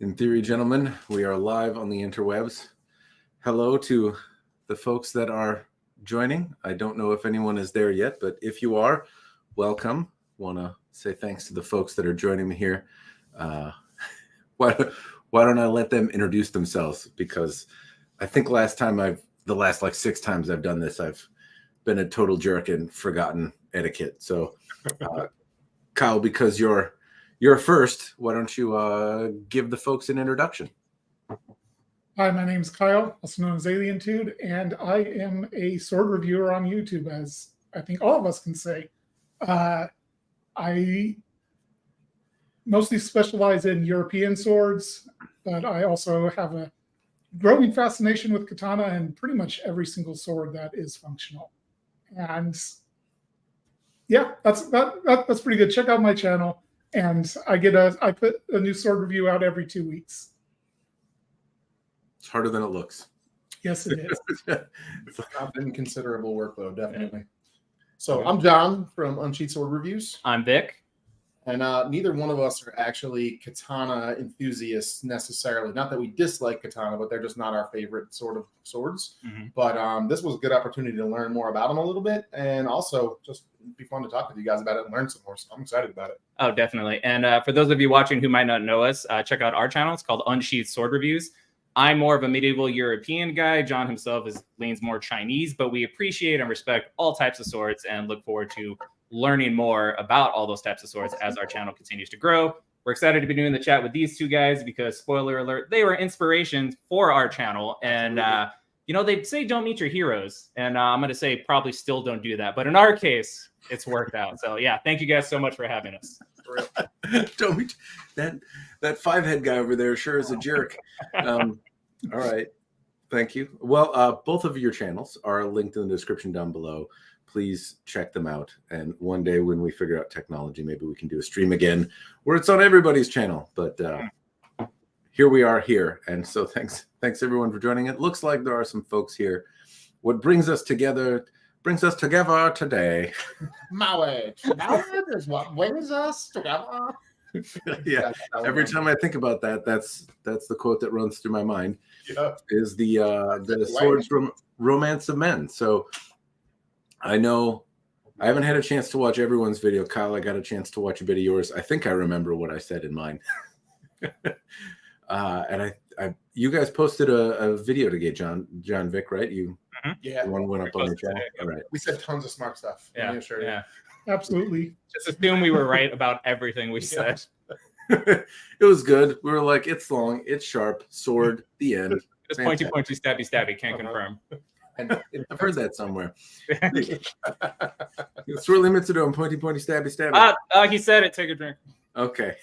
In theory, gentlemen, we are live on the interwebs. Hello to the folks that are joining. I don't know if anyone is there yet, but if you are, welcome. Want to say thanks to the folks that are joining me here. Why don't I let them introduce themselves? Because I think the last like 6 times I've done this, I've been a total jerk and forgotten etiquette. So, Kyle, because you're first, why don't you give the folks an introduction? Hi, my name's Kyle, also known as Alientude, and I am a sword reviewer on YouTube, as I think all of us can say. I mostly specialize in European swords, but I also have a growing fascination with katana and pretty much every single sword that is functional. And yeah, that's pretty good. Check out my channel. And I put a new sword review out every 2 weeks. It's harder than it looks. Yes, it is. It's been considerable workload, definitely. So I'm John from Unsheathed Sword Reviews. I'm Vic. And neither one of us are actually katana enthusiasts necessarily. Not that we dislike katana, but they're just not our favorite sort of swords. Mm-hmm. But this was a good opportunity to learn more about them a little bit, and also just be fun to talk with you guys about it and learn some more. So I'm excited about it. Oh, definitely. And for those of you watching who might not know us, check out our channel. It's called Unsheathed Sword Reviews. I'm more of a medieval European guy. John himself leans more Chinese, but we appreciate and respect all types of swords and look forward to learning more about all those types of swords as our channel continues to grow. We're excited to be doing the chat with these two guys because, spoiler alert, they were inspirations for our channel. And, they say don't meet your heroes. And I'm going to say probably still don't do that. But in our case, it's worked out. So, yeah, thank you guys so much for having us. Don't meet that 5-head guy over there sure is a jerk. All right. Thank you. Well, both of your channels are linked in the description down below. Please check them out. And one day when we figure out technology, maybe we can do a stream again where it's on everybody's channel. But here we are here. And so thanks everyone for joining. It looks like there are some folks here. What brings us together today. Marriage is what brings us together. Yeah. Every time I think about that, that's the quote that runs through my mind. Yeah. Is the swords from Romance of Men. So I know I haven't had a chance to watch everyone's video. Kyle, I got a chance to watch a bit of yours. I think I remember what I said in mine. And you guys posted a video today, John Vic, right? Yeah. One went up on the channel. All right. We said tons of smart stuff. Yeah, sure. Yeah. Absolutely. Just assume we were right about everything we said. It was good. We were like, it's long, it's sharp, sword, the end. Just pointy, stabby. Can't confirm. And I've heard that somewhere. Sword limits it on pointy, stabby. He said it. Take a drink. Okay.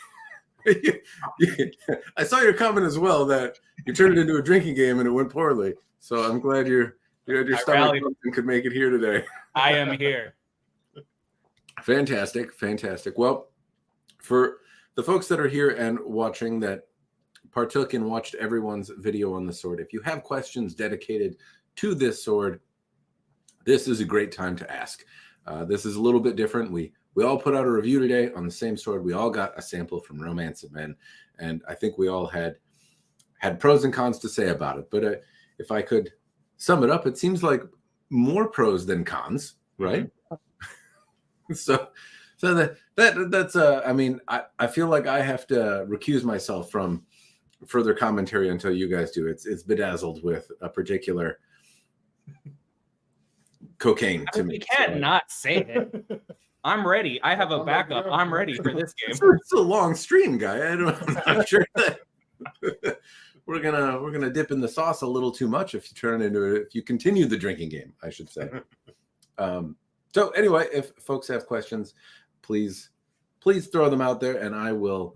I saw your comment as well that you turned it into a drinking game and it went poorly. So I'm glad you had your stomach and could make it here today. I am here. Fantastic. Well, for the folks that are here and watching that partook and watched everyone's video on the sword, if you have questions dedicated to this sword, this is a great time to ask. This is a little bit different. We all put out a review today on the same sword. We all got a sample from Romance of Men, and I think we all had pros and cons to say about it. But if I could sum it up, it seems like more pros than cons, right? So that's I mean, I feel like I have to recuse myself from further commentary until you guys do. It's bedazzled with a particular cocaine to me. You can't not say it. I'm ready. I have a backup. I'm ready for this game. It's a long stream, guy. I'm not sure that we're gonna dip in the sauce a little too much if you continue the drinking game, I should say. So anyway, if folks have questions, please throw them out there, and I will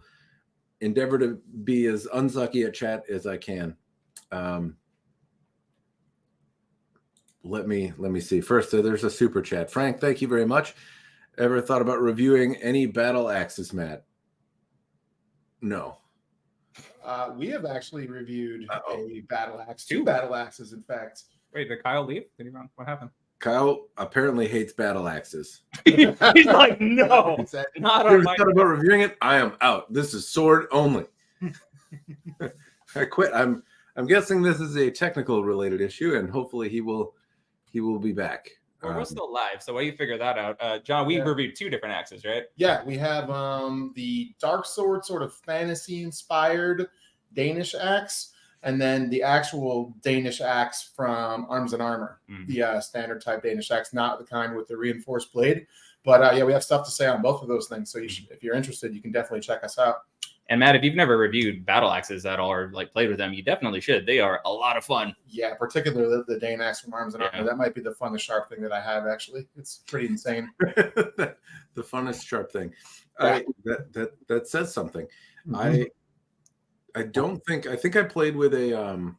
endeavor to be as unsucky at chat as I can. Let me see. First, there's a super chat. Frank, thank you very much. Ever thought about reviewing any battle axes, Matt? No. We have actually reviewed a battle axe, 2 battle axes, in fact. Wait, did Kyle leave? Did he run? What happened? Kyle apparently hates battle axes. He's like, no, not on my. Thought about reviewing it? I am out. This is sword only. I quit. I'm guessing this is a technical related issue, and hopefully he will be back. Well, we're still live, so while you figure that out, John, we reviewed 2 different axes, right? Yeah, we have the dark sword, sort of fantasy inspired Danish axe, and then the actual Danish axe from Arms and Armor, the standard type Danish axe, not the kind with the reinforced blade. But yeah, we have stuff to say on both of those things. So if you're interested, you can definitely check us out. And Matt, if you've never reviewed battle axes at all or like played with them, you definitely should. They are a lot of fun. Yeah, particularly the Dane axe from Arms and Armor. That might be the funnest sharp thing that I have. Actually, it's pretty insane. The funnest sharp thing. That says something. I think I played with a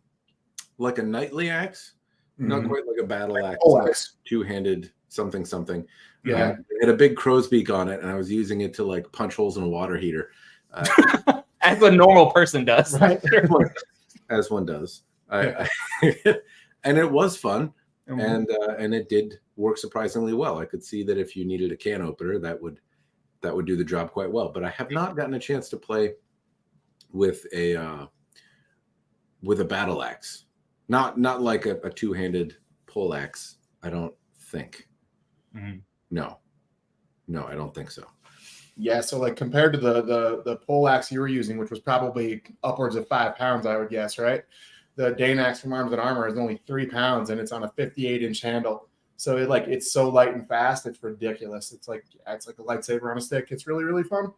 like a knightly axe, not quite like a battle axe, 2-handed something. Yeah, it had a big crow's beak on it, and I was using it to like punch holes in a water heater. As a normal person does, right? As one does. And it was fun, and it did work surprisingly well. I could see that if you needed a can opener, that would do the job quite well. But I have not gotten a chance to play with a battle axe, not like a 2-handed pole axe. I don't think. No, I don't think so. Yeah, so like compared to the pole axe you were using, which was probably upwards of 5 pounds, I would guess, right? The Dane axe from Arms and Armor is only 3 pounds, and it's on a 58-inch handle. So it's so light and fast, it's ridiculous. It's like a lightsaber on a stick. It's really, really fun.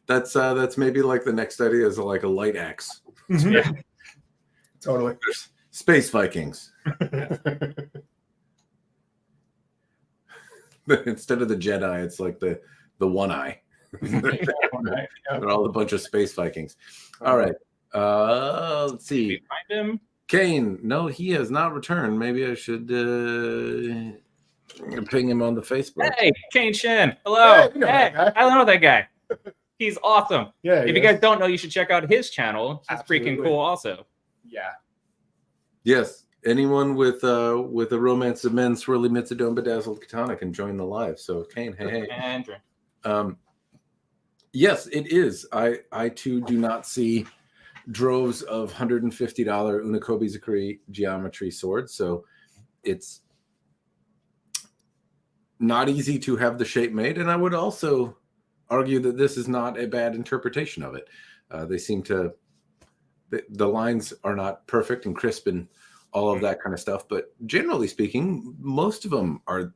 That's maybe like the next idea is like a light axe. Yeah, totally. Space Vikings. Instead of the Jedi, it's like the one eye. They're all a bunch of space Vikings. All right. Let's see. Did we find him? Kane. No, he has not returned. Maybe I should ping him on the Facebook. Hey, Kane Shen. Hello. Hey, I know that guy. He's awesome. Yeah. If you guys don't know, you should check out his channel. It's freaking cool also. Yeah. Yes. Anyone with a Romance of Men, Swirly Mitsudome Bedazzled Katana can join the live. So Kane, hey. Andrew. Yes, it is. I too do not see droves of $150 Unokobe Zukuri geometry swords. So it's not easy to have the shape made. And I would also argue that this is not a bad interpretation of it. They seem to, the lines are not perfect and crisp and all of that kind of stuff, but generally speaking, most of them are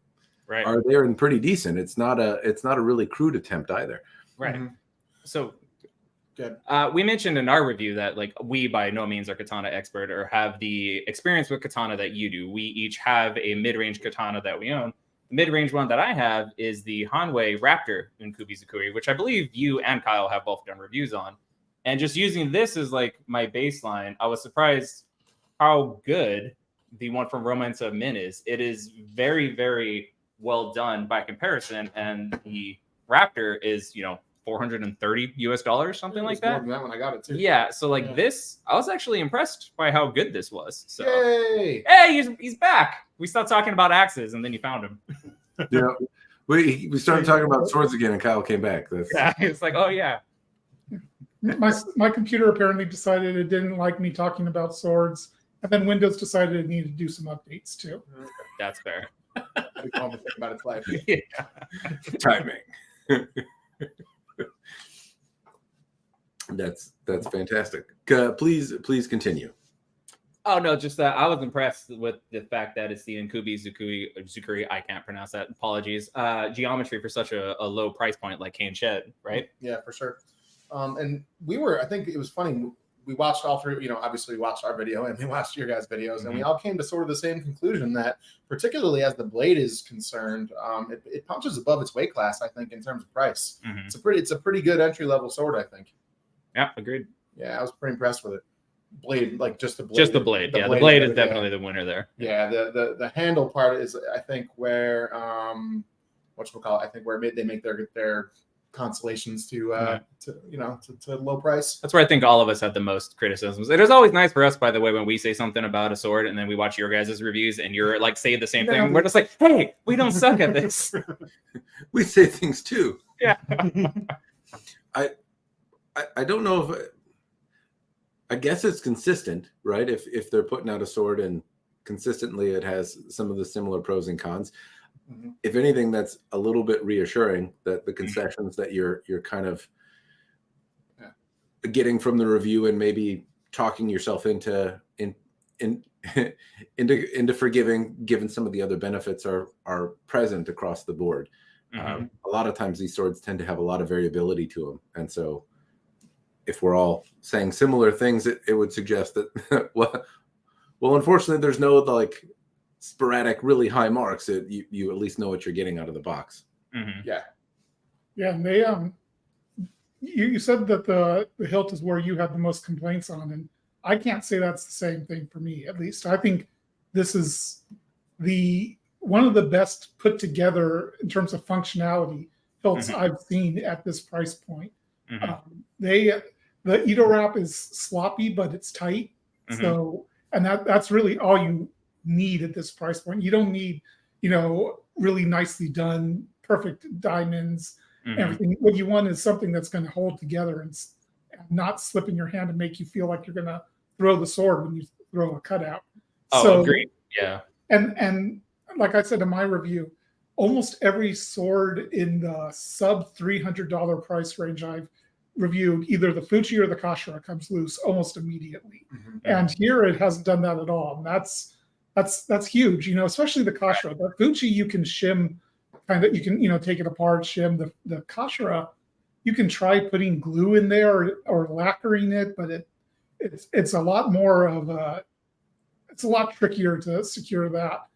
there and pretty decent. It's not a really crude attempt either. Right. So good. We mentioned in our review that like we by no means are katana expert or have the experience with katana that you do. We each have a mid-range katana that we own. The mid-range one that I have is the Hanwei Raptor Unokobe Zukuri, which I believe you and Kyle have both done reviews on. And just using this as like my baseline, I was surprised how good the one from Romance of Men is. It is very, very well done by comparison, and the Raptor is, $430 something like that. More than that when I got it too. Yeah, so this, I was actually impressed by how good this was. So, Yay! hey, he's back. We stopped talking about axes, and then you found him. Yeah, we started talking about swords again, and Kyle came back. Yeah, it's like, oh yeah. My computer apparently decided it didn't like me talking about swords, and then Windows decided it needed to do some updates too. That's fair. We call him to think about its life. Yeah. Timing. That's fantastic. Please continue. Oh no, just that I was impressed with the fact that it's the Unokobe Zukuri. I can't pronounce that. Apologies. Geometry for such a low price point like Kane Shed, right? Yeah, for sure. And I think it was funny. We watched all three, obviously we watched our video and we watched your guys' videos, and we all came to sort of the same conclusion that, particularly as the blade is concerned, it punches above its weight class, I think, in terms of price. It's a pretty good entry-level sword, I think. Yeah, agreed. Yeah, I was pretty impressed with it. Blade, like just the blade. Just the blade. The blade is definitely the winner there. Yeah, the handle part is, I think, where whatchamacallit, I think where they make their constellations to low price. That's where I think all of us had the most criticisms. It is always nice for us, by the way, when we say something about a sword and then we watch your guys' reviews and you're like say the same thing. We're just like, hey, we don't suck at this. We say things too. Yeah. I don't know if I guess it's consistent, right? If they're putting out a sword and consistently it has some of the similar pros and cons. Mm-hmm. If anything, that's a little bit reassuring that the concessions that you're kind of getting from the review and maybe talking yourself into forgiving, given some of the other benefits are present across the board. A lot of times these swords tend to have a lot of variability to them, and so if we're all saying similar things, it would suggest that well, unfortunately, there's no like sporadic, really high marks. You at least know what you're getting out of the box. Yeah. And they you said that the hilt is where you have the most complaints on, and I can't say that's the same thing for me. At least I think this is one of the best put together in terms of functionality hilts I've seen at this price point. The Edo wrap is sloppy, but it's tight. So, and that's really all you need at this price point. You don't need, really nicely done, perfect diamonds, everything. What you want is something that's going to hold together and not slip in your hand and make you feel like you're going to throw the sword when you throw a cutout. Oh, agreed. Yeah. And like I said in my review, almost every sword in the sub $300 price range I've reviewed, either the Fuchi or the Kashira comes loose almost immediately. And here it hasn't done that at all. And that's huge, especially the Kashira. The Fuchi you can shim you can, take it apart, shim. The Kashira, you can try putting glue in there or lacquering it, but it's a lot more of it's a lot trickier to secure that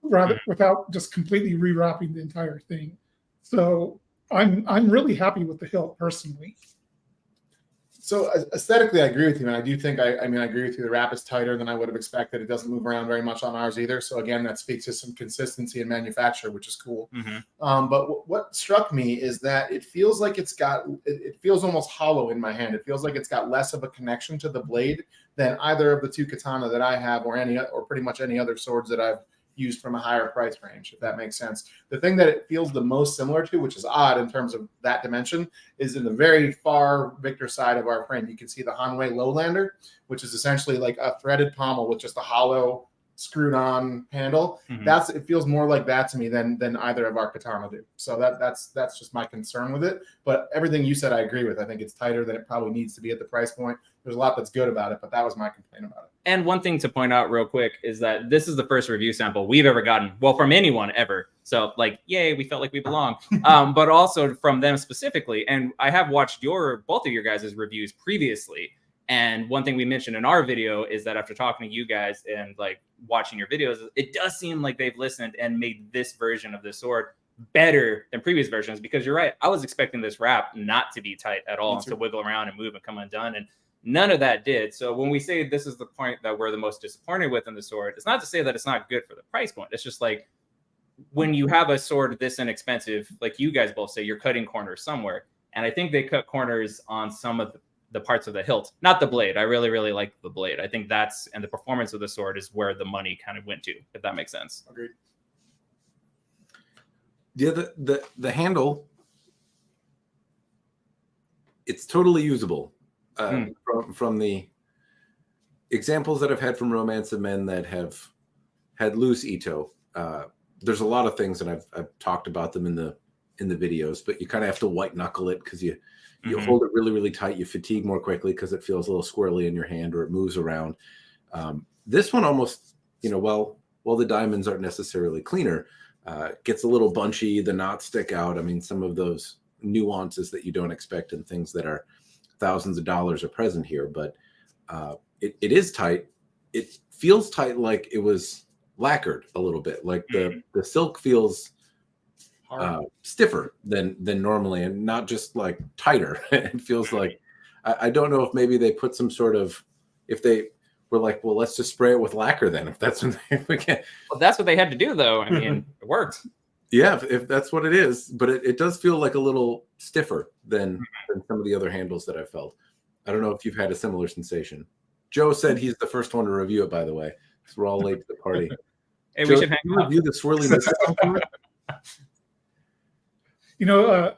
rather without just completely rewrapping the entire thing. So I'm really happy with the hilt personally. So aesthetically, I agree with you, and I do think I agree with you. The wrap is tighter than I would have expected. It doesn't move around very much on ours either. So again, that speaks to some consistency in manufacture, which is cool. But what struck me is that it feels like it feels almost hollow in my hand. It feels like it's got less of a connection to the blade than either of the two katana that I have, or pretty much any other swords that I've used from a higher price range, if that makes sense. The thing that it feels the most similar to, which is odd in terms of that dimension, is in the very far Victor side of our frame. You can see the Hanwei Lowlander, which is essentially like a threaded pommel with just a hollow screwed on handle. It feels more like that to me than either of our katana do. So that's just my concern with it. But everything you said, I agree with. I think it's tighter than it probably needs to be at the price point. There's a lot that's good about it, but that was my complaint about it. And one thing to point out real quick is that this is the first review sample we've ever gotten, well, from anyone ever. So like, yay, we felt like we belong. But also from them specifically. And I have watched both of your guys' reviews previously. And one thing we mentioned in our video is that after talking to you guys and like watching your videos, it does seem like they've listened and made this version of the sword better than previous versions, because you're right. I was expecting this wrap not to be tight at all, and to wiggle around and move and come undone. And none of that did. So when we say this is the point that we're the most disappointed with in the sword, it's not to say that it's not good for the price point. It's just like when you have a sword this inexpensive, like you guys both say, you're cutting corners somewhere. And I think they cut corners on some of the parts of the hilt, not the blade. I really, really like the blade. I think and the performance of the sword is where the money kind of went to, if that makes sense. Agreed. Yeah, the handle, it's totally usable. From the examples that I've had from Romance of Men that have had loose Ito, there's a lot of things, and I've talked about them in the videos, but you kind of have to white knuckle it because you hold it really, really tight. You fatigue more quickly because it feels a little squirrely in your hand, or it moves around. This one almost, while the diamonds aren't necessarily cleaner, gets a little bunchy. The knots stick out. I mean, some of those nuances that you don't expect and things that are thousands of dollars are present here, but it is tight. It feels tight, like it was lacquered a little bit, like the silk feels stiffer than normally, and not just like tighter. It feels like I don't know if maybe they put some sort of, if they were like, well, let's just spray it with lacquer then, if that's what we can. Well, that's what they had to do, though. I mean, it worked. Yeah, if that's what it is, but it does feel like a little stiffer than some of the other handles that I felt. I don't know if you've had a similar sensation. Joe said he's the first one to review it, by the way, because we're all late to the party. Hey, Joe, we should hang out. review the swirly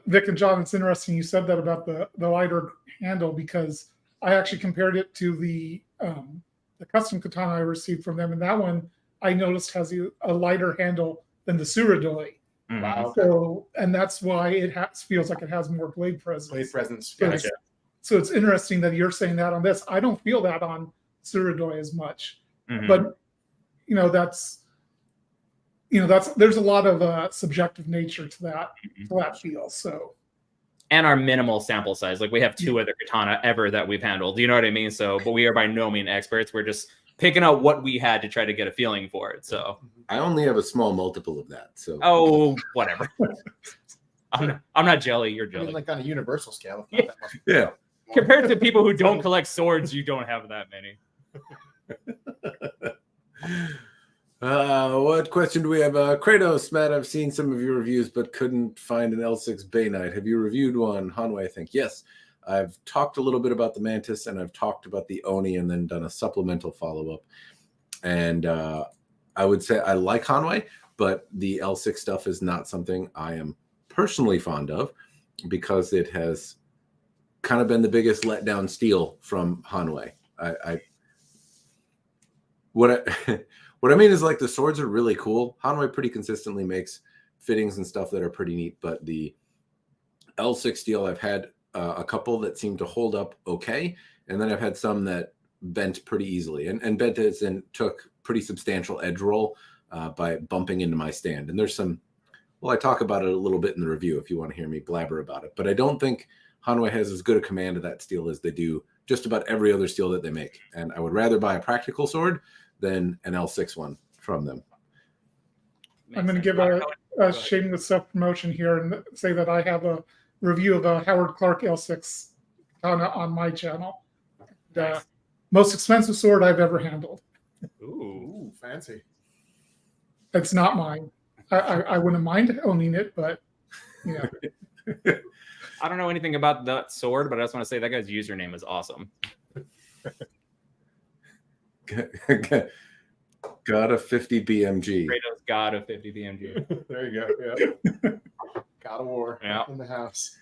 Vic and John, it's interesting you said that about the lighter handle because I actually compared it to the custom katana I received from them, and that one I noticed has a lighter handle than the Surudori. Wow. So, and that's why it feels like it has more blade presence. Blade presence. So, Gotcha. so it's interesting that you're saying that on this. I don't feel that on Surudori as much, but there's a lot of subjective nature to that feel. So, and our minimal sample size, like we have 2 other katana ever that we've handled. You know what I mean? So, but we are by no means experts. We're just picking out what we had to try to get a feeling for it. So I only have a small multiple of that. So whatever. I'm not jelly. You're I jelly. mean, like on a universal scale. It's not that much. yeah. Compared to people who don't collect swords, you don't have that many. What question do we have? Kratos, Matt, I've seen some of your reviews, but couldn't find an L6 Bay Knight. Have you reviewed one? Hanwei, I think. Yes. I've talked a little bit about the Mantis, and I've talked about the Oni, and then done a supplemental follow-up. And I would say I like Hanwei, but the L6 stuff is not something I am personally fond of because it has kind of been the biggest letdown steel from Hanwei. What I mean is, like, the swords are really cool. Hanwei pretty consistently makes fittings and stuff that are pretty neat, but the L6 steel, I've had a couple that seem to hold up okay, and then I've had some that bent pretty easily, and bent as in took pretty substantial edge roll by bumping into my stand. And there's some, well, I talk about it a little bit in the review if you want to hear me blabber about it, but I don't think Hanwei has as good a command of that steel as they do just about every other steel that they make. And I would rather buy a practical sword than an L6 one from them. I'm going to give a shameless self-promotion here and say that I have a review of a Howard Clark L6 katana on my channel. The most expensive sword I've ever handled. Ooh, fancy. It's not mine. I wouldn't mind owning it, but yeah. I don't know anything about that sword, but I just want to say that guy's username is awesome. Got a 50 BMG. Kratos God of 50 BMG. There you go. Yeah. God of War in the house.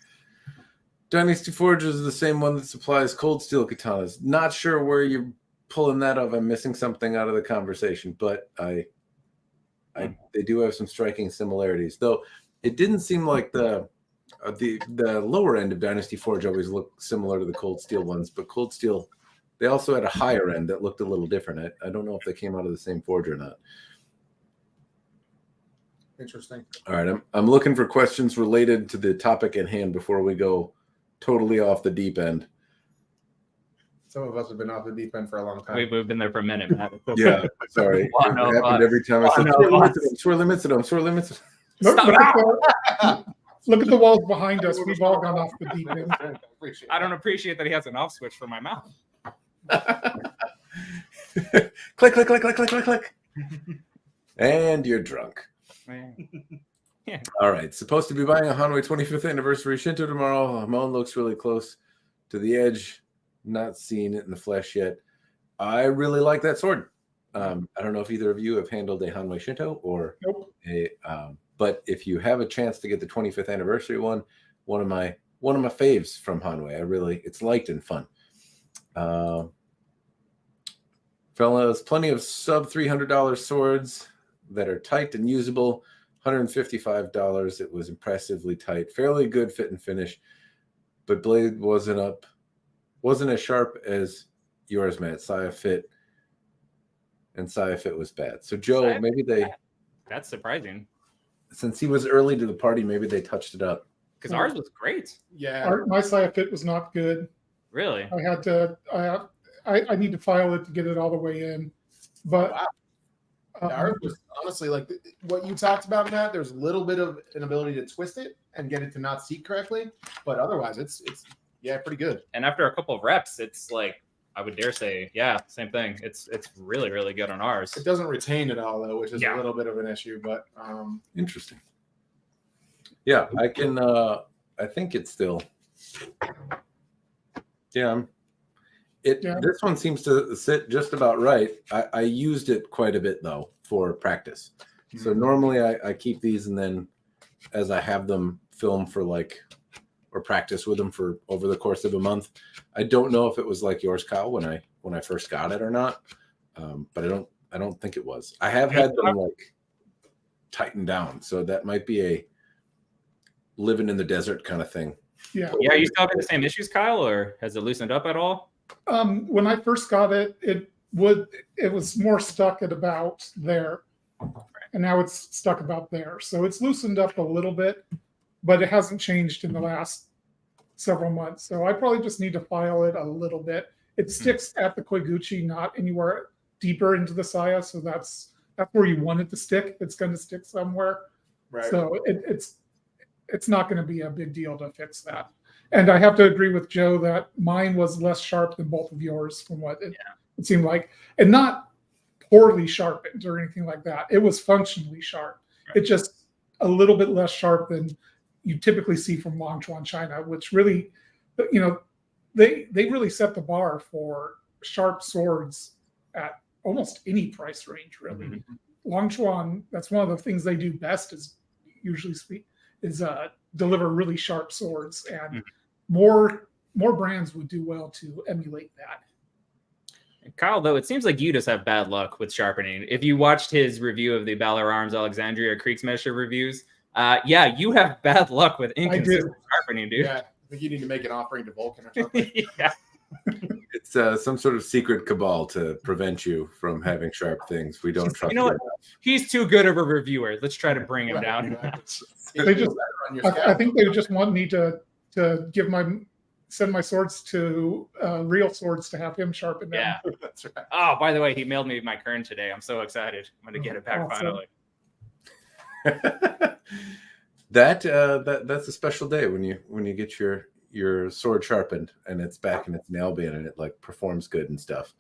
Dynasty Forge is the same one that supplies cold steel katanas. Not sure where you're pulling that of. I'm missing something out of the conversation, but they do have some striking similarities. Though it didn't seem like the lower end of Dynasty Forge always looked similar to the cold steel ones, but cold steel, they also had a higher end that looked a little different. I don't know if they came out of the same forge or not. Interesting. All right, I'm looking for questions related to the topic at hand before we go totally off the deep end. Some of us have been off the deep end for a long time. We've been there for a minute, Matt. Yeah, sorry. It happened every time I said, swirl limits it. Look at the walls behind us. We've all gone off the deep end. I don't appreciate that he has an off switch for my mouth. Click, click, click, click, click, click, click. And you're drunk. Yeah. All right. Supposed to be buying a Hanwei 25th anniversary Shinto tomorrow. Hamon looks really close to the edge. Not seeing it in the flesh yet. I really like that sword. I don't know if either of you have handled a Hanwei Shinto or Nope. but if you have a chance to get the 25th anniversary one of my faves from Hanwei. It's light and fun. Fellas, plenty of sub $300 swords that are tight and usable. $155. It was impressively tight, fairly good fit and finish, but blade wasn't as sharp as yours, Matt. Saya fit was bad. So Joe, maybe that's surprising since he was early to the party, maybe they touched it up. because ours was great. Yeah. My Saya fit was not good. Really? I had to. I need to file it to get it all the way in, but. Wow. Ours was honestly like what you talked about, Matt. There's a little bit of an ability to twist it and get it to not seat correctly, but otherwise, it's pretty good. And after a couple of reps, it's like I would dare say, yeah, same thing. It's really, really good on ours. It doesn't retain it all though, which is a little bit of an issue, but interesting. Yeah, I can. I think it's still. Yeah. This one seems to sit just about right. I used it quite a bit though for practice. So normally I keep these and then as I have them film for like or practice with them for over the course of a month. I don't know if it was like yours, Kyle, when I first got it or not, but I don't think it was. I have had them like tighten down, so that might be a living in the desert kind of thing. Yeah. Yeah, are you still having the same issues, Kyle, or has it loosened up at all? When I first got it, it was more stuck at about there, and now it's stuck about there. So it's loosened up a little bit, but it hasn't changed in the last several months. So I probably just need to file it a little bit. It sticks at the Koiguchi, not anywhere deeper into the saya. So that's where you want it to stick. It's going to stick somewhere. Right. So it's not going to be a big deal to fix that. And I have to agree with Joe that mine was less sharp than both of yours from what it seemed like, and not poorly sharpened or anything like that. It was functionally sharp. Right. It just a little bit less sharp than you typically see from Longchuan China, which really, you know, they really set the bar for sharp swords at almost any price range, really. Mm-hmm. Longchuan, that's one of the things they do best is usually deliver really sharp swords, and more brands would do well to emulate that. Kyle, though, it seems like you just have bad luck with sharpening. If you watched his review of the Balor Arms Alexandria Kriegsmesser reviews, you have bad luck with inconsistent sharpening, dude. Yeah, I think you need to make an offering to Vulcan or something. Yeah. It's some sort of secret cabal to prevent you from having sharp things. We don't trust. You know what? He's too good of a reviewer. Let's try to bring him down. I think they just want me to send my swords to Real Swords to have him sharpen them. Yeah, that's right. Oh, by the way, he mailed me my Kern today. I'm so excited. I'm going to get it back finally. That's a special day when you get your sword sharpened and it's back in its nail bin and it like performs good and stuff.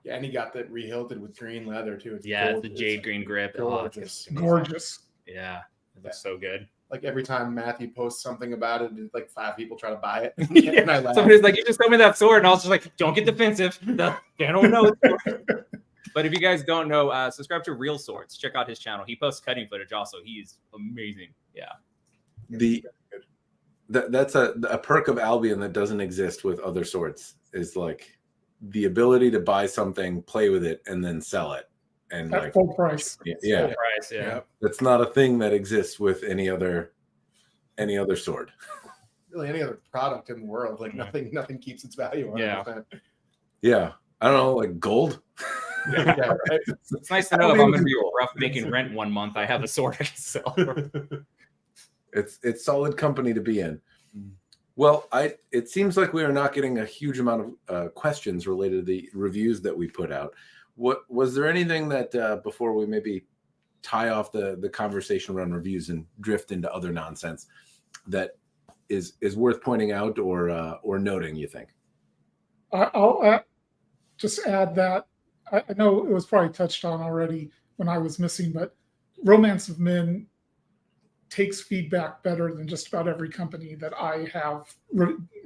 Yeah, and he got that rehilted with green leather too. It's the jade green grip. Gorgeous. Gorgeous. Yeah, it looks so good. Like every time Matthew posts something about it, like 5 people try to buy it. Yeah. And I laugh. Somebody's like, "You just told me that sword," and I was just like, "Don't get defensive. They don't know." But if you guys don't know, subscribe to Real Swords. Check out his channel. He posts cutting footage also. He's amazing. Yeah. That's a perk of Albion that doesn't exist with other swords, is like the ability to buy something, play with it, and then sell it. And at like full price. Yeah. Full price, yeah. That's not a thing that exists with any other sword. Really any other product in the world. Like nothing keeps its value on it. Yeah. I don't know, like gold. Yeah, right. It's nice to know if I'm going to be rough making rent one month, I have a sword I can sell. It's solid company to be in. Well, it seems like we are not getting a huge amount of questions related to the reviews that we put out. What was there anything that before we maybe tie off the conversation around reviews and drift into other nonsense that is worth pointing out or noting, you think? I'll just add that I know it was probably touched on already when I was missing, but Romance of Men takes feedback better than just about every company that I have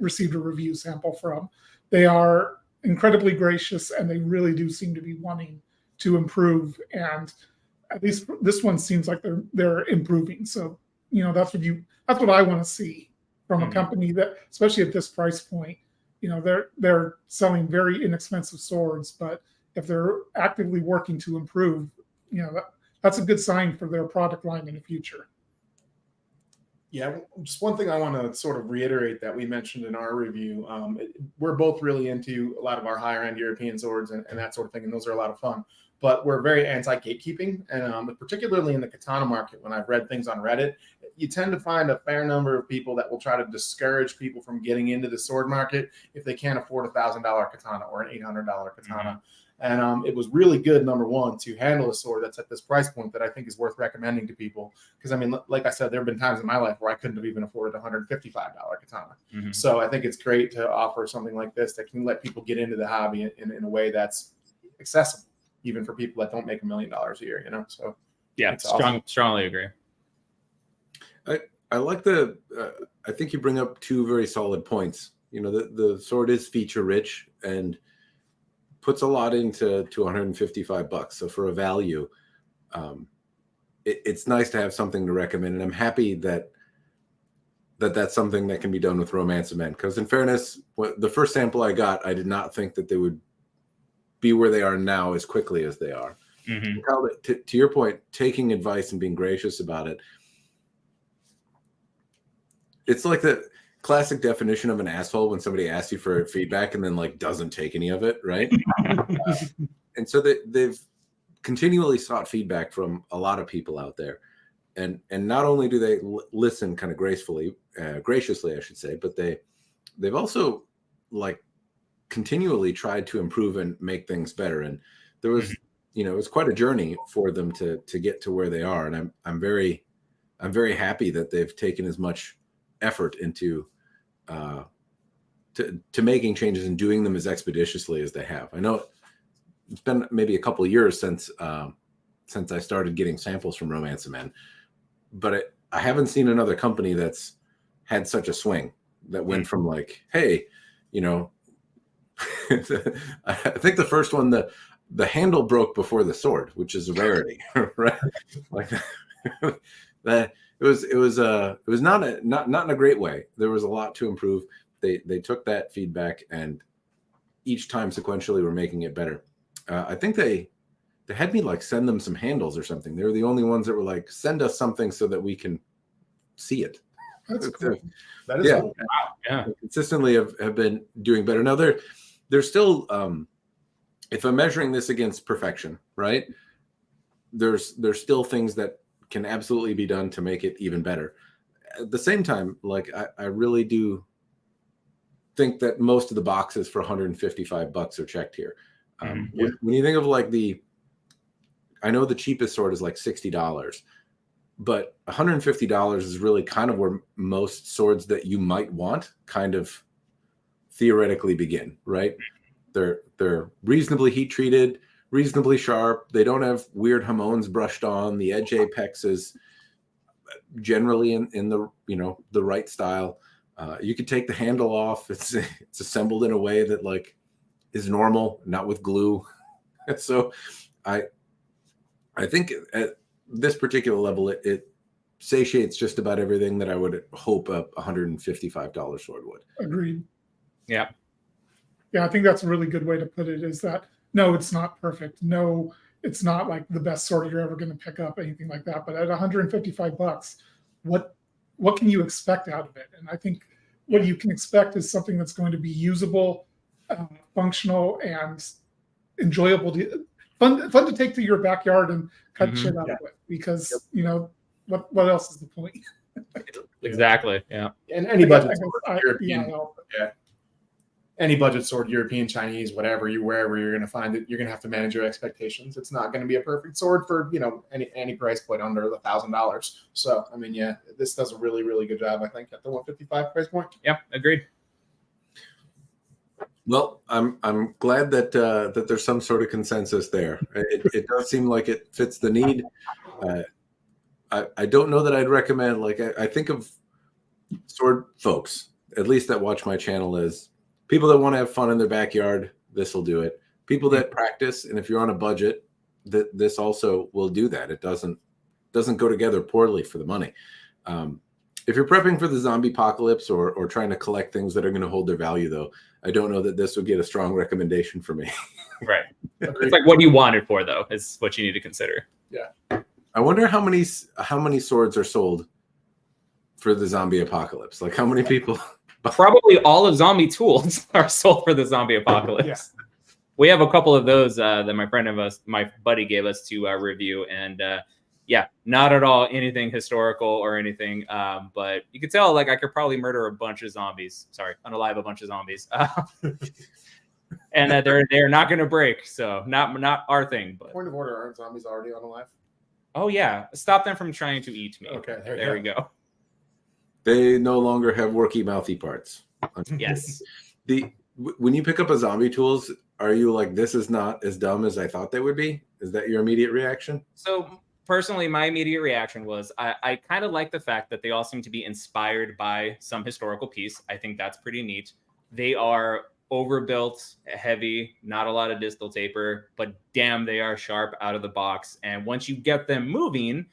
received a review sample from. They are incredibly gracious, and they really do seem to be wanting to improve. And at least this one seems like they're improving. So, you know, that's what I want to see from a company that, especially at this price point, you know, they're selling very inexpensive swords, but if they're actively working to improve, you know, that's a good sign for their product line in the future. Yeah, just one thing I want to sort of reiterate that we mentioned in our review. We're both really into a lot of our higher end European swords and that sort of thing, and those are a lot of fun. But we're very anti-gatekeeping, and particularly in the katana market, when I've read things on Reddit, you tend to find a fair number of people that will try to discourage people from getting into the sword market if they can't afford a $1,000 katana or an $800 katana. Mm-hmm. And it was really good, number one, to handle a sword that's at this price point that I think is worth recommending to people. Because, I mean, like I said, there have been times in my life where I couldn't have even afforded a $155 katana. Mm-hmm. So I think it's great to offer something like this that can let people get into the hobby in a way that's accessible, even for people that don't make $1 million a year, you know? So, yeah, strongly agree. I like I think you bring up two very solid points. You know, the sword is feature rich and puts a lot into $155. So for a value, it's nice to have something to recommend. And I'm happy that that's something that can be done with Romance of Men. Because in fairness, the first sample I got, I did not think that they would be where they are now as quickly as they are. To your point, taking advice and being gracious about it. It's like the classic definition of an asshole when somebody asks you for feedback and then like doesn't take any of it, right? And so they've continually sought feedback from a lot of people out there. And not only do they listen kind of graciously, I should say, but they've also like continually tried to improve and make things better. And there was, it was quite a journey for them to get to where they are. And I'm very happy that they've taken as much effort into to making changes and doing them as expeditiously as they have. I know it's been maybe a couple of years since I started getting samples from Romance of Men, but I haven't seen another company that's had such a swing that went from like, hey, I think the first one, the handle broke before the sword, which is a rarity, right? Like that. It was not in a great way. There was a lot to improve. They took that feedback and each time sequentially were making it better. I think they had me like send them some handles or something. They were the only ones that were like, send us something so that we can see it. That's cool. That is cool. Wow. Yeah. Consistently have been doing better. Now they're still if I'm measuring this against perfection, right? There's still things that can absolutely be done to make it even better. At the same time, like I really do think that most of the boxes for $155 are checked here. When you think of like I know the cheapest sword is like $60, but $150 is really kind of where most swords that you might want kind of theoretically begin, right? They're reasonably heat treated, reasonably sharp. They don't have weird hamones brushed on. The edge apex is generally in the the right style. You could take the handle off. It's assembled in a way that like is normal, not with glue. And so I think at this particular level, it satiates just about everything that I would hope a $155 sword would. Agreed. Yeah. Yeah, I think that's a really good way to put it, is that no, it's not perfect. No, it's not like the best sword you're ever going to pick up, anything like that. But at $155, what can you expect out of it? And I think what you can expect is something that's going to be usable, functional, and enjoyable, fun to take to your backyard and cut shit out of it. Because what else is the point? Exactly. Yeah. And any budget any budget sword, European, Chinese, wherever you're going to find it, you're going to have to manage your expectations. It's not going to be a perfect sword for any price point under $1,000. So I mean, yeah, this does a really, really good job, I think, at the 155 price point. Yeah, agreed. Well, I'm glad that there's some sort of consensus there. It does seem like it fits the need. I don't know that I'd recommend, like, I think of sword folks, at least that watch my channel, as people that want to have fun in their backyard. This will do it. People that practice, and if you're on a budget, this also will do that. It doesn't go together poorly for the money. If you're prepping for the zombie apocalypse or trying to collect things that are going to hold their value, though, I don't know that this would get a strong recommendation for me. Right. It's like what you want it for, though, is what you need to consider. Yeah. I wonder how many swords are sold for the zombie apocalypse. Like how many people? Probably all of zombie tools are sold for the zombie apocalypse. Yeah. We have a couple of those that my buddy gave us to review, and not at all anything historical or anything. But you could tell, like, I could probably murder a bunch of zombies. Sorry, unalive a bunch of zombies, and they're not going to break. So not our thing. But Point of order: aren't zombies already unalive? oh yeah, stop them from trying to eat me. Okay, there we go. They no longer have worky mouthy parts. Yes. When you pick up a zombie tools, are you like, this is not as dumb as I thought they would be? Is that your immediate reaction? So personally, my immediate reaction was I kind of like the fact that they all seem to be inspired by some historical piece. I think that's pretty neat. They are overbuilt, heavy, not a lot of distal taper, but damn, they are sharp out of the box. And once you get them moving,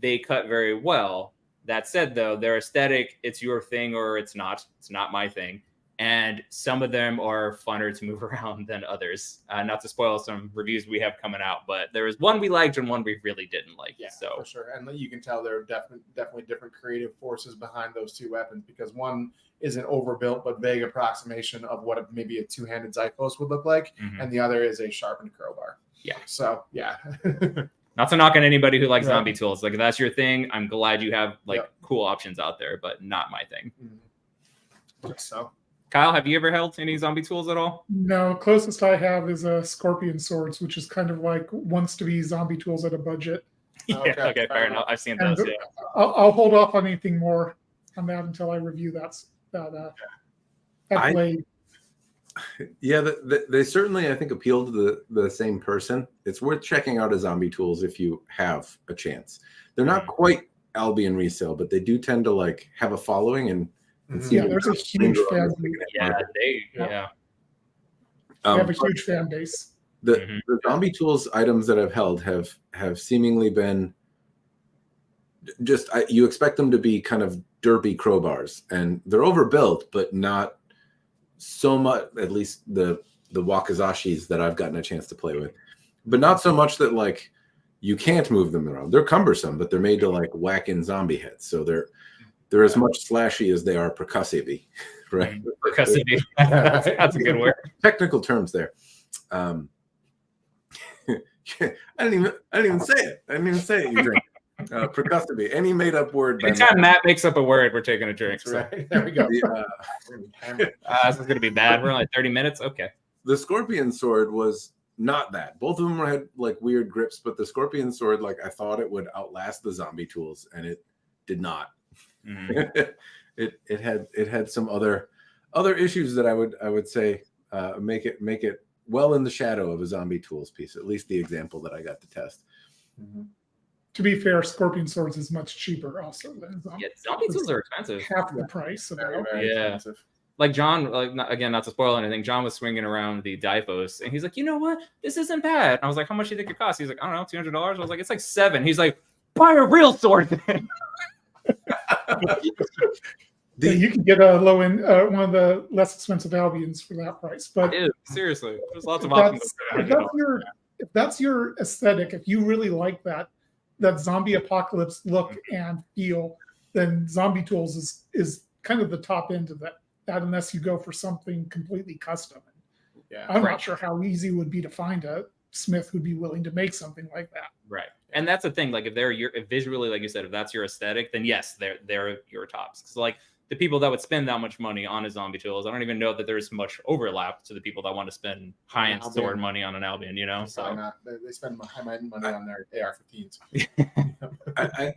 they cut very well. That said, though, their aesthetic, it's your thing or it's not. It's not my thing. And some of them are funner to move around than others. Not to spoil some reviews we have coming out, but there was one we liked and one we really didn't like. Yeah, so for sure. And you can tell there are definitely different creative forces behind those two weapons, because one is an overbuilt but vague approximation of what maybe a two-handed Zyphos would look like, and the other is a sharpened crowbar. Yeah. So, yeah. Not to knock on anybody who likes Right. zombie tools. Like, if that's your thing, I'm glad you have cool options out there, but not my thing. So. Kyle, have you ever held any zombie tools at all? No, closest I have is a Scorpion Swords, which is kind of like wants to be zombie tools at a budget. Okay, fair enough. I've seen those. And Yeah. I'll hold off on anything more on that until I review that blade. Yeah, they certainly, I think, appeal to the same person. It's worth checking out a zombie tools if you have a chance. They're not quite Albion resale, but they do tend to like have a following and see Yeah, there's a huge fan base. They have a huge fan base. The zombie tools items that I've held have seemingly been just you expect them to be kind of derpy crowbars, and they're overbuilt, but not so much. At least the Wakazashis that I've gotten a chance to play with, but not so much that like you can't move them around. They're cumbersome, but they're made to like whack in zombie heads, so they're as much slashy as they are percussive, right? Percussive. That's a good word. Technical terms there. I didn't even say it. I didn't even say it. You drink. Percussive. Any made up word. Anytime Matt makes up a word, we're taking a drink. That's right. There we go. This is going to be bad. We're only 30 minutes. Okay. The Scorpion Sword was not that. Both of them had like weird grips, but the Scorpion Sword, like I thought it would outlast the zombie tools, and it did not. It had some other issues that I would say make it well in the shadow of a zombie tools piece, at least the example that I got to test. To be fair, Scorpion Swords is much cheaper also than zombie. Yeah, zombie tools are expensive. Half the price. Very, very expensive. Like John, not to spoil anything, John was swinging around the Difos, and he's like, you know what? This isn't bad. And I was like, how much do you think it costs? He's like, I don't know, $200. I was like, it's like $7. He's like, buy a real sword then. You can get a low end, one of the less expensive Albions for that price. But Dude, seriously, there's lots of options. If that's your aesthetic, if you really like that zombie apocalypse look and feel, then zombie tools is kind of the top end of that unless you go for something completely custom. Yeah, I'm not sure how easy it would be to find a smith who'd be willing to make something like that. Right. And that's the thing. Like if visually, like you said, if that's your aesthetic, then yes, they're your tops. So like the people that would spend that much money on a zombie tools, I don't even know that there's much overlap to the people that want to spend high-end sword money on an Albion, you know? So not. They spend high-end money on their AR-15s.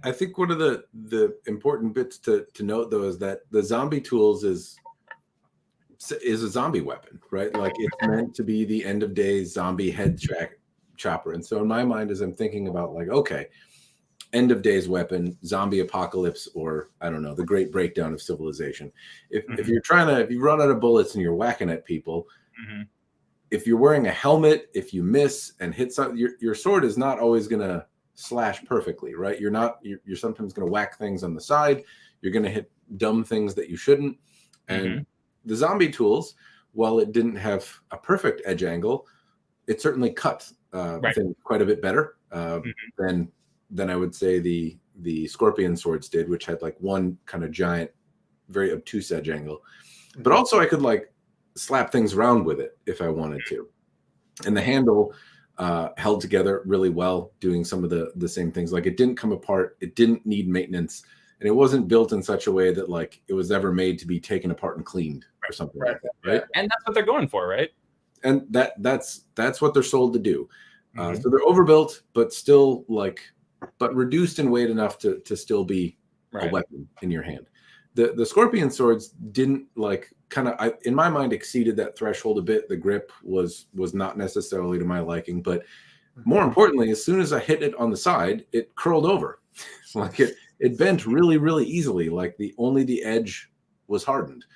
I think one of the important bits to note though is that the zombie tools is a zombie weapon, right? Like it's meant to be the end of days zombie head chopper. And so in my mind, as I'm thinking about like, okay, end of days weapon, zombie apocalypse, or I don't know, the great breakdown of civilization. If you're if you run out of bullets and you're whacking at people, if you're wearing a helmet, if you miss and hit something, your sword is not always going to slash perfectly, right? You're sometimes going to whack things on the side. You're going to hit dumb things that you shouldn't. And the zombie tools, while it didn't have a perfect edge angle, it certainly cut things quite a bit better than I would say the Scorpion Swords did, which had like one kind of giant, very obtuse edge angle. But also I could like slap things around with it if I wanted to. And the handle held together really well, doing some of the same things. Like it didn't come apart. It didn't need maintenance. And it wasn't built in such a way that like it was ever made to be taken apart and cleaned or something like that, right? And that's what they're going for, right? And that's what they're sold to do. So they're overbuilt, but still but reduced in weight enough to still be a weapon in your hand. The Scorpion Swords didn't in my mind exceeded that threshold a bit. The grip was not necessarily to my liking, but more importantly, as soon as I hit it on the side, it curled over. Like it bent really, really easily. Like only the edge was hardened.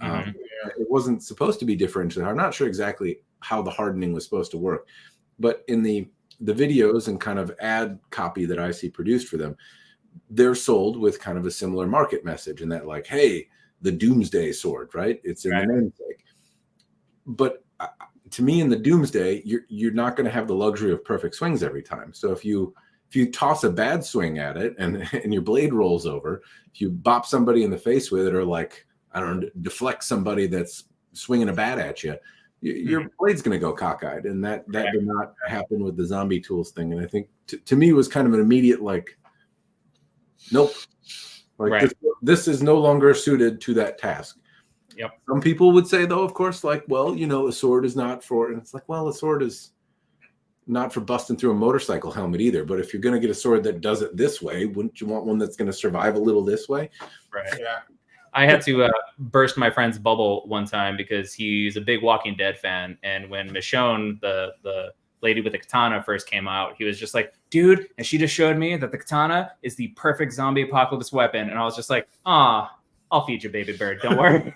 It wasn't supposed to be differentiated. I'm not sure exactly how the hardening was supposed to work, but in the videos and kind of ad copy that I see produced for them, they're sold with kind of a similar market message in that, like, hey, the Doomsday sword, right? It's in the namesake. But to me, in the Doomsday, you're not going to have the luxury of perfect swings every time. So if you toss a bad swing at it and your blade rolls over, if you bop somebody in the face with it, or like, I don't know, deflect somebody that's swinging a bat at you, your blade's going to go cockeyed. And that did not happen with the zombie tools thing. And I think to me it was kind of an immediate, like, nope. Like this is no longer suited to that task. Yep. Some people would say, though, of course, like, well, you know, a sword is not for, and it's like, well, a sword is not for busting through a motorcycle helmet either. But if you're going to get a sword that does it this way, wouldn't you want one that's going to survive a little this way? Right. Yeah. I had to burst my friend's bubble one time because he's a big Walking Dead fan. And when Michonne, the lady with the katana, first came out, he was just like, dude, and she just showed me that the katana is the perfect zombie apocalypse weapon. And I was just like, I'll feed you, baby bird. Don't worry.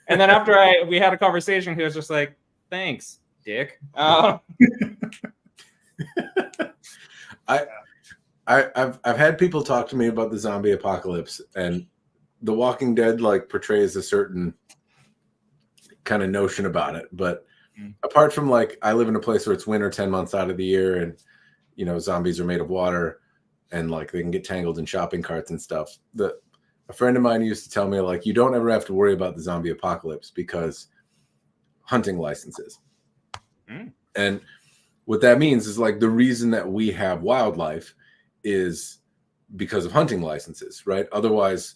And then after we had a conversation, he was just like, thanks, dick. I've had people talk to me about the zombie apocalypse, and The Walking Dead like portrays a certain kind of notion about it. But apart from, like, I live in a place where it's winter 10 months out of the year, and, you know, zombies are made of water, and like they can get tangled in shopping carts and stuff. A friend of mine used to tell me, like, you don't ever have to worry about the zombie apocalypse because hunting licenses. And what that means is, like, the reason that we have wildlife is because of hunting licenses, right? Otherwise,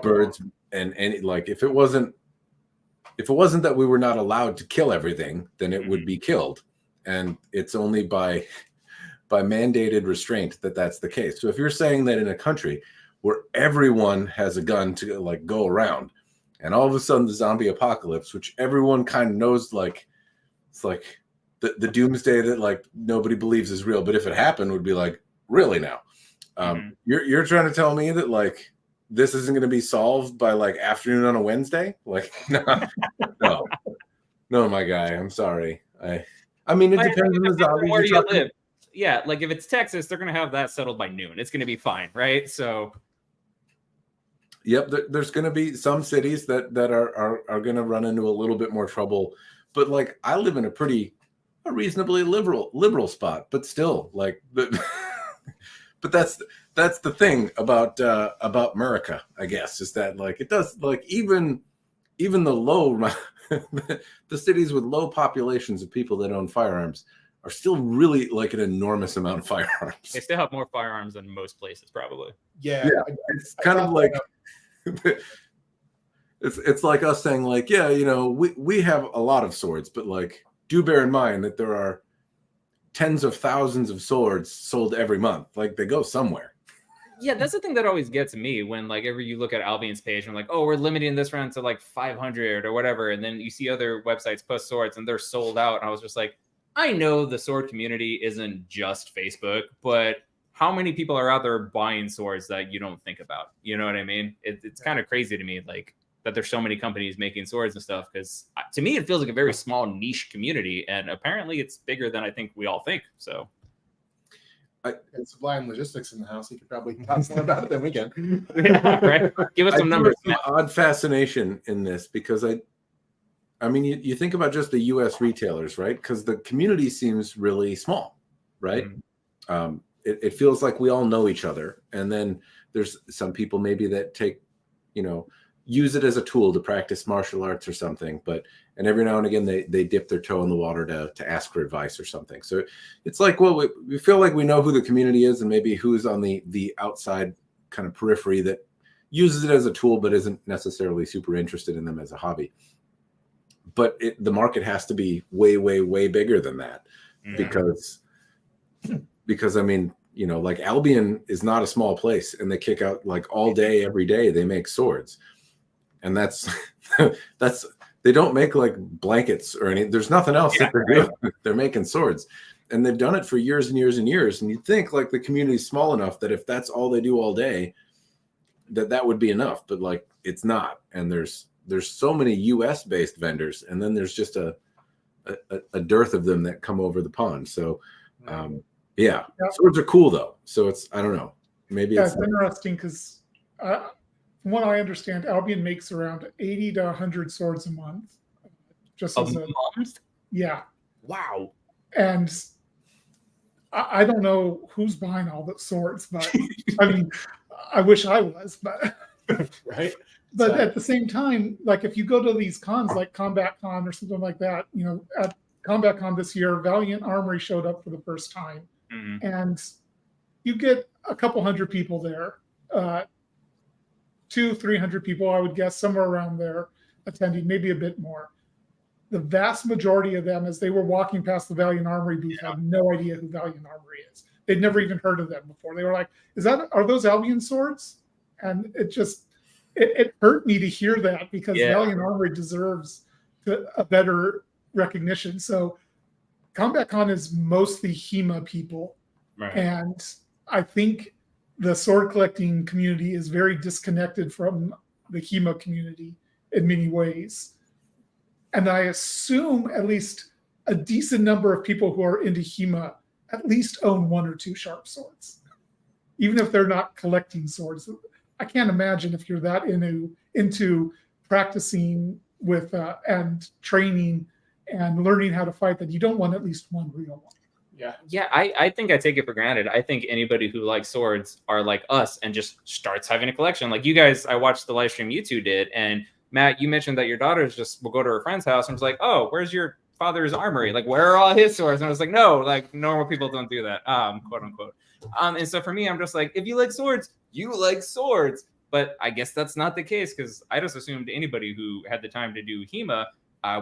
birds and like, if it wasn't that we were not allowed to kill everything, then it would be killed. And it's only by mandated restraint that that's the case. So if you're saying that in a country where everyone has a gun to, like, go around, and all of a sudden the zombie apocalypse, which everyone kind of knows, like, it's like the doomsday that, like, nobody believes is real, but if it happened, would be like, really now? You're trying to tell me that, like, this isn't going to be solved by, like, afternoon on a Wednesday? Like, no, my guy, I'm sorry. I mean, it depends on the zombies. Where do you live? Yeah, like, if it's Texas, they're going to have that settled by noon. It's going to be fine, right? So, yep, there's going to be some cities that are going to run into a little bit more trouble. But, like, I live in a reasonably liberal spot, but still, like, but that's the thing about America, I guess, is that, like, it does, like, even the low the cities with low populations of people that own firearms are still really, like, an enormous amount of firearms. They still have more firearms than most places, probably. Yeah. It's kind of like it's like us saying, like, yeah, you know, we have a lot of swords, but, like, do bear in mind that there are tens of thousands of swords sold every month. Like, they go somewhere. Yeah, that's the thing that always gets me when, like, ever you look at Albion's page and, like, oh, we're limiting this round to, like, 500 or whatever, and then you see other websites post swords and they're sold out, and I was just like, I know the sword community isn't just Facebook, but how many people are out there buying swords that you don't think about? You know what I mean? It's kind of crazy to me, like, that there's so many companies making swords and stuff, because to me it feels like a very small niche community, and apparently it's bigger than I think we all think. So. And Sublime Logistics in the house. He could probably talk more about it than we can. Yeah, right? Give us some numbers. Some odd fascination in this, because I mean, you think about just the U.S. retailers, right? Because the community seems really small, right? It feels like we all know each other, and then there's some people maybe that take, you know, use it as a tool to practice martial arts or something, and every now and again they dip their toe in the water to ask for advice or something. So it's like, well, we feel like we know who the community is, and maybe who's on the outside kind of periphery that uses it as a tool but isn't necessarily super interested in them as a hobby. But the market has to be way, way, way bigger than that, because I mean, you know, like, Albion is not a small place, and they kick out, like, all day, every day they make swords. And that's they don't make, like, blankets or anything. There's nothing else that they're doing. They're making swords, and they've done it for years and years and years. And you'd think, like, the community's small enough that if that's all they do all day, that would be enough. But, like, it's not. And there's so many U.S. based vendors, and then there's just a dearth of them that come over the pond. So, yeah, swords are cool though. So I don't know. maybe Yeah, it's it's interesting because from what I understand, Albion makes around 80 to 100 swords a month. Just A as a month? yeah, Wow. and I don't know who's buying all the swords, but I mean, I wish I was, but Right. but So- at the same time, like if you go to these cons like Combat Con or something like that, you know, at Combat Con this year, Valiant Armory showed up for the first time, and you get a couple hundred people there, 200-300 people, I would guess, somewhere around there attending, maybe a bit more. The vast majority of them, as they were walking past the Valiant Armory booth, had no idea who Valiant Armory is. They'd never even heard of them before. They were like, are those Albion swords? And it hurt me to hear that, because Valiant Armory deserves a better recognition. So Combat Con is mostly HEMA people. Right. And I think the sword collecting community is very disconnected from the HEMA community in many ways. And I assume at least a decent number of people who are into HEMA at least own 1 or 2 sharp swords, even if they're not collecting swords. I can't imagine if you're that into practicing with and training and learning how to fight that you don't want at least one real one. Yeah, I think I take it for granted. I think anybody who likes swords are like us and just starts having a collection. Like you guys, I watched the live stream you two did, and Matt, you mentioned that your daughters just will go to her friend's house and was like, "Oh, where's your father's armory? Like, where are all his swords?" And I was like, "No, like normal people don't do that, quote unquote." And so for me, I'm just like, if you like swords, you like swords. But I guess that's not the case, because I just assumed anybody who had the time to do HEMA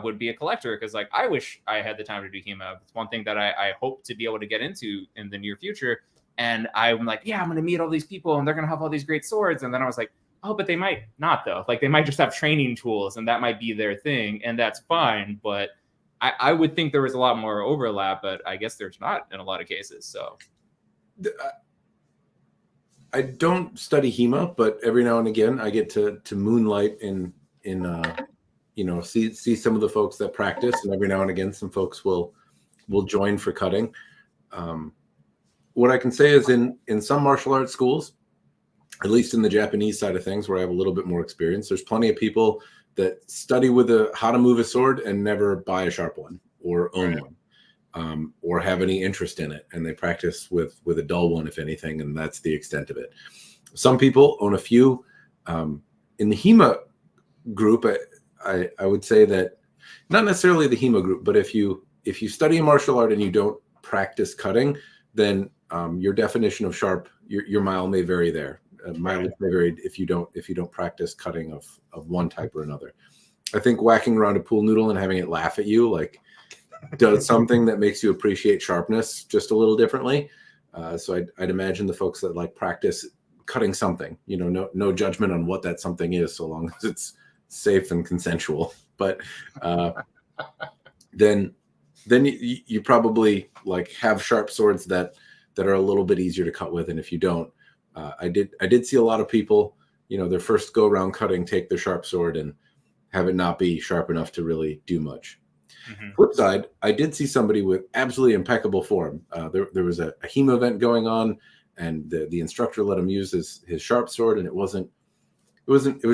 would be a collector, because like I wish I had the time to do HEMA. It's one thing that I hope to be able to get into in the near future. And I'm like, yeah, I'm going to meet all these people and they're going to have all these great swords. And then I was like, oh, but they might not though. Like they might just have training tools and that might be their thing. And that's fine. But I would think there was a lot more overlap, but I guess there's not in a lot of cases. So I don't study HEMA, but every now and again I get to moonlight in see some of the folks that practice, and every now and again some folks will join for cutting. What I can say is in some martial arts schools, at least in the Japanese side of things where I have a little bit more experience, there's plenty of people that study with how to move a sword and never buy a sharp one or own one, or have any interest in it, and they practice with a dull one, if anything, and that's the extent of it. Some people own a few. In the HEMA group, I would say that not necessarily the HEMA group, but if you study a martial art and you don't practice cutting, then your definition of sharp, your mile may vary there. Mileage may vary if you don't practice cutting of one type or another. I think whacking around a pool noodle and having it laugh at you like does something that makes you appreciate sharpness just a little differently. So I'd imagine the folks that like practice cutting something, no judgment on what that something is, so long as it's safe and consensual. But then you probably like have sharp swords that are a little bit easier to cut with, and if you don't, I did see a lot of people, their first go around cutting, take their sharp sword and have it not be sharp enough to really do much. Flip side, I did see somebody with absolutely impeccable form. There was a HEMA event going on, and the instructor let him use his sharp sword, and it was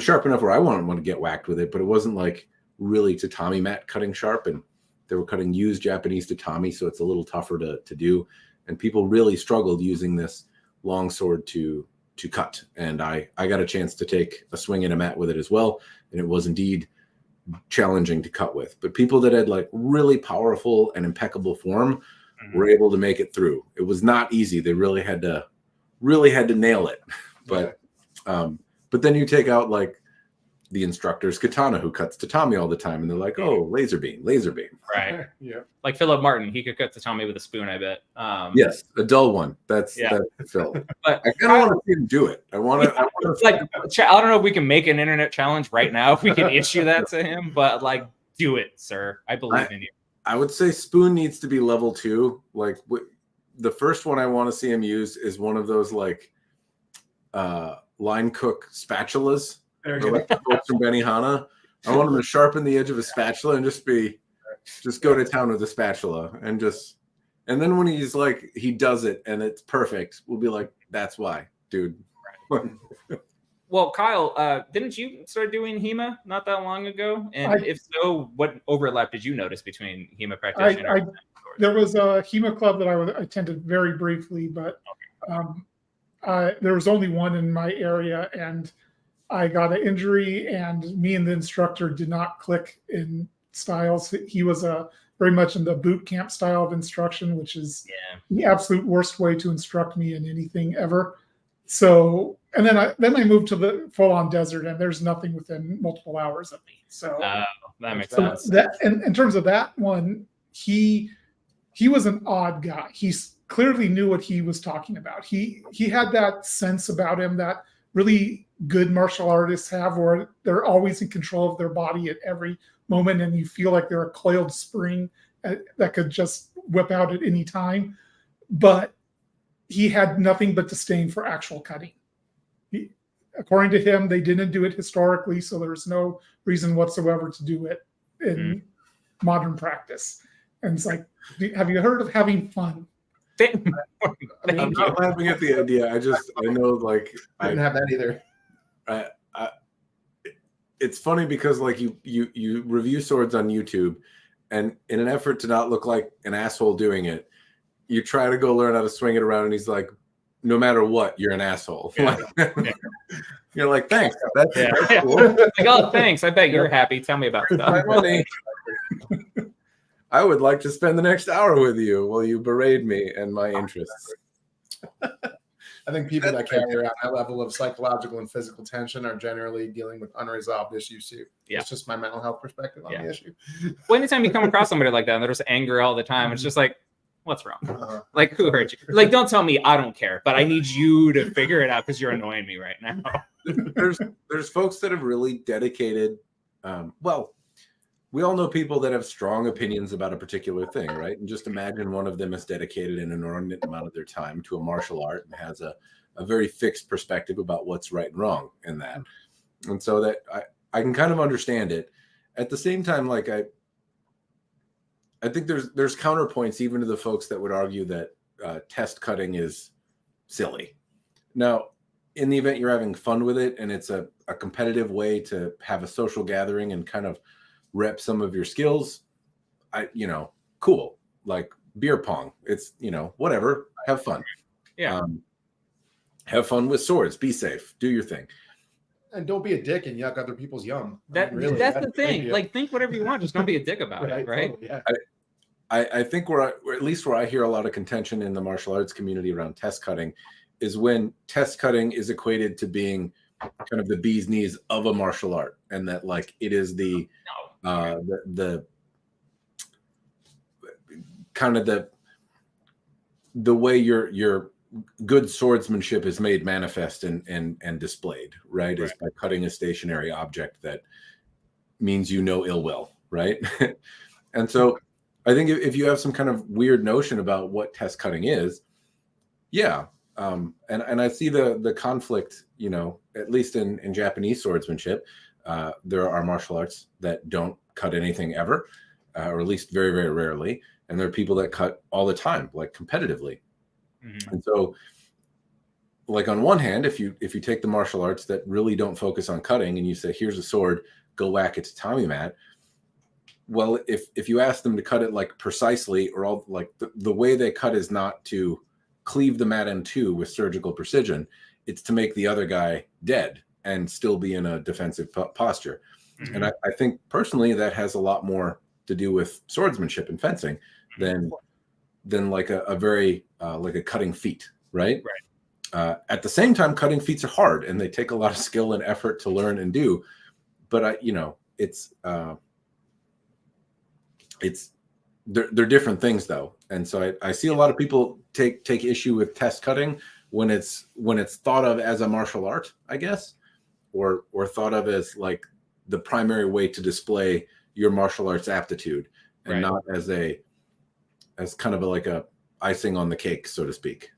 sharp enough where I wouldn't want to get whacked with it, but it wasn't like really tatami mat cutting sharp, and they were cutting used Japanese tatami, so it's a little tougher to do. And people really struggled using this long sword to cut. And I got a chance to take a swing in a mat with it as well, and it was indeed challenging to cut with. But people that had like really powerful and impeccable form were able to make it through. It was not easy. They really had to nail it. But then you take out like the instructor's katana who cuts tatami all the time, and they're like, oh, laser beam. right. Yeah. Like Philip Martin, he could cut tatami with a spoon, I bet. Yes, a dull one. That's Phil. But I kind of want to see him do it. I want to like I don't know if we can make an internet challenge right now if we can issue that to him, but like, do it, sir. I believe in you. I would say spoon needs to be level 2. Like the first one I want to see him use is one of those like line cook spatulas. Like the folks from Benihana. I want him to sharpen the edge of a spatula and just go to town with a spatula, and then when he's like he does it and it's perfect, we'll be like, that's why dude. Well, Kyle, didn't you start doing HEMA not that long ago? And if so, what overlap did you notice between HEMA practitioners? There was a HEMA club that I attended very briefly, but there was only one in my area, and I got an injury, and me and the instructor did not click in styles. He was very much in the boot camp style of instruction, which is the absolute worst way to instruct me in anything ever. So, and then I moved to the full-on desert, and there's nothing within multiple hours of me. So that makes sense. That, and in terms of that one, he was an odd guy. He clearly knew what he was talking about. He had that sense about him that really good martial artists have, where they're always in control of their body at every moment, and you feel like they're a coiled spring that could just whip out at any time. But he had nothing but disdain for actual cutting. According to him, they didn't do it historically, so there's no reason whatsoever to do it in modern practice. And it's like, have you heard of having fun? I'm not laughing at the idea. I know, like, I didn't have that either. It's funny because, like, you review swords on YouTube, and in an effort to not look like an asshole doing it, you try to go learn how to swing it around, and he's like, no matter what, you're an asshole. You're like, thanks. That's cool. Like, oh, thanks. I bet you're happy. Tell me about stuff. Money. I would like to spend the next hour with you while you berate me and my interests. I think people that carry around that level of psychological and physical tension are generally dealing with unresolved issues too. Yeah. It's just my mental health perspective on the issue. Well, anytime you come across somebody like that and there's anger all the time, it's just like, what's wrong? Like, who hurt you? Like, don't tell me I don't care, but I need you to figure it out because you're annoying me right now. There's folks that have really dedicated. Well, we all know people that have strong opinions about a particular thing, right? And just imagine one of them has dedicated an inordinate amount of their time to a martial art and has a very fixed perspective about what's right and wrong in that. And so that I can kind of understand it. At the same time, like I think there's counterpoints even to the folks that would argue that test cutting is silly. Now, in the event you're having fun with it and it's a competitive way to have a social gathering and kind of rep some of your skills, cool. Like beer pong, it's, whatever, have fun. Yeah. Have fun with swords, be safe, do your thing. And don't be a dick and yuck other people's yum. That's the thing. Like, think whatever you want, just don't be a dick about it, right? Totally, yeah. I think where I hear a lot of contention in the martial arts community around test cutting is when test cutting is equated to being kind of the bee's knees of a martial art, and that, like, it is the kind of the way your good swordsmanship is made manifest and displayed, right? Is by cutting a stationary object that means ill will, right? And so I think if you have some kind of weird notion about what test cutting is, and I see the conflict, at least in Japanese swordsmanship, there are martial arts that don't cut anything ever, or at least very, very rarely. And there are people that cut all the time, like competitively. Mm-hmm. And so, like, on one hand, if you take the martial arts that really don't focus on cutting and you say, here's a sword, go whack it to Tommy Mat. Well, if you ask them to cut it like precisely, or all like the way they cut is not to cleave the mat in two with surgical precision, it's to make the other guy dead and still be in a defensive posture. Mm-hmm. And I think personally that has a lot more to do with swordsmanship and fencing than like a very like a cutting feat, right? At the same time, cutting feats are hard and they take a lot of skill and effort to learn and do. But they're different things though, and so I see a lot of people take issue with test cutting when it's thought of as a martial art, I guess, or thought of as like the primary way to display your martial arts aptitude, and not as kind of like a icing on the cake, so to speak.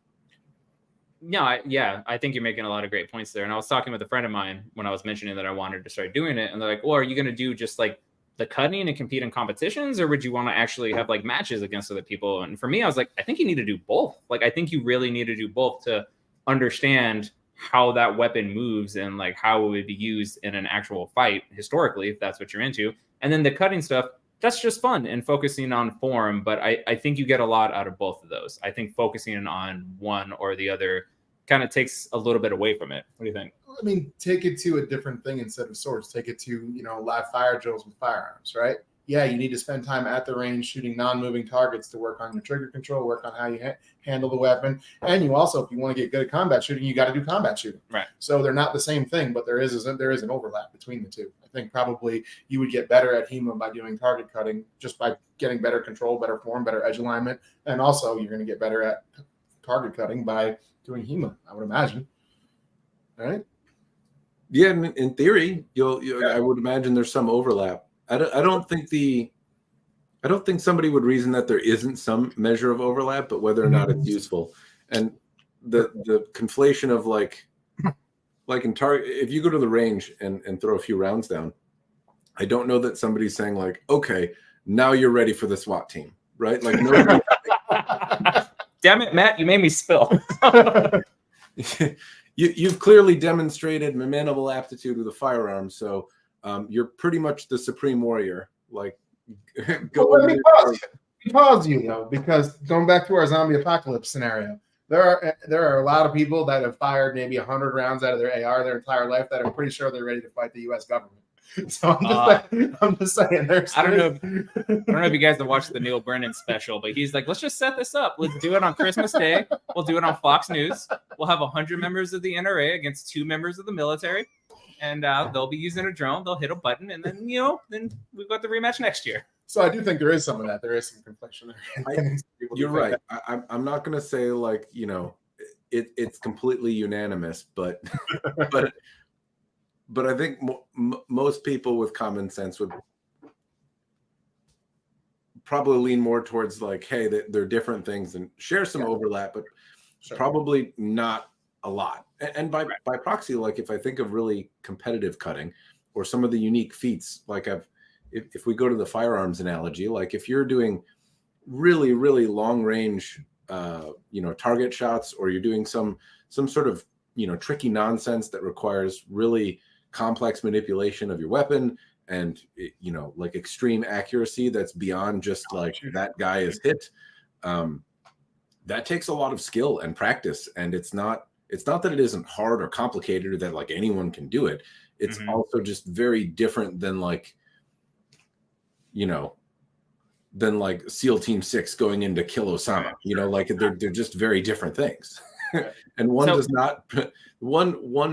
No, I think you're making a lot of great points there. And I was talking with a friend of mine when I was mentioning that I wanted to start doing it, and they're like, "Well, are you going to do just like the cutting and compete in competitions, or would you want to actually have like matches against other people?" And for me, I was like, I think you need to do both. Like, I think you really need to do both to understand how that weapon moves and like how it would be used in an actual fight historically, if that's what you're into. And then the cutting stuff, that's just fun and focusing on form. But I think you get a lot out of both of those. I think focusing on one or the other kind of takes a little bit away from it. What do you think? I mean, take it to a different thing instead of swords. Take it to, live fire drills with firearms, right? Yeah, you need to spend time at the range shooting non-moving targets to work on your trigger control, work on how you handle the weapon. And you also, if you want to get good at combat shooting, you got to do combat shooting. Right. So they're not the same thing, but there is an overlap between the two. I think probably you would get better at HEMA by doing target cutting, just by getting better control, better form, better edge alignment. And also you're going to get better at target cutting by doing HEMA, I would imagine. All right. Yeah, in theory, I would imagine there's some overlap. I don't think somebody would reason that there isn't some measure of overlap, but whether or not it's useful. And the conflation of like in target, if you go to the range and throw a few rounds down, I don't know that somebody's saying like, okay, now you're ready for the SWAT team, right? Like, no. Damn it, Matt, you made me spill. You've clearly demonstrated manageable aptitude with a firearm, so you're pretty much the supreme warrior. Like, let me pause you though, because going back to our zombie apocalypse scenario, there are a lot of people that have fired maybe 100 rounds out of their AR their entire life that are pretty sure they're ready to fight the U.S. government. So I'm just saying. I don't know if you guys have watched the Neil Brennan special, but he's like, let's just set this up. Let's do it on Christmas Day. We'll do it on Fox News. We'll have 100 members of the NRA against 2 members of the military, and they'll be using a drone. They'll hit a button, and then then we've got the rematch next year. So I do think there is some of that. There is some confliction there. You're right. I'm not going to say like it's completely unanimous, but but I think most people with common sense would probably lean more towards like, hey, they're different things and share some overlap, but probably not a lot. And by proxy, like if I think of really competitive cutting or some of the unique feats, like if we go to the firearms analogy, like if you're doing really, really long range, target shots, or you're doing some sort of, tricky nonsense that requires really complex manipulation of your weapon and, like extreme accuracy that's beyond just like that guy is hit. That takes a lot of skill and practice. And it's not that it isn't hard or complicated or that like anyone can do it. It's also just very different than like, than like SEAL Team 6 going into kill Osama, like they're just very different things. And one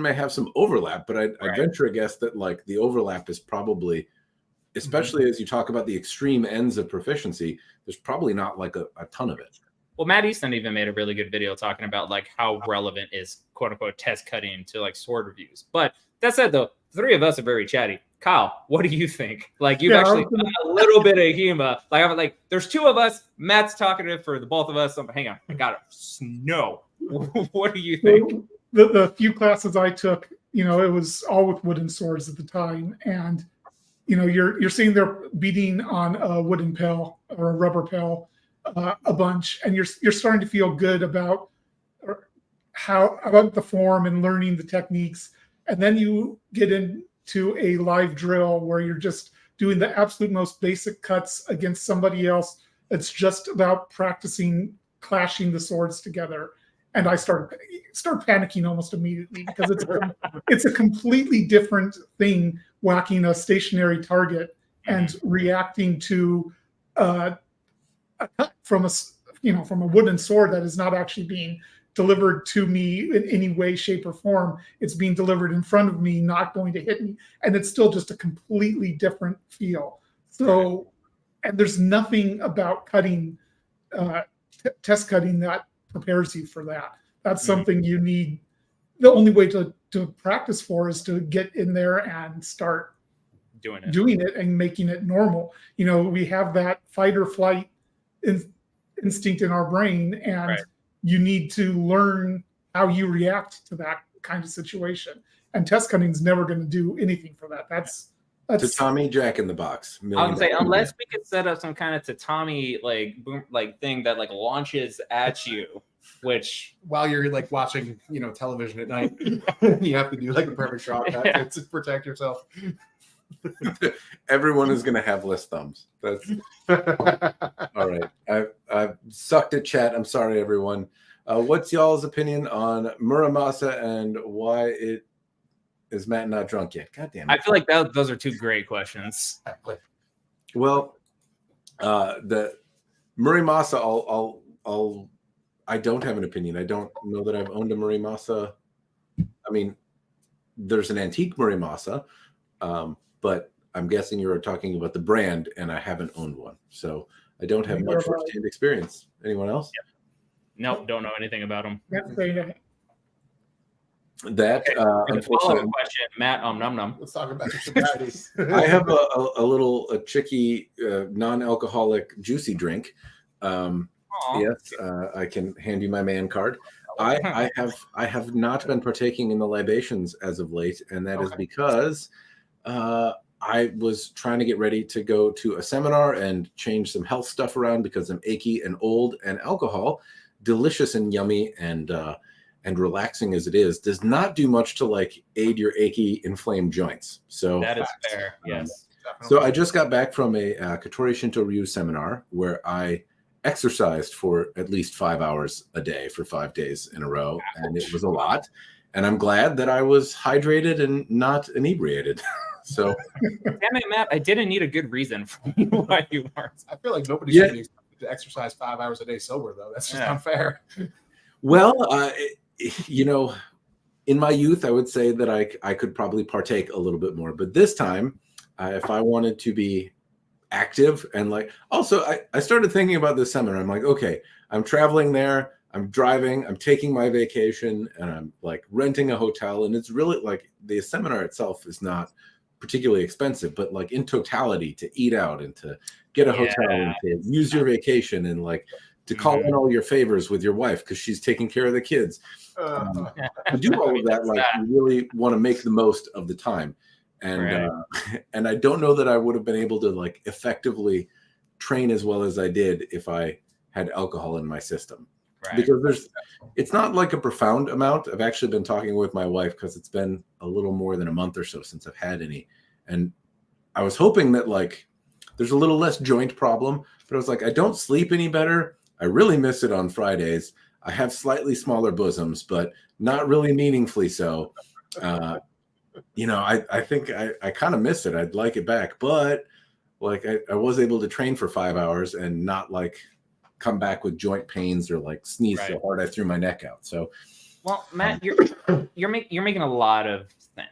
may have some overlap, but I venture a guess that like the overlap is probably, especially as you talk about the extreme ends of proficiency, there's probably not like a ton of it. Well, Matt Easton even made a really good video talking about like how relevant is quote unquote test cutting to like sword reviews. But that said, though, the 3 of us are very chatty. Kyle, what do you think? Like you've actually done a little bit of HEMA. Like there's 2 of us. Matt's talkative for the both of us. Hang on, I got it. No. What do you think? The few classes I took, it was all with wooden swords at the time, and you're seeing they're beating on a wooden pail or a rubber pail a bunch, and you're starting to feel good about the form and learning the techniques, and then you get into a live drill where you're just doing the absolute most basic cuts against somebody else. It's just about practicing clashing the swords together. And I start panicking almost immediately because it's a completely different thing whacking a stationary target and reacting to a cut from a wooden sword that is not actually being delivered to me in any way, shape, or form. It's being delivered in front of me, not going to hit me, and it's still just a completely different feel. So, and there's nothing about cutting, test cutting that prepares you for that. That's something you need. The only way to practice for is to get in there and start doing it and making it normal. We have that fight or flight instinct in our brain, and you need to learn how you react to that kind of situation. And test cutting is never going to do anything for that. That's Tatami Jack in the Box. I would say unless we could set up some kind of tatami like boom like thing that like launches at you which While you're like watching, television at night, you have to do like a perfect draw cut to protect yourself. Everyone is going to have less thumbs. That's all right. I've sucked at chat. I'm sorry, everyone. What's y'all's opinion on Muramasa and why it is Matt not drunk yet? God damn it. I feel like those are two great questions. Well, the Muramasa, I don't have an opinion. I don't know that I've owned a Muramasa. I mean, there's an antique Muramasa, but I'm guessing you're talking about the brand, and I haven't owned one, so I don't have much first-hand experience. Anyone else? Yep. Nope, don't know anything about them. That follow-up question, Matt. Num num. Let's talk about your sobrieties. I have a chicky non-alcoholic juicy drink. Yes, I can hand you my man card. I have not been partaking in the libations as of late, and that is because I was trying to get ready to go to a seminar and change some health stuff around because I'm achy and old, and alcohol, delicious and yummy and relaxing as it is, does not do much to like aid your achy, inflamed joints. So that is fair. Yes. So I just got back from a Katori Shinto Ryu seminar where I exercised for at least 5 hours a day for 5 days in a row, and it was a lot. And I'm glad that I was hydrated and not inebriated. So, damn it, Matt! I didn't need a good reason for why you weren't. I feel like nobody should be expected to exercise 5 hours a day sober, though. That's just unfair. Well, in my youth, I would say that I could probably partake a little bit more. But this time, if I wanted to be active and also I started thinking about this seminar. I'm like, okay, I'm traveling there. I'm driving, I'm taking my vacation, and I'm like renting a hotel. And it's really like the seminar itself is not particularly expensive, but like in totality to eat out and to get a hotel and to use your vacation and like to call in all your favors with your wife because she's taking care of the kids. To do all of that, like you really want to make the most of the time. And and I don't know that I would have been able to like effectively train as well as I did if I had alcohol in my system. Because it's not like a profound amount. I've actually been talking with my wife because it's been a little more than a month or so since I've had any. And I was hoping that like there's a little less joint problem, but I was like, I don't sleep any better. I really miss it on Fridays. I have slightly smaller bosoms, but not really meaningfully so. I think I kind of miss it. I'd like it back, but like I was able to train for 5 hours and not like come back with joint pains or like sneeze so hard I threw my neck out. So, well, Matt, you're making a lot of sense,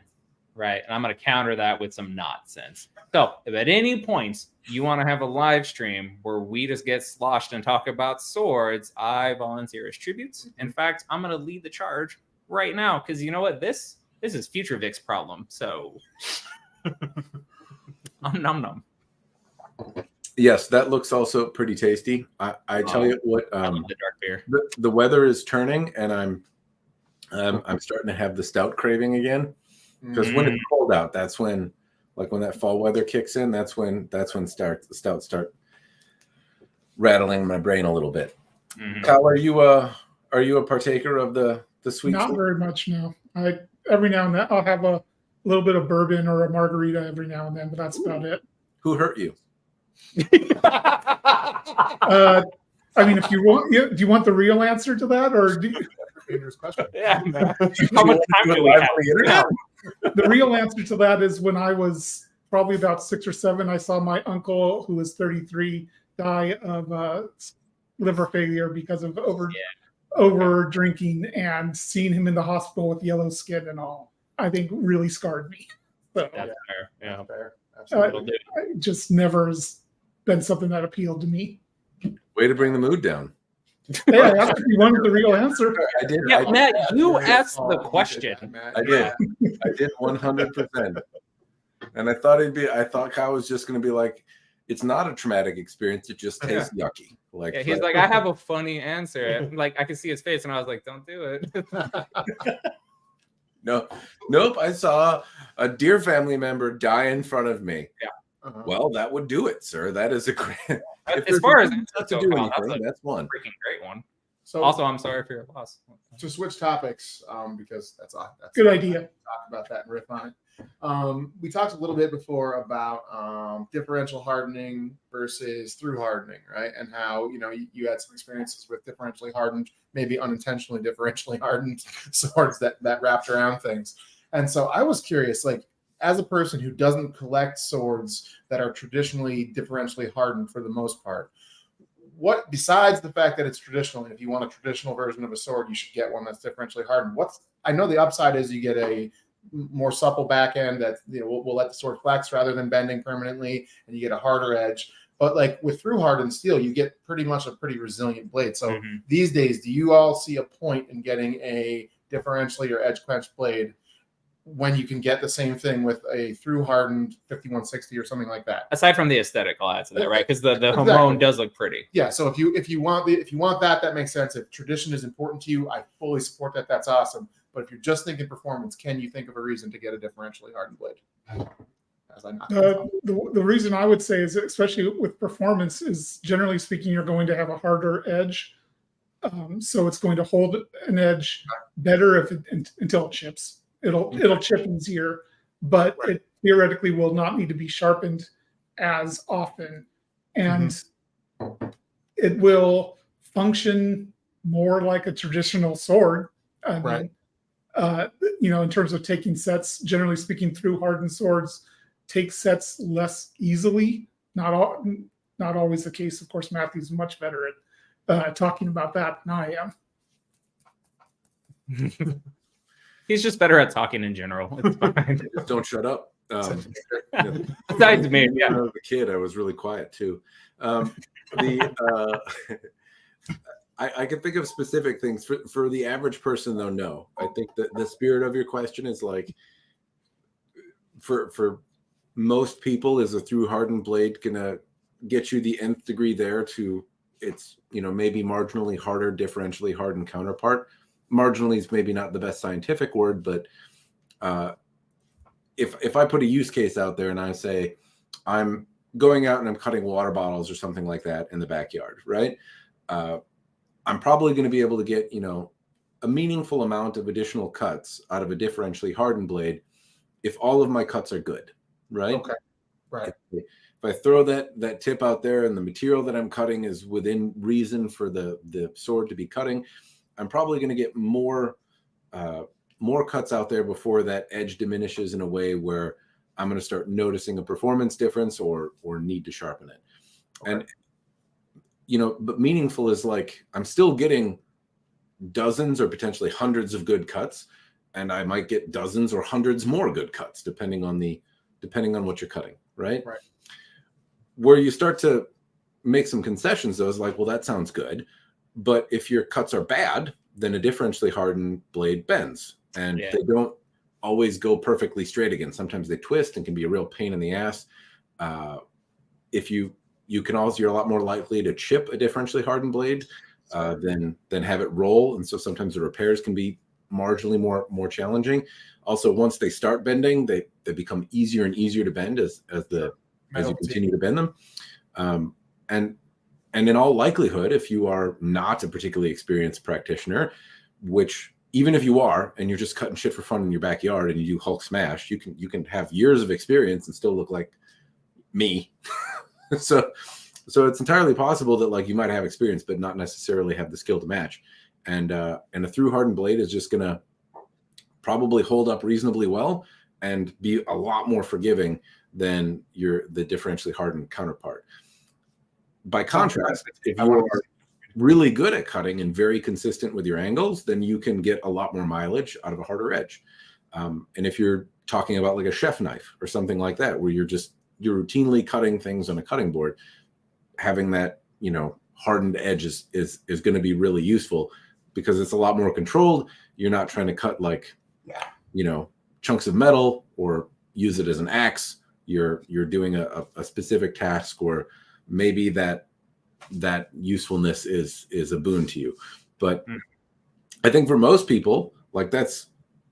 right? And I'm going to counter that with some not sense. So, if at any point you want to have a live stream where we just get sloshed and talk about swords, I volunteer as tributes. In fact, I'm going to lead the charge right now because you know what? This is Future Vic's problem. So, num num. Yes, that looks also pretty tasty. I tell you what, I love the dark beer. The weather is turning, and I'm starting to have the stout craving again. Because when it's cold out, that's when, like when that fall weather kicks in, that's when stouts start rattling my brain a little bit. Kyle, are you a partaker of the sweet? Not very much, no. Every now and then I'll have a little bit of bourbon or a margarita every now and then, but that's about it. Who hurt you? I mean, if you want, do you want the real answer to that, or do you, question? Yeah. How much time do we have? The real answer to that is when I was probably about 6 or 7, I saw my uncle, who was 33, die of liver failure because of over drinking, and seeing him in the hospital with yellow skin and all, I think really scarred me. So, That's fair. Yeah, fair. Absolutely. It just never has been something that appealed to me. Way to bring the mood down. Hey, I asked if you wanted the real answer. I did. Yeah, Matt, you asked the question. I did. I did 100%. And I thought Kyle was just going to be like, it's not a traumatic experience. It just tastes yucky. Like he's like, I have a funny answer. Like I could see his face, and I was like, don't do it. Nope. I saw a dear family member die in front of me. Yeah. Well, that would do it, sir. That is a great. As far as to do anything, that's one. Freaking great one. So Also, I'm sorry for your loss. to switch topics, because that's Good idea. Talk about that and riff on it. We talked a little bit before about differential hardening versus through hardening, right? And how you had some experiences with differentially hardened, maybe unintentionally differentially hardened swords that wrapped around things. And so I was curious, like, as a person who doesn't collect swords that are traditionally differentially hardened for the most part, what, besides the fact that it's traditional, and if you want a traditional version of a sword, you should get one that's differentially hardened. I know the upside is you get a more supple back end that will let the sword flex rather than bending permanently, and you get a harder edge. But like with through hardened steel, you get pretty much a pretty resilient blade. So these days, do you all see a point in getting a differentially or edge quenched blade when you can get the same thing with a through hardened 5160 or something like that? Aside from the aesthetic, I'll add to that, right? Because the Exactly. Hamon does look pretty. Yeah. So if you want that makes sense. If tradition is important to you, I fully support that. That's awesome. But if you're just thinking performance, can you think of a reason to get a differentially hardened blade? The reason I would say is, especially with performance, is generally speaking, you're going to have a harder edge. So it's going to hold an edge better until it chips. It'll chip easier, but it theoretically will not need to be sharpened as often, and it will function more like a traditional sword. Right. In terms of taking sets, generally speaking, through hardened swords take sets less easily. Not always the case. Of course, Matthew's much better at talking about that than I am. He's just better at talking in general. It's fine. Just don't shut up. Besides me, yeah. When I was a kid, I was really quiet too. I can think of specific things for the average person, though. No, I think that the spirit of your question is like, for most people, is a through hardened blade gonna get you the nth degree there to its maybe marginally harder differentially hardened counterpart. Marginally is maybe not the best scientific word, but if I put a use case out there and I say I'm going out and I'm cutting water bottles or something like that in the backyard, right? I'm probably going to be able to get a meaningful amount of additional cuts out of a differentially hardened blade if all of my cuts are good, right? Okay. Right. If I throw that tip out there and the material that I'm cutting is within reason for the sword to be cutting, I'm probably going to get more cuts out there before that edge diminishes in a way where I'm going to start noticing a performance difference or need to sharpen it. Okay. And but meaningful is like I'm still getting dozens or potentially hundreds of good cuts, and I might get dozens or hundreds more good cuts depending on what you're cutting, right? Right. Where you start to make some concessions, though, is like, well, that sounds good. But if your cuts are bad, then a differentially hardened blade bends, and they don't always go perfectly straight again. Sometimes they twist and can be a real pain in the ass. If you're a lot more likely to chip a differentially hardened blade than have it roll, and so sometimes the repairs can be marginally more challenging. Also, once they start bending, they become easier and easier to bend as you continue to bend them. And in all likelihood, if you are not a particularly experienced practitioner, which even if you are, and you're just cutting shit for fun in your backyard and you do Hulk smash, you can have years of experience and still look like me. So it's entirely possible that like you might have experience, but not necessarily have the skill to match. And a through hardened blade is just gonna probably hold up reasonably well and be a lot more forgiving than the differentially hardened counterpart. By contrast, if you are really good at cutting and very consistent with your angles, then you can get a lot more mileage out of a harder edge. And if you're talking about like a chef knife or something like that, where you're routinely cutting things on a cutting board, having that hardened edge is going to be really useful because it's a lot more controlled. You're not trying to cut like chunks of metal or use it as an axe. You're doing a specific task, or maybe that usefulness is a boon to you. But I think for most people, like that's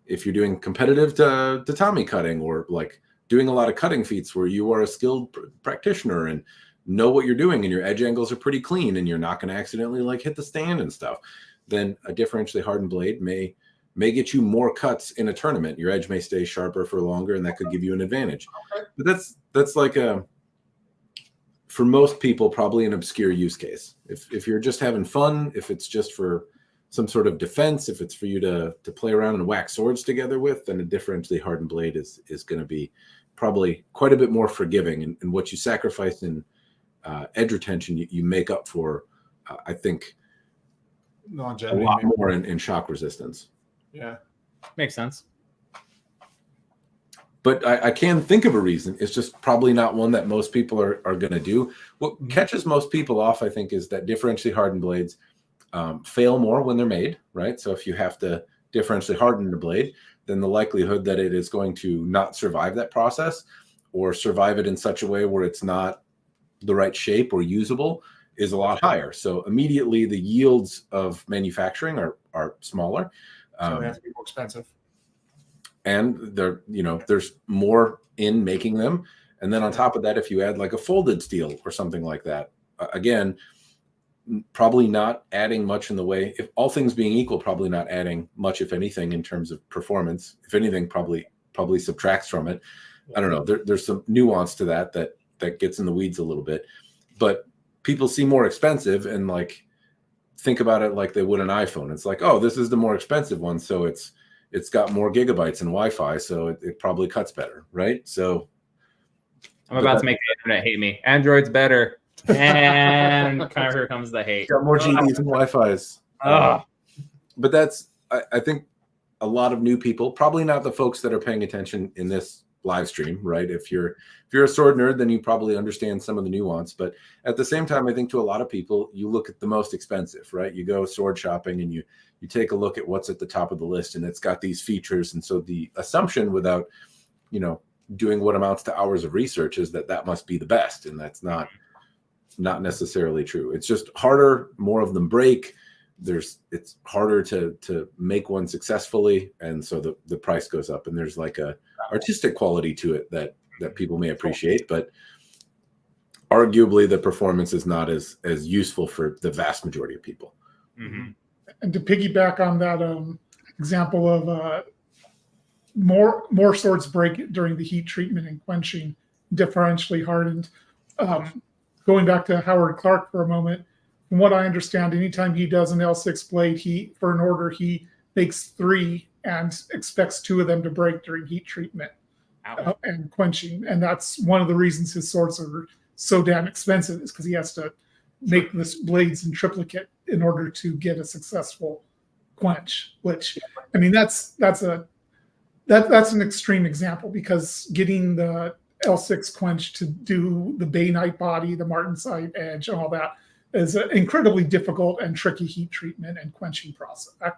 if you're doing competitive tatami cutting or like doing a lot of cutting feats where you are a skilled practitioner and know what you're doing and your edge angles are pretty clean and you're not going to accidentally like hit the stand and stuff, then a differentially hardened blade may get you more cuts in a tournament. Your edge may stay sharper for longer, and that could give you an advantage. But that's like for most people, probably an obscure use case. If you're just having fun, if it's just for some sort of defense, if it's for you to play around and whack swords together with, then a differentially hardened blade is going to be probably quite a bit more forgiving. And what you sacrifice in edge retention, you make up for, I think, longevity, a lot more in shock resistance. Yeah, Makes sense. But I can think of a reason. It's just probably not one that most people are going to do. What catches most people off, I think, is that differentially hardened blades fail more when they're made, right? So if you have to differentially harden the blade, then the likelihood that it is going to not survive that process or survive it in such a way where it's not the right shape or usable is a lot higher. So immediately the yields of manufacturing are smaller. so they have to be more expensive. And there's more in making them. And then on top of that, if you add like a folded steel or something like that, again, probably not adding much in the way, if all things being equal, probably not adding much, if anything, in terms of performance. If anything, probably subtracts from it. I don't know. There's some nuance to that gets in the weeds a little bit, but people see more expensive and like think about it like they would an iPhone. It's like, oh, this is the more expensive one, so it's got more gigabytes and Wi-Fi, so it probably cuts better, right? So I'm about to make the internet hate me. Android's better. And here comes the hate. Got more GBs and Wi-Fi's. But that's, I think, a lot of new people, probably not the folks that are paying attention in this live stream, right? If you're a sword nerd, then you probably understand some of the nuance. But at the same time, I think to a lot of people, you look at the most expensive, right? You go sword shopping and you take a look at what's at the top of the list, and it's got these features. And so the assumption, without doing what amounts to hours of research, is that must be the best, and that's not necessarily true. It's just harder, more of them break. It's harder to make one successfully, and so the price goes up, and there's like a artistic quality to it that people may appreciate, but arguably the performance is not as useful for the vast majority of people. Mm-hmm. And to piggyback on that example of more swords break during the heat treatment and quenching differentially hardened, going back to Howard Clark for a moment, from what I understand, anytime he does an L6 blade, for an order, he makes 3 and expects 2 of them to break during heat treatment and quenching. And that's one of the reasons his swords are so damn expensive, is because he has to make this blades in triplicate in order to get a successful quench. Which, I mean, that's an extreme example, because getting the L6 quench to do the Bay Knight body, the Martensite edge, and all that is an incredibly difficult and tricky heat treatment and quenching process. I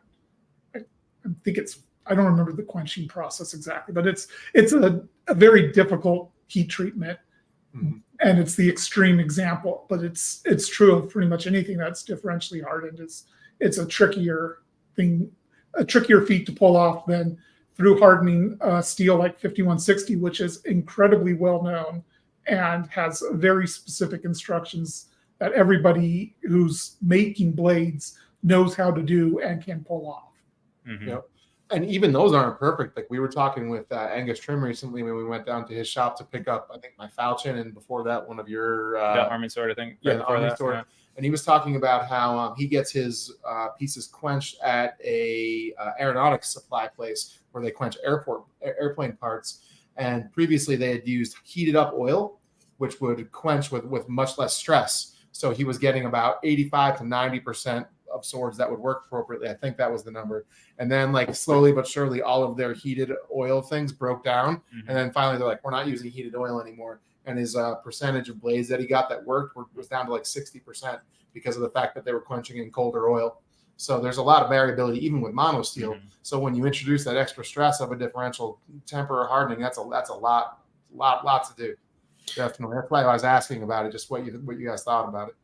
think I don't remember the quenching process exactly, but it's a very difficult heat treatment. Mm-hmm. And it's the extreme example, but it's true of pretty much anything that's differentially hardened. It's a trickier thing, a trickier feat to pull off than through hardening steel like 5160, which is incredibly well known and has very specific instructions that everybody who's making blades knows how to do and can pull off. Mm-hmm. Yep. And even those aren't perfect. Like we were talking with Angus Trim recently when we went down to his shop to pick up, I think, my falchion, and before that, one of your the Army sword, I think. Yeah, the Army sword. Yeah. And he was talking about how he gets his pieces quenched at a aeronautics supply place where they quench airplane parts. And previously they had used heated up oil, which would quench with much less stress. So he was getting about 85 to 90% of swords that would work appropriately. I think that was the number. And then, like, slowly but surely, all of their heated oil things broke down. Mm-hmm. And then finally they're like, we're not using heated oil anymore. And his percentage of blades that he got that worked was down to like 60% because of the fact that they were quenching in colder oil. So there's a lot of variability even with mono steel. Mm-hmm. So when you introduce that extra stress of a differential temper or hardening, that's a lot to do. Definitely. That's why I was asking about it, just what you guys thought about it.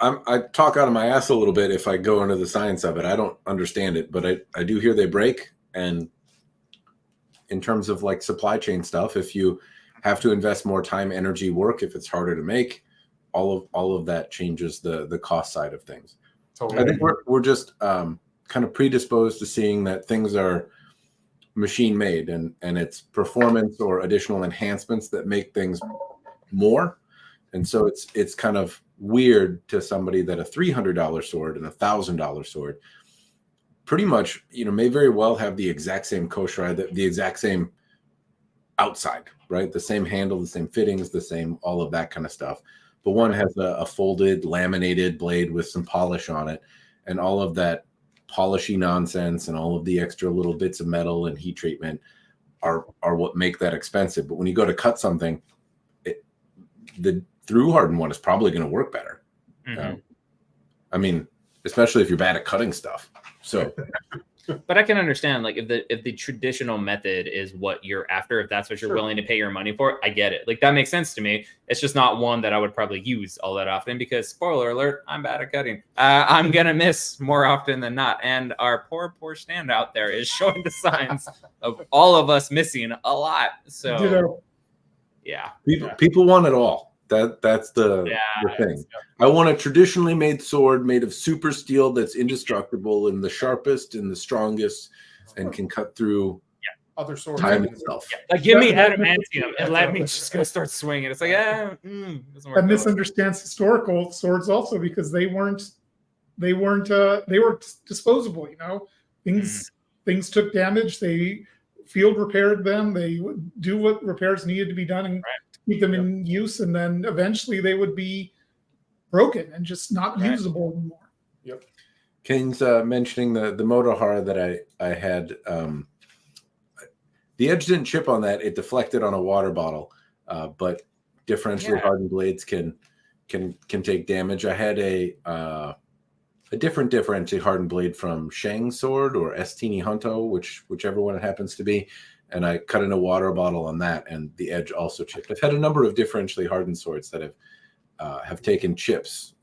I talk out of my ass a little bit if I go into the science of it. I don't understand it, but I do hear they break. And in terms of like supply chain stuff, if you have to invest more time, energy, work, if it's harder to make, all of that changes the cost side of things. Totally. I think we're just kind of predisposed to seeing that things are machine made, and it's performance or additional enhancements that make things more. And so it's kind of weird to somebody that a $300 sword and a $1,000 sword pretty much, may very well have the exact same kosher, the exact same outside, right? The same handle, the same fittings, the same, all of that kind of stuff. But one has a folded, laminated blade with some polish on it, and all of that polishy nonsense and all of the extra little bits of metal and heat treatment are what make that expensive. But when you go to cut something, the through hardened one is probably going to work better. I mean, especially if you're bad at cutting stuff. So, but I can understand, like, if the traditional method is what you're after, if that's what you're willing to pay your money for, I get it. Like, that makes sense to me. It's just not one that I would probably use all that often because, spoiler alert, I'm bad at cutting. I'm gonna miss more often than not, and our poor standout there is showing the signs of all of us missing a lot. So, yeah, people want it all. That's the thing. I want a traditionally made sword made of super steel that's indestructible and the sharpest and the strongest and can cut through other swords. Time itself. Like, give me adamantium and let me just go start swinging. It's like, that misunderstands historical swords also, because they were disposable. Things took damage. They field repaired them. They would do what repairs needed to be done and keep them in use, and then eventually they would be broken and just not usable anymore. Yep. King's mentioning the Motohara that I had. The edge didn't chip on that; it deflected on a water bottle. But differentially hardened blades can take damage. I had a different differentially hardened blade from Shang's sword or Estini Hunto, whichever one it happens to be. And I cut in a water bottle on that, and the edge also chipped. I've had a number of differentially hardened swords that have taken chips,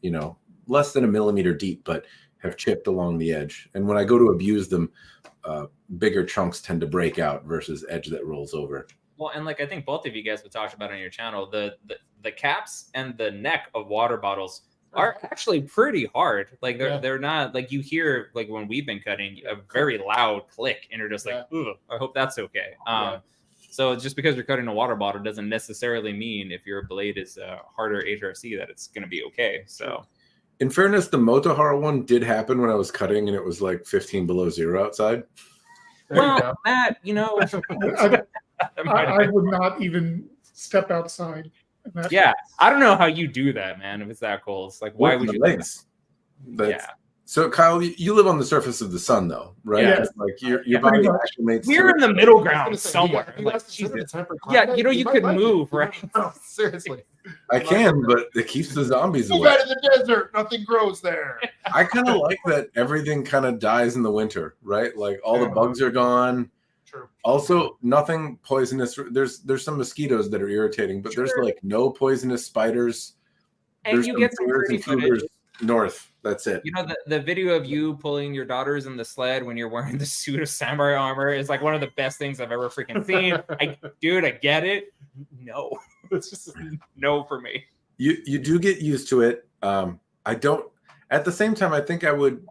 less than a millimeter deep, but have chipped along the edge. And when I go to abuse them, bigger chunks tend to break out versus edge that rolls over. Well, and like I think both of you guys have talked about on your channel, the caps and the neck of water bottles are actually pretty hard. Like they're not, like, you hear, like, when we've been cutting, a very loud click and you're just like, ooh, I hope that's okay. So just because you're cutting a water bottle doesn't necessarily mean if your blade is harder HRC that it's going to be okay. So in fairness, the Motohara one did happen when I was cutting and it was like 15 below zero outside. Well, Matt, I would not even step outside. Yeah, I don't know how you do that, man. If it's that cold, it's like, why would you? Legs. So, Kyle, you live on the surface of the sun, though, right? Yeah. Like your body acclimates. We're in the middle ground somewhere. You could move, right? No, seriously. I can, but it keeps the zombies Move away. out of the desert. Nothing grows there. I kind of like that everything kind of dies in the winter, right? Like all the bugs are gone. True. Also, nothing poisonous. There's some mosquitoes that are irritating, but there's like no poisonous spiders. And there's you get some pretty footage north. That's it. The video of you pulling your daughters in the sled when you're wearing the suit of samurai armor is like one of the best things I've ever freaking seen. I get it. No, it's just no for me. You do get used to it. I don't. At the same time, I think I would.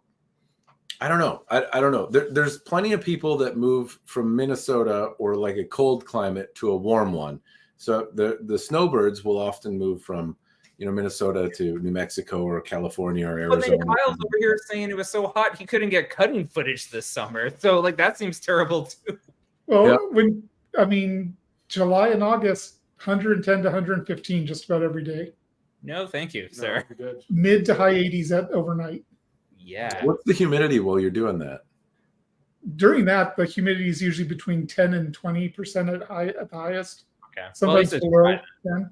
I don't know. I don't know. There's plenty of people that move from Minnesota or like a cold climate to a warm one. So the snowbirds will often move from, Minnesota to New Mexico or California or Arizona. But then Kyle's over here saying it was so hot he couldn't get cutting footage this summer. So like that seems terrible too. Well, July and August, 110 to 115 just about every day. No, thank you, sir. Good. Mid to high 80s at overnight. Yeah. What's the humidity while you're doing that? During that, the humidity is usually between 10 and 20% at the highest. Okay. Sometimes below 10.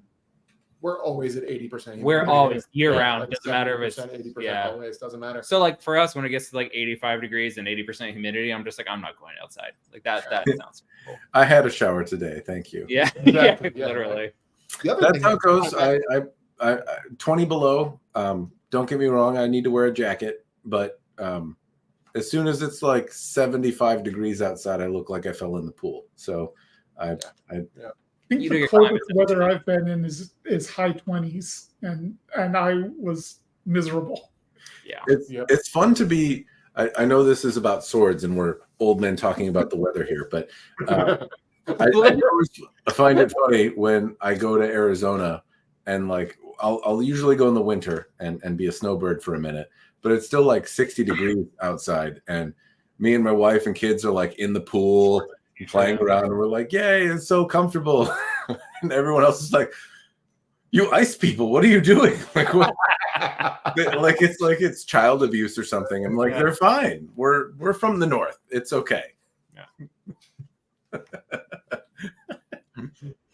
We're always at 80%. We're always year round. It doesn't matter if it's 80% always does't matter. So like for us, when it gets to like 85 degrees and 80% humidity, I'm just like, I'm not going outside. Like that sounds cool. I had a shower today. Thank you. Yeah, Exactly. yeah, literally. That's how it goes. I 20 below. Don't get me wrong. I need to wear a jacket, but as soon as it's like 75 degrees outside, I look like I fell in the pool. So think You do the your coldest climate weather I've been in is high 20s, and I was miserable. Yeah. It's fun to be. I know this is about swords, and we're old men talking about the weather here, but I always find it funny when I go to Arizona, and like I'll usually go in the winter and be a snowbird for a minute, but it's still like 60 degrees outside, and me and my wife and kids are like in the pool playing around, and we're like, yay, it's so comfortable. And everyone else is like, you ice people, what are you doing? Like, what? Like it's child abuse or something. I'm like, they're fine. We're from the north. It's okay. Yeah.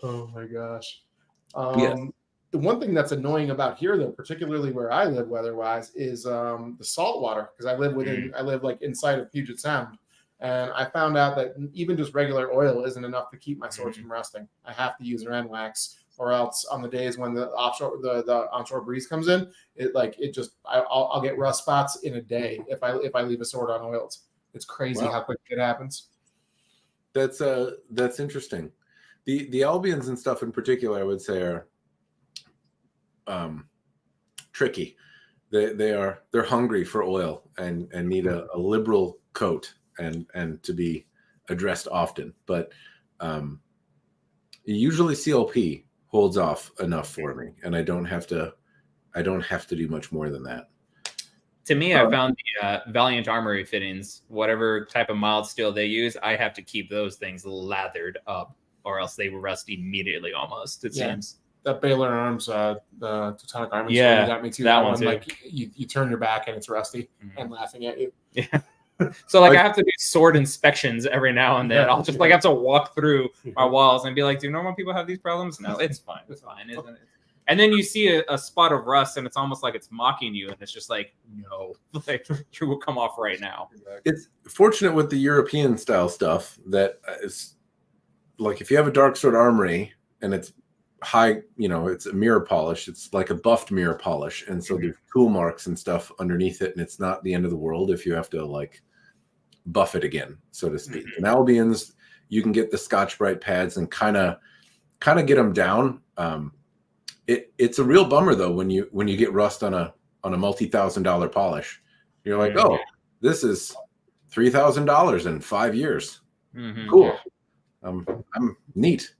Oh my gosh. Yes. The one thing that's annoying about here, though, particularly where I live weather-wise, is the salt water, because I live like inside of Puget Sound, and I found out that even just regular oil isn't enough to keep my swords from rusting. I have to use Ren wax, or else on the days when the onshore breeze comes in, I'll get rust spots in a day if I leave a sword unoiled. It's crazy how quick it happens. That's interesting. The Albions and stuff in particular, I would say, are tricky. They're hungry for oil and need a liberal coat and to be addressed often. But usually CLP holds off enough for me, and I don't have to do much more than that. To me, I found the Valiant Armory fittings, whatever type of mild steel they use, I have to keep those things lathered up, or else they rust immediately almost, it seems. That Baylor Arms, the Teutonic Army, yeah, got me too. That one too. Like you turn your back and it's rusty and laughing at you. Yeah. So like I have to do sword inspections every now and then. I'll just like have to walk through my walls and be like, do normal people have these problems? No, it's fine. It's fine, isn't it? And then you see a spot of rust, and it's almost like it's mocking you, and it's just like, no, like you will come off right now. It's fortunate with the European style stuff that is like if you have a dark sword armory and it's high, it's a mirror polish. It's like a buffed mirror polish, and so there's tool marks and stuff underneath it, and it's not the end of the world if you have to like buff it again, so to speak. And Albions, you can get the Scotch-Brite pads and kind of get them down. It's a real bummer though when you get rust on a multi-$1,000 polish. You're like, oh, this is $3,000 in 5 years. Cool. I'm neat.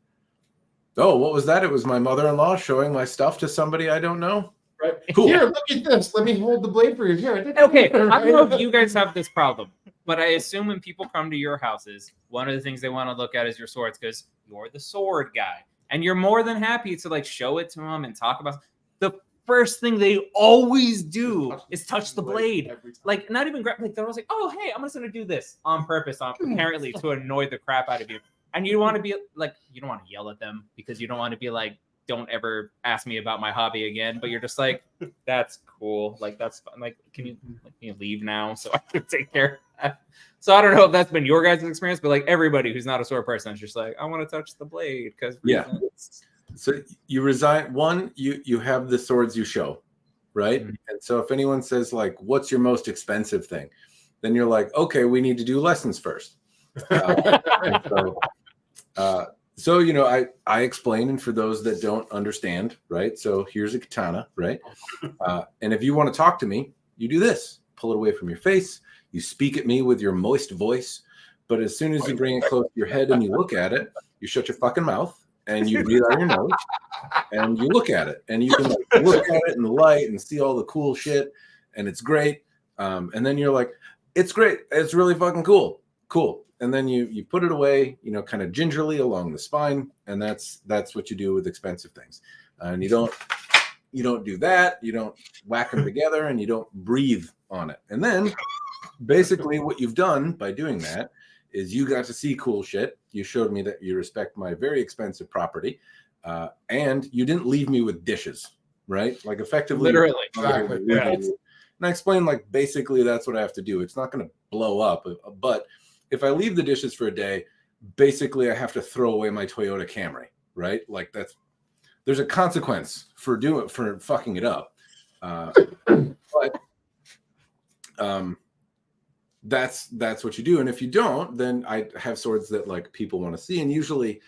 Oh, what was that? It was my mother-in-law showing my stuff to somebody I don't know. Right. Cool. Here, look at this. Let me hold the blade for you. Here. Okay, I don't know if you guys have this problem, but I assume when people come to your houses, one of the things they want to look at is your swords because you're the sword guy. And you're more than happy to like show it to them and talk about the first thing they always do is touch the blade. Like not even grab, like they're always like, oh hey, I'm just gonna do this on purpose, apparently to annoy the crap out of you. And you want to be like, you don't want to yell at them because you don't want to be like, don't ever ask me about my hobby again. But you're just like, that's cool. Like that's fun. Like, can you leave now so I can take care of that? So I don't know if that's been your guys' experience, but like everybody who's not a sword person is just like, I want to touch the blade because So you resign. One, you have the swords you show, right? And so if anyone says like, what's your most expensive thing? Then you're like, okay, we need to do lessons first. So I explain, and for those that don't understand, right? So here's a katana, right? And if you want to talk to me, you do this: pull it away from your face. You speak at me with your moist voice. But as soon as you bring it close to your head and you look at it, you shut your fucking mouth and you breathe out your nose and you look at it, and you can like, look at it in the light and see all the cool shit, and it's great. And then you're like, it's great. It's really fucking cool. Cool. And then you put it away, kind of gingerly along the spine, and that's what you do with expensive things. And you don't do that. You don't whack them together, and you don't breathe on it. And then basically what you've done by doing that is you got to see cool shit. You showed me that you respect my very expensive property, and you didn't leave me with dishes, right? Like effectively, literally. Exactly. Yeah. And I explained like basically that's what I have to do. It's not going to blow up, but if I leave the dishes for a day, basically I have to throw away my Toyota Camry, right? Like there's a consequence for fucking it up. But that's what you do. And if you don't, then I have swords that like people want to see, and usually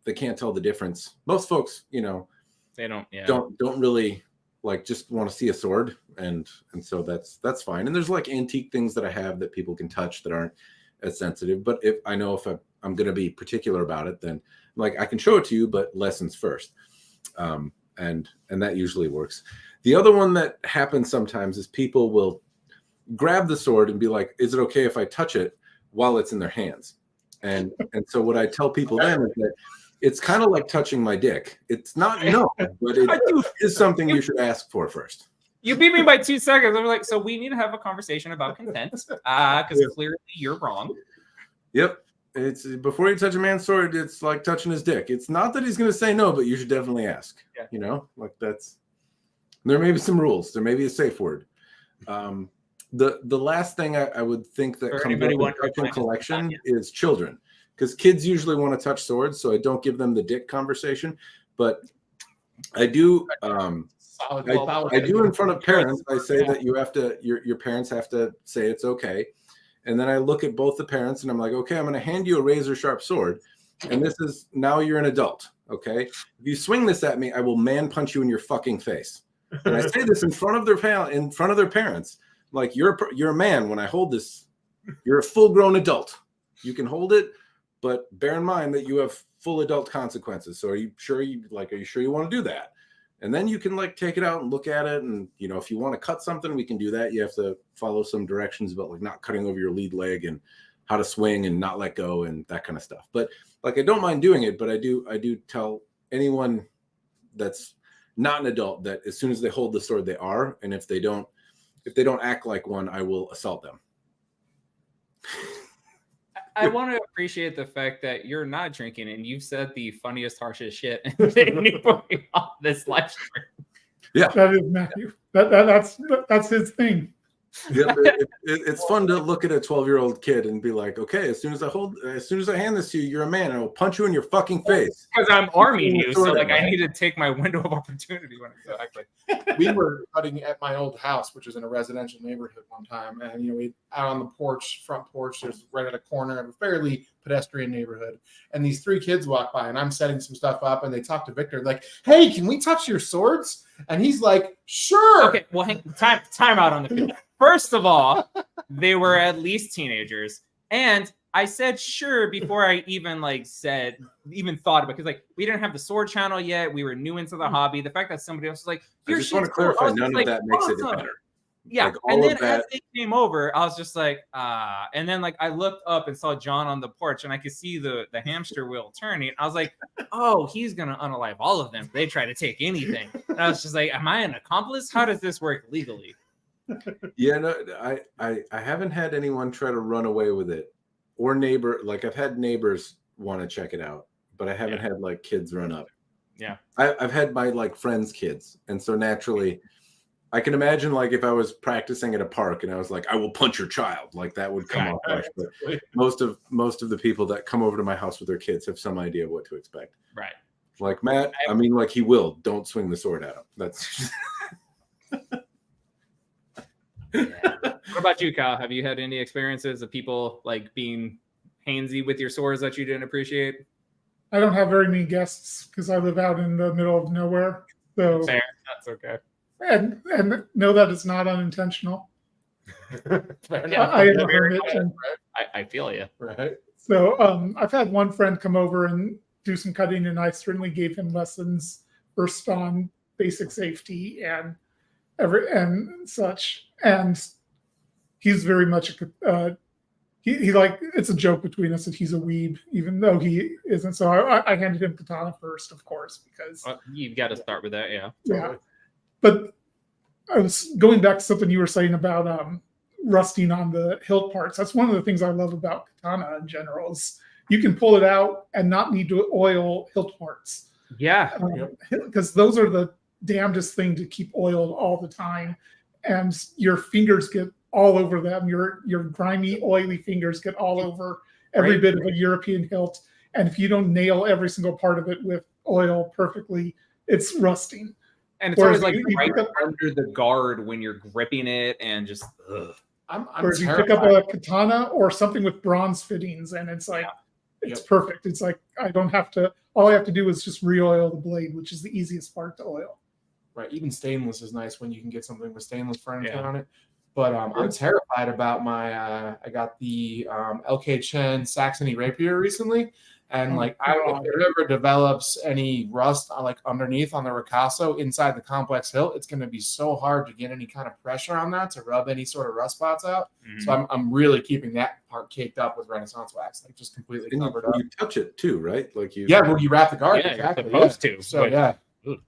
they can't tell the difference. Most folks, you know, They don't. Yeah. don't really like just want to see a sword, and so that's fine. And there's like antique things that I have that people can touch that aren't as sensitive. But if I'm going to be particular about it, then like I can show it to you, but lessons first. And that usually works. The other one that happens sometimes is people will grab the sword and be like, is it okay if I touch it while it's in their hands? And so what I tell people then is that it's kind of like touching my dick. It's not no, but it is something you should ask for first. You beat me by 2 seconds. I'm like, so we need to have a conversation about consent, because clearly you're wrong. Yep. It's before you touch a man's sword, it's like touching his dick. It's not that he's going to say no, but you should definitely ask. Yeah. You know, like there may be some rules. There may be a safe word. The last thing I would think that comes up in collection is children, because kids usually want to touch swords, so I don't give them the dick conversation, but I do. I do in front of parents. I say that you have to. Your parents have to say it's okay. And then I look at both the parents and I'm like, okay, I'm going to hand you a razor sharp sword. And this is, now you're an adult. Okay. If you swing this at me, I will man punch you in your fucking face. And I say this in front of their parents. Like, you're a man. When I hold this, you're a full grown adult. You can hold it, but bear in mind that you have full adult consequences. So are you sure you want to do that? And then you can like take it out and look at it. And, you know, if you want to cut something, we can do that. You have to follow some directions about like not cutting over your lead leg and how to swing and not let go and that kind of stuff. But like, I don't mind doing it, but I do tell anyone that's not an adult that as soon as they hold the sword, they are. And if they don't act like one, I will assault them. I want to appreciate the fact that you're not drinking and you've said the funniest, harshest shit anybody on this live stream. Yeah, that is Matthew. That's his thing. Yeah, it's fun to look at a 12-year-old kid and be like, okay, as soon as I hand this to you, you're a man, and I will punch you in your fucking face. Because I'm arming you, so like I need to take my window of opportunity when it's actually. We were cutting at my old house, which is in a residential neighborhood one time, and you know, we out on the front porch, there's right at a corner of a fairly pedestrian neighborhood, and these 3 kids walk by, and I'm setting some stuff up, and they talk to Victor like, "Hey, can we touch your swords?" And he's like, "Sure." Okay, well, time out on the field. First of all, they were at least teenagers, and I said sure before I even thought about it, because like we didn't have the sword channel yet. We were new into the hobby. The fact that somebody else was like, I just want to clarify, none of that makes it better. Yeah, like, and then as they came over, I was just like, and then like I looked up and saw John on the porch, and I could see the hamster wheel turning. I was like, oh, he's gonna unalive all of them if they try to take anything. And I was just like, am I an accomplice? How does this work legally? Yeah, no, I haven't had anyone try to run away with it, or neighbor. Like I've had neighbors want to check it out, but I haven't had like kids run up. Yeah, I've had my like friends' kids, and so naturally, I can imagine like if I was practicing at a park and I was like, I will punch your child, like that would come off harsh. But most of the people that come over to my house with their kids have some idea what to expect. Right. Like Matt, I mean, like he will. Don't swing the sword at him. That's. What about you, Kyle? Have you had any experiences of people like being handsy with your swords that you didn't appreciate? I don't have very many guests because I live out in the middle of nowhere. So fair, that's okay. And know that it's not unintentional. Yeah, I feel you. Right. So I've had one friend come over and do some cutting, and I certainly gave him lessons first on basic safety and such. And he's very much he like, it's a joke between us that he's a weeb, even though he isn't. So I handed him katana first, of course, because you've got to start with that. Yeah. Yeah. But I was going back to something you were saying about rusting on the hilt parts. That's one of the things I love about katana in general is you can pull it out and not need to oil hilt parts. Yeah. Because those are the damnedest thing to keep oiled all the time. And your fingers get all over them. Your grimy, oily fingers get all over every bit of a European hilt. And if you don't nail every single part of it with oil perfectly, it's rusting. And it's always like right under the guard when you're gripping it, and just or if you pick up a katana or something with bronze fittings, and it's like it's perfect. It's like I don't have to. All I have to do is just re-oil the blade, which is the easiest part to oil. Right. Even stainless is nice when you can get something with stainless furniture Yeah. on it. But I'm terrified about my. I got the LK Chen Saxony rapier recently, and Oh, if God. it ever develops any rust underneath on the ricasso inside the complex hilt, it's going to be so hard to get any kind of pressure on that to rub any sort of rust spots out. Mhm. So I'm really keeping that part caked up with Renaissance wax, like just completely And covered up. you touch it too, right? Like you. Yeah, well, you wrap the guard. Yeah, Exactly. you're supposed to. So but- yeah. Ooh.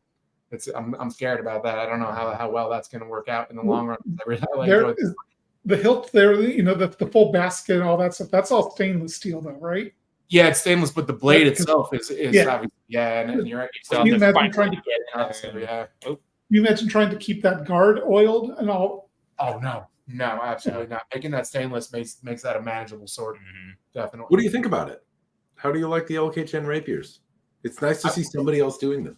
I'm scared about that. I don't know how well that's going to work out in the long run. I really There enjoy is the hilt there, the full basket and all that stuff. That's all stainless steel, though, right? Yeah, it's stainless, but the blade Yeah, itself is yeah. obviously, and you're So Can you the imagine final- trying to yeah. you imagine trying to keep that guard oiled and all? Oh no, absolutely not. Making that stainless makes that a manageable sword. Mhm. Definitely. What do you think about it? How do you like the LK Chen rapiers? It's nice to see somebody else doing them.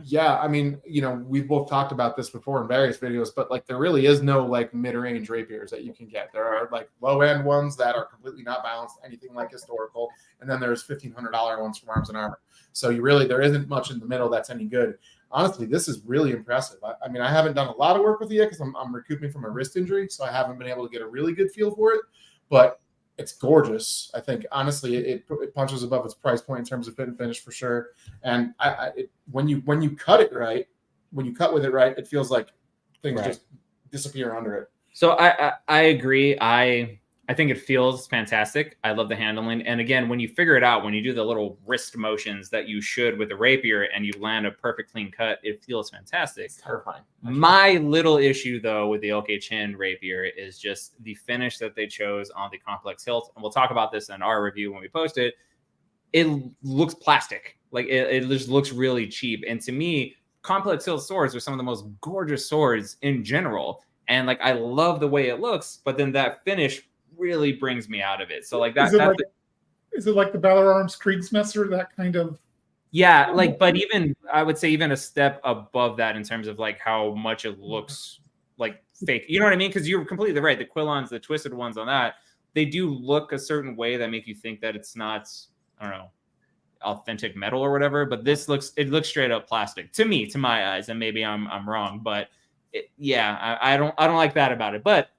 Yeah, I mean, we've both talked about this before in various videos, but there really is no mid-range rapiers that you can get. There are low-end ones that are completely not balanced, anything like historical, and then there's $1,500 ones from Arms and Armor. So there isn't much in the middle that's any good. Honestly, this is really impressive. I mean, I haven't done a lot of work with it yet because I'm recouping from a wrist injury, so I haven't been able to get a really good feel for it, but it's gorgeous. I think honestly, it punches above its price point in terms of fit and finish for sure. And when you cut it right, when you cut with it right, it feels like things just disappear under it. So I agree. I think it feels fantastic. I love the handling. And again, when you figure it out, when you do the little wrist motions that you should with a rapier and you land a perfect clean cut, it feels fantastic. It's terrifying. My little issue, though, with the LK Chin rapier is just the finish that they chose on the complex hilt. And we'll talk about this in our review when we post it. It looks plastic. It just looks really cheap. And to me, complex hilt swords are some of the most gorgeous swords in general. And I love the way it looks, but then that finish really brings me out of it. So Is it like the Valor Arms Kriegsmesser, that kind of? Yeah, but even I would say even a step above that in terms of how much it looks fake. You know what I mean? Because you're completely right. The Quillons, the twisted ones on that, they do look a certain way that make you think that it's not, I don't know, authentic metal or whatever. But it looks straight up plastic to me, to my eyes, and maybe I'm wrong. But I don't like that about it. But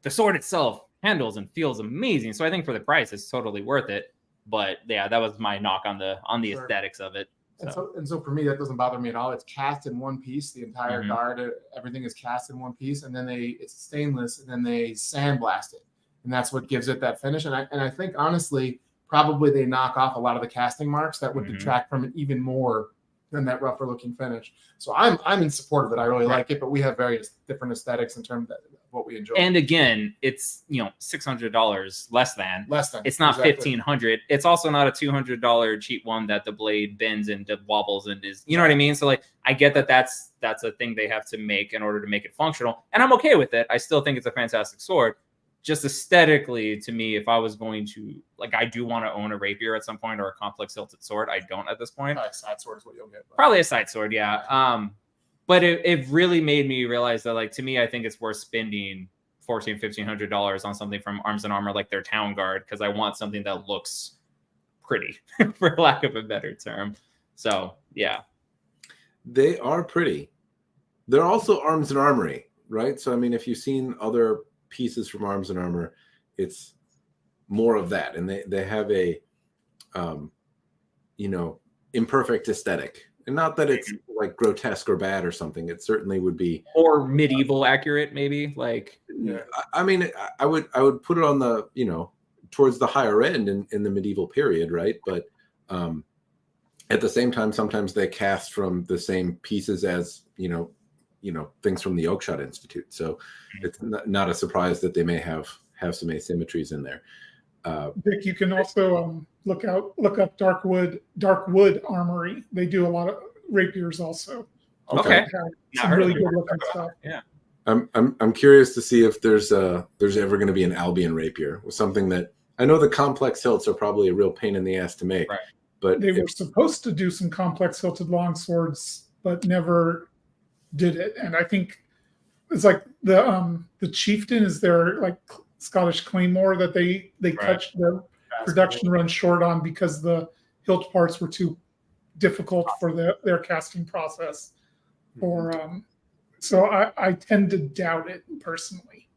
the sword itself handles and feels amazing. So I think for the price, it's totally worth it. But yeah, that was my knock on the Sure. aesthetics of it. And so for me, that doesn't bother me at all. It's cast in one piece. The entire Mhm. guard, everything is cast in one piece, and then it's stainless, and then they sandblast it, and that's what gives it that finish. And I think honestly, probably they knock off a lot of the casting marks that would Mhm. detract from it even more than that rougher looking finish. So I'm in support of it. I really like it, but we have various different aesthetics in terms of what we enjoy. And again, it's $600 less than. less than It's not exactly. $1,500. It's also not a $200 cheap one that the blade bends and wobbles and is. You know what I mean? So I get that that's a thing they have to make in order to make it functional, and I'm okay with it. I still think it's a fantastic sword. Just aesthetically, to me, if I was going to I do want to own a rapier at some point or a complex hilted sword. I don't at this point. Probably side sword is what you'll get. but- Probably a side sword, yeah. But it really made me realize that to me, I think it's worth spending $1,400-$1,500 on something from Arms and Armor like their Town Guard, because I want something that looks pretty, for lack of a better term. So yeah, They are pretty. They're also Arms and Armory, right? So I mean, if you've seen other pieces from Arms and Armor, it's more of that, and they have a imperfect aesthetic. And not that it's grotesque or bad or something. It certainly would be, or medieval accurate, maybe. Yeah. I mean, I would put it on the towards the higher end in the medieval period, right? But at the same time, sometimes they cast from the same pieces as things from the Oakshot Institute. So it's not a surprise that they may have some asymmetries in there. Vic, you can also look up Darkwood Armory. They do a lot of rapiers also. Okay. Have Not some heard really of it. good looking stuff. I'm curious to see if there's ever going to be an Albion rapier, something that I know the complex hilts are probably a real pain in the ass to make. Right. But They were supposed to do some complex hilted longswords, but never did it. And I think it's the chieftain is their Scottish claymore that they touched the production run short on because the hilt parts were too difficult for their casting process. So I tend to doubt it personally.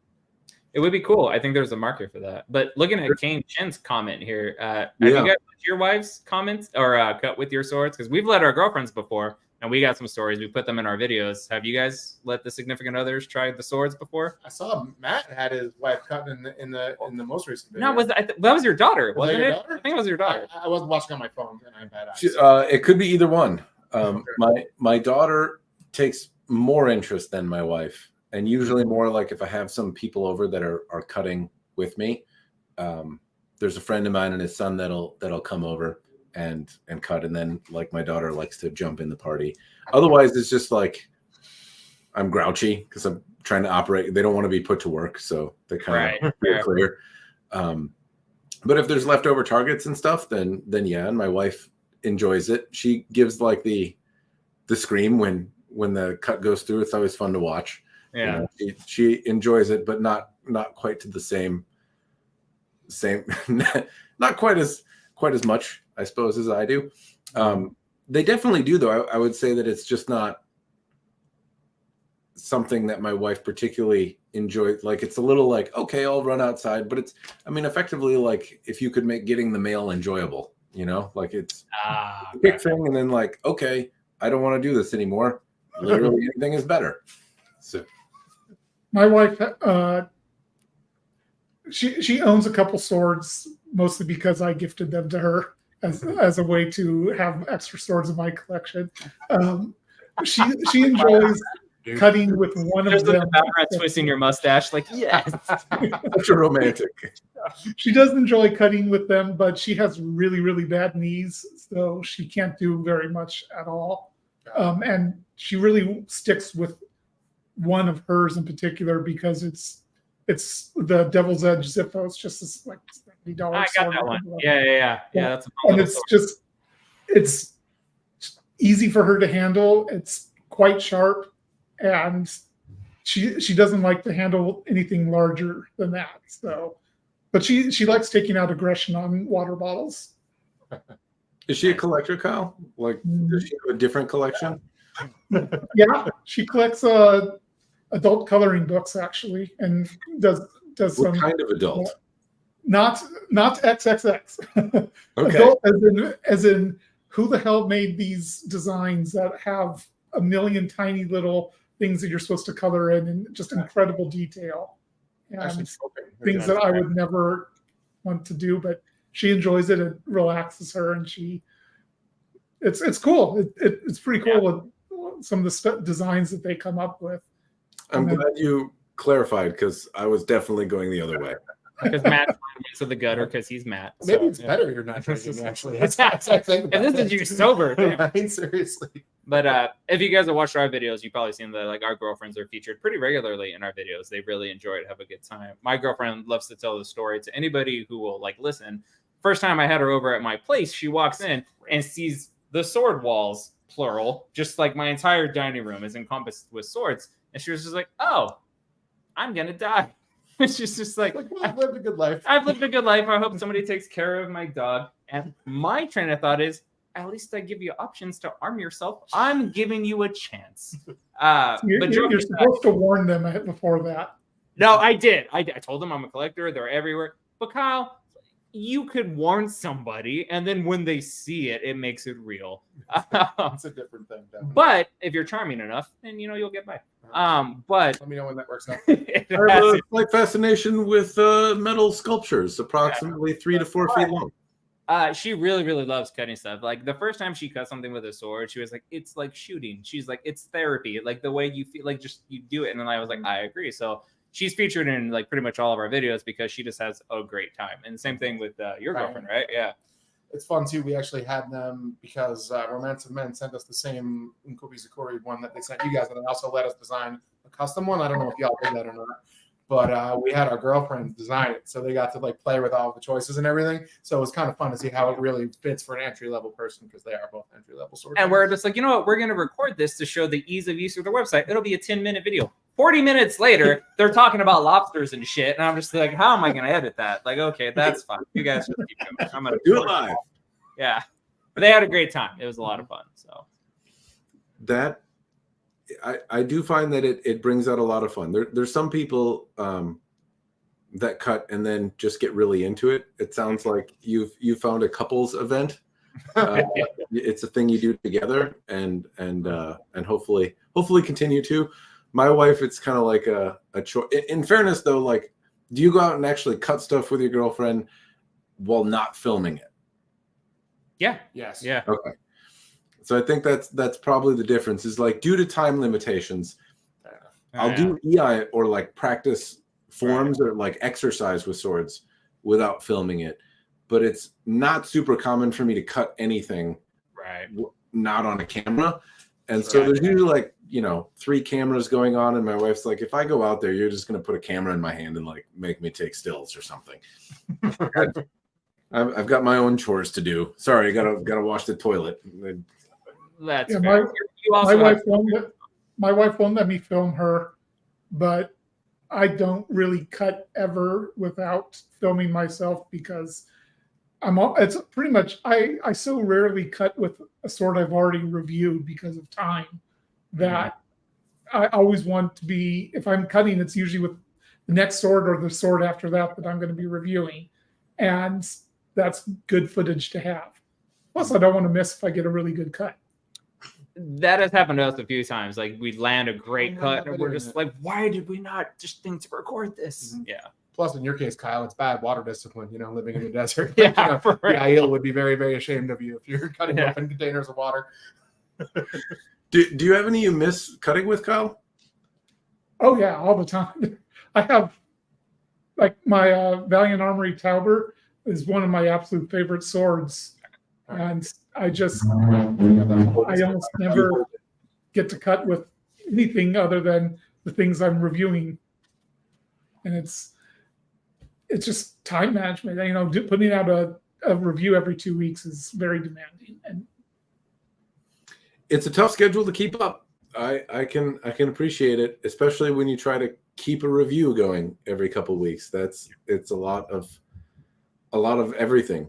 It would be cool. I think there's a market for that. But looking at Kane Chin's comment here, have you guys let your wives comment or cut with your swords? Because we've let our girlfriends before, and we got some stories. We put them in our videos. Have you guys let the significant others try the swords before? I saw Matt had his wife cut in the most recent video. No, that was your daughter, wasn't your it? daughter? I think it was your daughter. I wasn't watching on my phone, and I have bad eyes. It could be either one. My daughter takes more interest than my wife. And usually more like if I have some people over that are cutting with me, there's a friend of mine and his son that'll come over and cut. And then like my daughter likes to jump in the party. Otherwise, it's just like I'm grouchy because I'm trying to operate. They don't want to be put to work, so they kind of clear. But if there's leftover targets and stuff, then yeah. And my wife enjoys it. She gives like the scream when the cut goes through. It's always fun to watch. Yeah, she enjoys it, but not quite to the same not quite as much, I suppose, as I do. They definitely do, though. I would say that it's just not something that my wife particularly enjoys. Like it's a little like, okay, I'll run outside, but it's, I mean, effectively like if you could make getting the mail enjoyable, like it's a big thing, and then like, okay, I don't want to do this anymore. Literally anything is better. So. My wife, she owns a couple swords, mostly because I gifted them to her as a way to have extra swords in my collection. She enjoys cutting with one of them. Twisting your mustache, like yes, such a romantic. She does enjoy cutting with them, but she has really, really bad knees, so she can't do very much at all. And she really sticks with one of hers in particular because it's the Devil's Edge Zippo. It's just this like $70. I got that one. Yeah. That's and it's easy for her to handle. It's quite sharp, and she doesn't like to handle anything larger than that. So, but she likes taking out aggression on water bottles. Is she a collector, Kyle? Like, does she have a different collection? Yeah, she collects adult coloring books actually, and does what some kind of adult? Not XXX. Okay. Adult as in who the hell made these designs that have a million tiny little things that you're supposed to color in and just incredible detail and things that I would never want to do, but she enjoys it. It relaxes her, and it's cool. It's pretty cool with some of the designs that they come up with. I'm glad you clarified because I was definitely going the other way. Because Matt's to the gutter because he's Matt. Maybe it's better you're not drinking, actually. That's I think. And this is you sober. I mean, seriously. But if you guys have watched our videos, you've probably seen that like our girlfriends are featured pretty regularly in our videos. They really enjoy it, have a good time. My girlfriend loves to tell the story to anybody who will like listen. First time I had her over at my place, she walks in and sees the sword walls, plural, just like my entire dining room is encompassed with swords. And she was just like, oh, I'm going to die. She's just like, well, I've lived a good life. I've lived a good life. I hope somebody takes care of my dog. And my train of thought is, at least I give you options to arm yourself. I'm giving you a chance. You're supposed to warn them before that. No, I did. I told them I'm a collector. They're everywhere. But Kyle, you could warn somebody, and then when they see it, it makes it real. It's a different thing. Definitely. But if you're charming enough, then you'll get by. But let me know when that works out. I have a slight fascination with metal sculptures, approximately 3 to 4 feet long. She really, really loves cutting stuff. Like the first time she cut something with a sword, she was like, "It's like shooting." She's like, "It's therapy." Like the way you feel, like just you do it. And then I was like, "I agree." So she's featured in like pretty much all of our videos because she just has a great time. And the same thing with your girlfriend, right? Yeah. It's fun too. We actually had them because Romance of Men sent us the same Unkobizukuri one that they sent you guys, and they also let us design a custom one. I don't know if y'all did that or not, but we had our girlfriends design it, so they got to like play with all the choices and everything. So it was kind of fun to see how it really fits for an entry level person because they are both entry level swords. And we're just like, you know what? We're going to record this to show the ease of use of the website. It'll be a 10-minute video. 40 minutes later, they're talking about lobsters and shit, and I'm just like, how am I going to edit that? Like, okay, that's fine. You guys just keep going. I'm gonna Do it live. Yeah, but they had a great time. It was a lot of fun. So That I do find that it brings out a lot of fun. There's some people that cut and then just get really into it. It sounds like you've found a couples event. It's a thing you do together, and hopefully continue to. My wife, it's kind of like a choice. In fairness, though, like, do you go out and actually cut stuff with your girlfriend while not filming it? yeah, Yes. yeah. Okay. So I think that's probably the difference. Is like, due to time limitations, I'll do EI or like practice forms or like exercise with swords without filming it. But it's not super common for me to cut anything not on a camera. And so there's usually like, 3 cameras going on. And my wife's like, if I go out there, you're just going to put a camera in my hand and like make me take stills or something. I've got my own chores to do. Sorry, I gotta wash the toilet. That's my my wife won't let me film her, but I don't really cut ever without filming myself because it's pretty much I so rarely cut with a sword I've already reviewed because of time that I always want to be, if I'm cutting, it's usually with the next sword or the sword after that I'm going to be reviewing, and that's good footage to have. Plus, I don't want to miss if I get a really good cut. That has happened to us a few times. Like, we land a great cut and we're just like, why did we not just think to record this? Yeah. Plus, in your case, Kyle, it's bad water discipline, living in the desert. Yeah, the Aiel would be very, very ashamed of you if you're cutting open containers of water. Do you have any you miss cutting with, Kyle? Oh, yeah, all the time. I have, like, my Valiant Armory Tauber is one of my absolute favorite swords. And I almost never get to cut with anything other than the things I'm reviewing. And it's just time management. Putting out a review every 2 weeks is very demanding, and it's a tough schedule to keep up. I can appreciate it, especially when you try to keep a review going every couple of weeks. It's a lot of everything.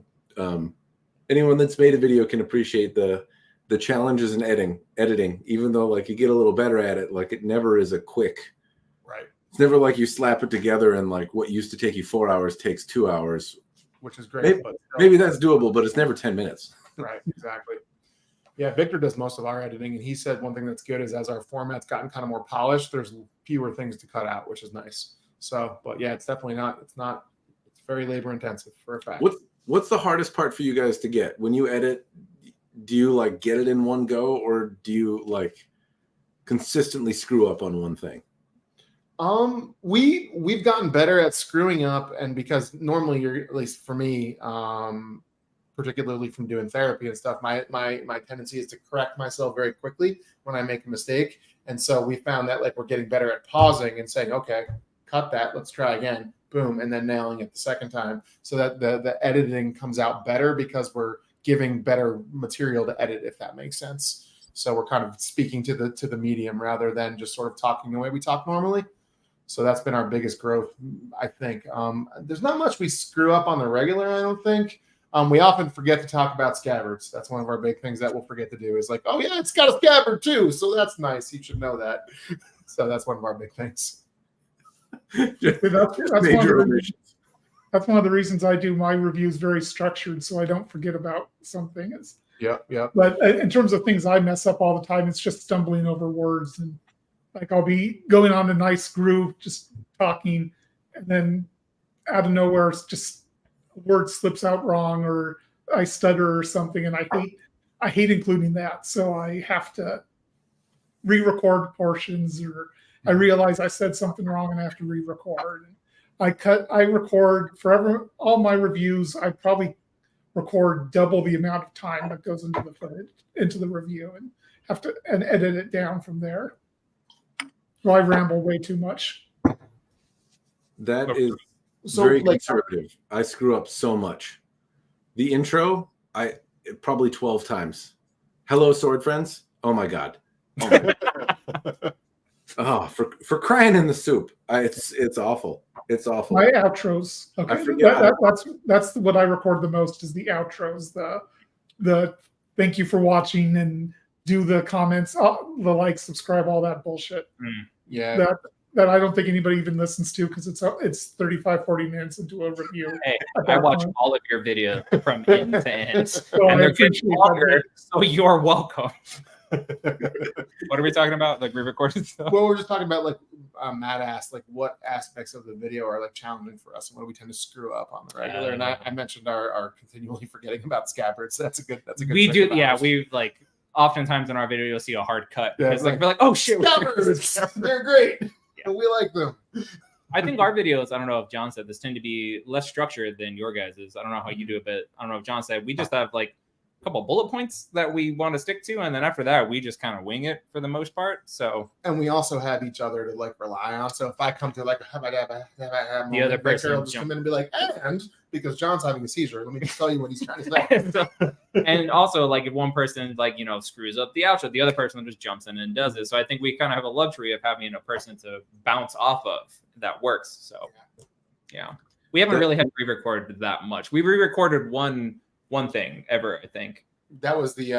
Anyone that's made a video can appreciate the challenges in editing, even though like you get a little better at it, like it never is a quick. Right. It's never like you slap it together and like what used to take you 4 hours takes 2 hours. Which is great. Maybe that's doable, but it's never 10 minutes. Right, exactly. Yeah, Victor does most of our editing, and he said one thing that's good is as our format's gotten kind of more polished, there's fewer things to cut out, which is nice. So, but yeah, it's definitely it's very labor intensive for a fact. What's the hardest part for you guys to get when you edit? Do you like get it in one go, or do you like consistently screw up on one thing? We've gotten better at screwing up, and because normally you're, at least for me, particularly from doing therapy and stuff, my tendency is to correct myself very quickly when I make a mistake. And so we found that like we're getting better at pausing and saying, okay, cut that, let's try again, boom, and then nailing it the second time, so that the editing comes out better because we're giving better material to edit, if that makes sense. So we're kind of speaking to the medium rather than just sort of talking the way we talk normally. So that's been our biggest growth, I think. There's not much we screw up on the regular, I don't think. We often forget to talk about scabbards. That's one of our big things that we'll forget to do is like, oh yeah, it's got a scabbard too. So that's nice. You should know that. So that's one of our big things. That's one of the reasons I do my reviews very structured, so I don't forget about something. Yeah. But in terms of things I mess up all the time, it's just stumbling over words, and like I'll be going on a nice groove, just talking, and then out of nowhere, it's just a word slips out wrong, or I stutter or something, and I hate including that, so I have to re-record portions, or I realize I said something wrong and I have to re-record. I record forever. All my reviews, I probably record double the amount of time that goes into the footage, into the review, and have to edit it down from there. So I ramble way too much. That is very conservative. I screw up so much. The intro, probably 12 times. Hello, sword friends. Oh my god. Oh my god. Oh, for crying in the soup. It's awful. It's awful. My outros. Okay, forget that's what I record the most is the outros. The thank you for watching and do the comments, the like, subscribe, all that bullshit. Yeah. That I don't think anybody even listens to because it's 35, 40 minutes into a review. Hey, I watch all of your videos from end to end, So and I they're getting appreciate longer. that. So you're welcome. What are we talking about? Like re-recorded stuff? Well, we're just talking about like Matt asked, like what aspects of the video are like challenging for us, and what do we tend to screw up on the regular? And I mentioned our continually forgetting about scabbards. That's a good. We do, section of yeah. ours. We like oftentimes in our video you'll see a hard cut Yeah, because like, we're like, oh shit, Scabbards! They're great. Yeah. We like them. I think our videos, I don't know if John said this, tend to be less structured than your guys's. I don't know how you do it, but I don't know if John said we just have like a couple bullet points that we want to stick to, and then after that we just kind of wing it for the most part. So And we also have each other to like rely on. So if I come to like the other person will just come in and be like, and because John's having a seizure, let me just tell you what he's trying to say. And also like if one person like screws up the outro, the other person just jumps in and does it. So I think we kind of have a luxury of having a person to bounce off of that works. So yeah, we haven't really had to re-record that much. We re-recorded one thing ever, I think. That was the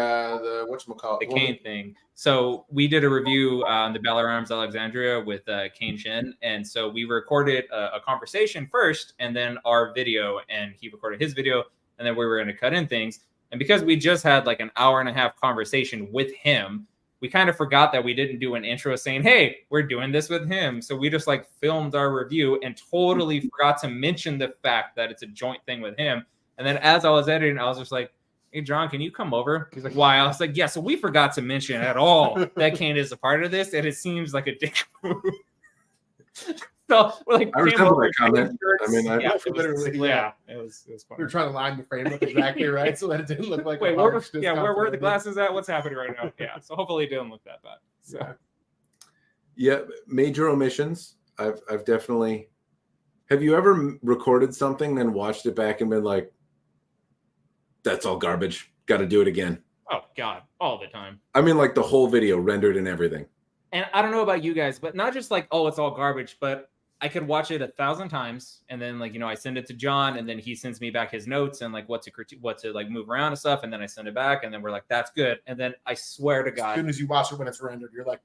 whatchamacallit? The Kane thing. So we did a review on the Battle Arms Alexandria with Kane Shin, and so we recorded a conversation first, and then our video, and he recorded his video, and then we were going to cut in things. And because we just had like an hour and a half conversation with him, we kind of forgot that we didn't do an intro saying, "Hey, we're doing this with him." So we just like filmed our review and totally forgot to mention the fact that it's a joint thing with him. And then as I was editing, I was just like, "Hey, John, can you come over?" He's like, "Why?" I was like, "Yeah, so we forgot to mention at all that Kane is a part of this, and it seems like a dick move." So we're like, I resemble that comment. I mean, it was funny. We were trying to line the frame up exactly right so that it didn't look like Wait, a where harsh were discomfort. the glasses at? What's happening right now? Yeah, so hopefully it didn't look that bad. So Yeah, major omissions. I've definitely. Have you ever recorded something and watched it back and been like, "That's all garbage. Got to do it again." oh god, all the time. I mean, like the whole video rendered and everything. And I don't know about you guys, but not just like, oh, it's all garbage, but I could watch it 1,000 times, and then like I send it to John, and then he sends me back his notes and like what to like move around and stuff, and then I send it back, and then we're like, that's good, and then I swear to As God, soon as you watch it when it's rendered, you're like,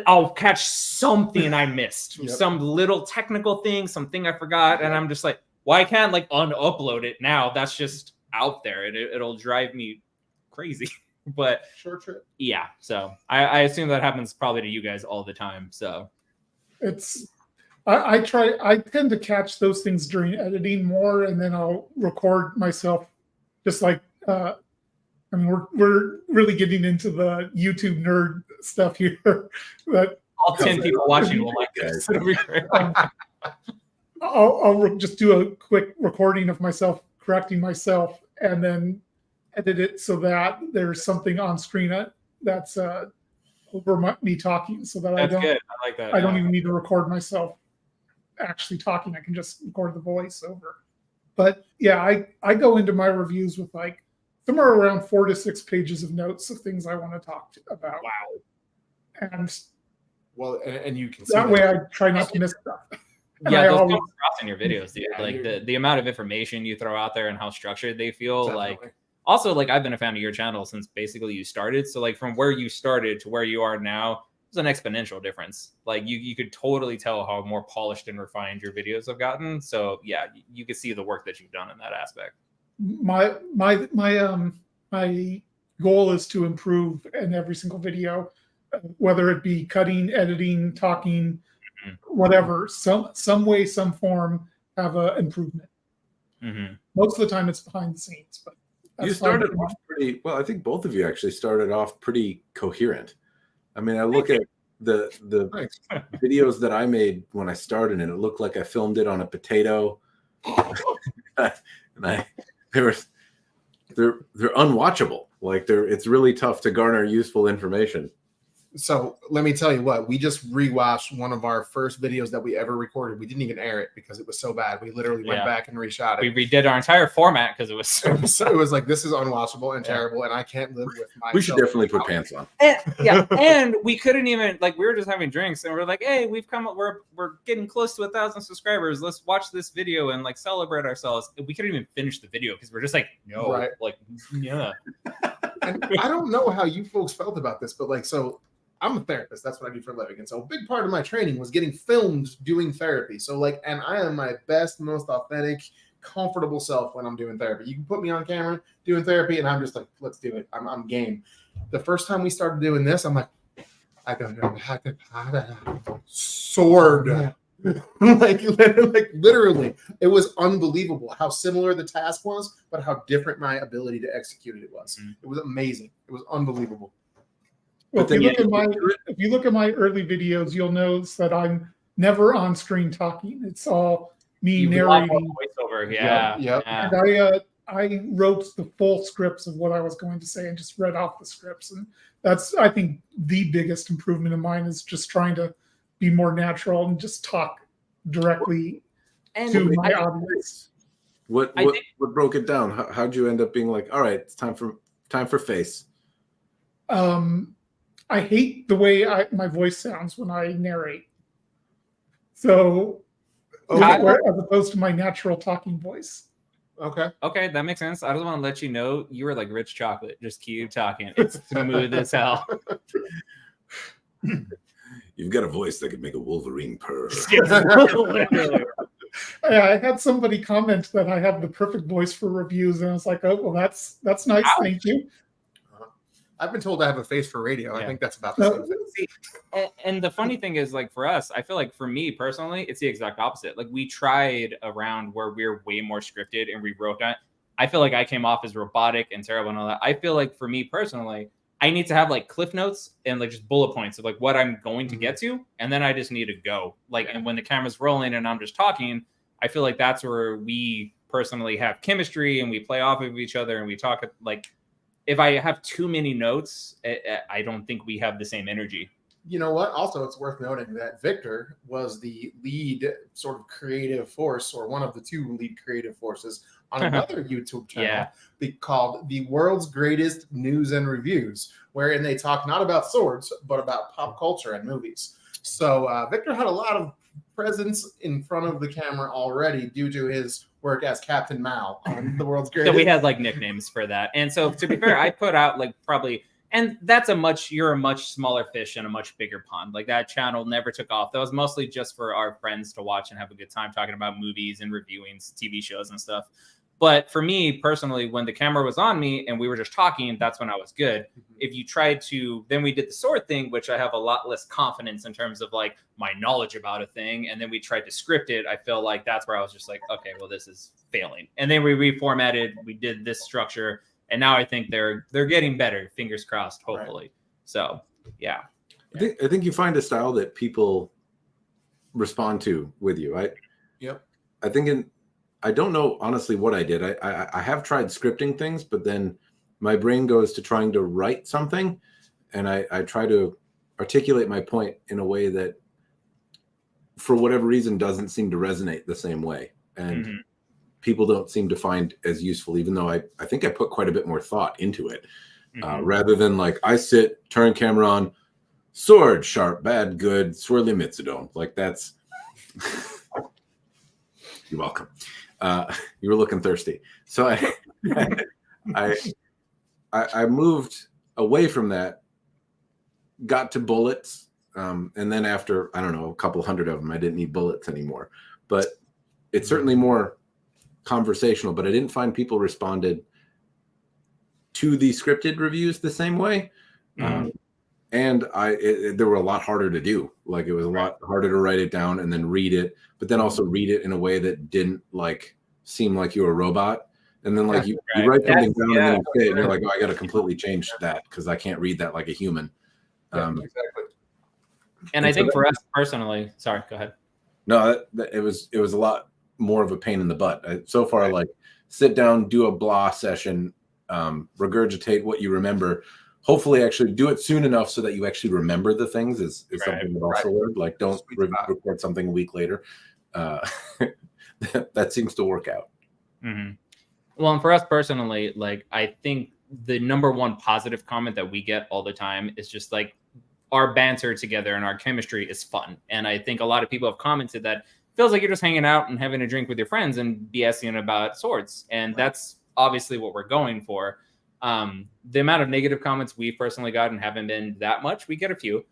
I'll catch something I missed, Yep. some little technical thing, something I forgot, and I'm just like, why can't like unupload it now? That's just out there, and it'll drive me crazy. But short trip. yeah, so I assume that happens probably to you guys all the time. So It's I tend to catch those things during editing more, and then I'll record myself just like I mean we're really getting into the YouTube nerd stuff here. But all 10 people watching will like this. It'll be great. I'll just do a quick recording of myself correcting myself and then edit it so that there's something on screen that's over me talking, so that That's good. I like that. I don't even need to record myself actually talking. I can just record the voice over. But yeah, I go into my reviews with like somewhere around 4 to 6 pages of notes of things I want to talk about. Wow. And Well, and you can see that way I try not to miss stuff. And Yeah, I those always- come across in your videos, dude. Yeah, Like the amount of information you throw out there and how structured they feel. Definitely. Like also, like I've been a fan of your channel since basically you started. So like from where you started to where you are now, it's an exponential difference. Like you could totally tell how more polished and refined your videos have gotten. So yeah, you can see the work that you've done in that aspect. my goal is to improve in every single video, whether it be cutting, editing, talking, whatever, some way, some form, have a improvement. Mm-hmm. Most of the time it's behind the scenes, but You started off pretty well. I think both of you actually started off pretty coherent. I mean, I look at the videos that I made when I started, and it looked like I filmed it on a potato. And they're unwatchable. Like it's really tough to garner useful information. So let me tell you what, we just rewatched one of our first videos that we ever recorded. We didn't even air it because it was so bad. We literally went back and reshot it. We redid our entire format because it was so it was like, this is unwatchable and terrible, and I can't live with myself. We should definitely put pants on. And we couldn't even, like, we were just having drinks and we're like, hey, we've come up, we're getting close to 1,000 subscribers. Let's watch this video and like celebrate ourselves. We couldn't even finish the video because we're just like, no, Right. like, yeah. And I don't know how you folks felt about this, but like, so I'm a therapist. That's what I do for a living. And so a big part of my training was getting filmed doing therapy. So like, and I am my best, most authentic, comfortable self when I'm doing therapy. You can put me on camera doing therapy and I'm just like, let's do it. I'm game. The first time we started doing this, I'm like, I don't know how to sword. like literally, it was unbelievable how similar the task was, but how different my ability to execute it was. It was amazing. It was unbelievable. Well, if you look at my early videos, you'll notice that I'm never on screen talking. It's all me narrating. Voiceover, yeah. Yep. And I wrote the full scripts of what I was going to say and just read off the scripts. And that's, I think, the biggest improvement of mine is just trying to be more natural and just talk directly to my audience. What broke it down? How'd you end up being like, all right, it's time for face? I hate the way my voice sounds when I narrate. So, as opposed to my natural talking voice. Okay, that makes sense. I just want to let you know you were like rich chocolate. Just keep talking. It's smooth as hell. You've got a voice that could make a Wolverine purr. I had somebody comment that I have the perfect voice for reviews, and I was like, oh, well, that's nice. Ouch. Thank you. I've been told I have a face for radio. Yeah. I think that's about the same thing. And the funny thing is, like, for us, I feel like for me personally, it's the exact opposite. Like, we tried around where we're way more scripted and we wrote that. I feel like I came off as robotic and terrible and all that. I feel like for me personally, I need to have like cliff notes and like just bullet points of like what I'm going to get to. And then I just need to go. Like, and when the camera's rolling and I'm just talking, I feel like that's where we personally have chemistry and we play off of each other and we talk. Like, if I have too many notes, I don't think we have the same energy. You know what? Also, it's worth noting that Victor was the lead sort of creative force, or one of the two lead creative forces on another YouTube channel called The World's Greatest News and Reviews, wherein they talk not about swords, but about pop culture and movies. So Victor had a lot of presence in front of the camera already due to his work as Captain Mal on The World's Greatest. So we had like nicknames for that. And so to be fair, I put out like probably, and that's you're a much smaller fish in a much bigger pond. Like, that channel never took off. That was mostly just for our friends to watch and have a good time talking about movies and reviewing TV shows and stuff. But for me personally, when the camera was on me and we were just talking, that's when I was good. If you tried to, then we did the sword thing, which I have a lot less confidence in terms of like my knowledge about a thing. And then we tried to script it. I feel like that's where I was just like, okay, well, this is failing. And then we reformatted, we did this structure. And now I think they're getting better. Fingers crossed, hopefully. Right. So, yeah. I think you find a style that people respond to with you. I don't know, honestly, what I did. I have tried scripting things, but then my brain goes to trying to write something, and I try to articulate my point in a way that, for whatever reason, doesn't seem to resonate the same way. And people don't seem to find as useful, even though I think I put quite a bit more thought into it, rather than like, I sit, turn camera on, sword, sharp, bad, good, swirly Mitsudome. Like, that's... You're welcome. You were looking thirsty. So I moved away from that, got to bullets. And then after, I don't know, a couple hundred of them, I didn't need bullets anymore. But it's certainly more conversational, but I didn't find people responded to the scripted reviews the same way. And they were a lot harder to do. Like, it was a lot harder to write it down and then read it, but then also read it in a way that didn't like seem like you were a robot. And then like you write something down and then you say it and you're like, oh, I got to completely change that because I can't read that like a human. Exactly. And I think for us personally, sorry, go ahead. No, it was a lot more of a pain in the butt. So far, like, sit down, do a blah session, regurgitate what you remember, hopefully actually do it soon enough so that you actually remember the things is something that also worked. Like don't record something a week later. That seems to work out. Mm-hmm. Well, and for us personally, like I think the number one positive comment that we get all the time is just like our banter together and our chemistry is fun. And I think a lot of people have commented that it feels like you're just hanging out and having a drink with your friends and BSing about swords. And that's obviously what we're going for. The amount of negative comments we've personally gotten haven't been that much. We get a few.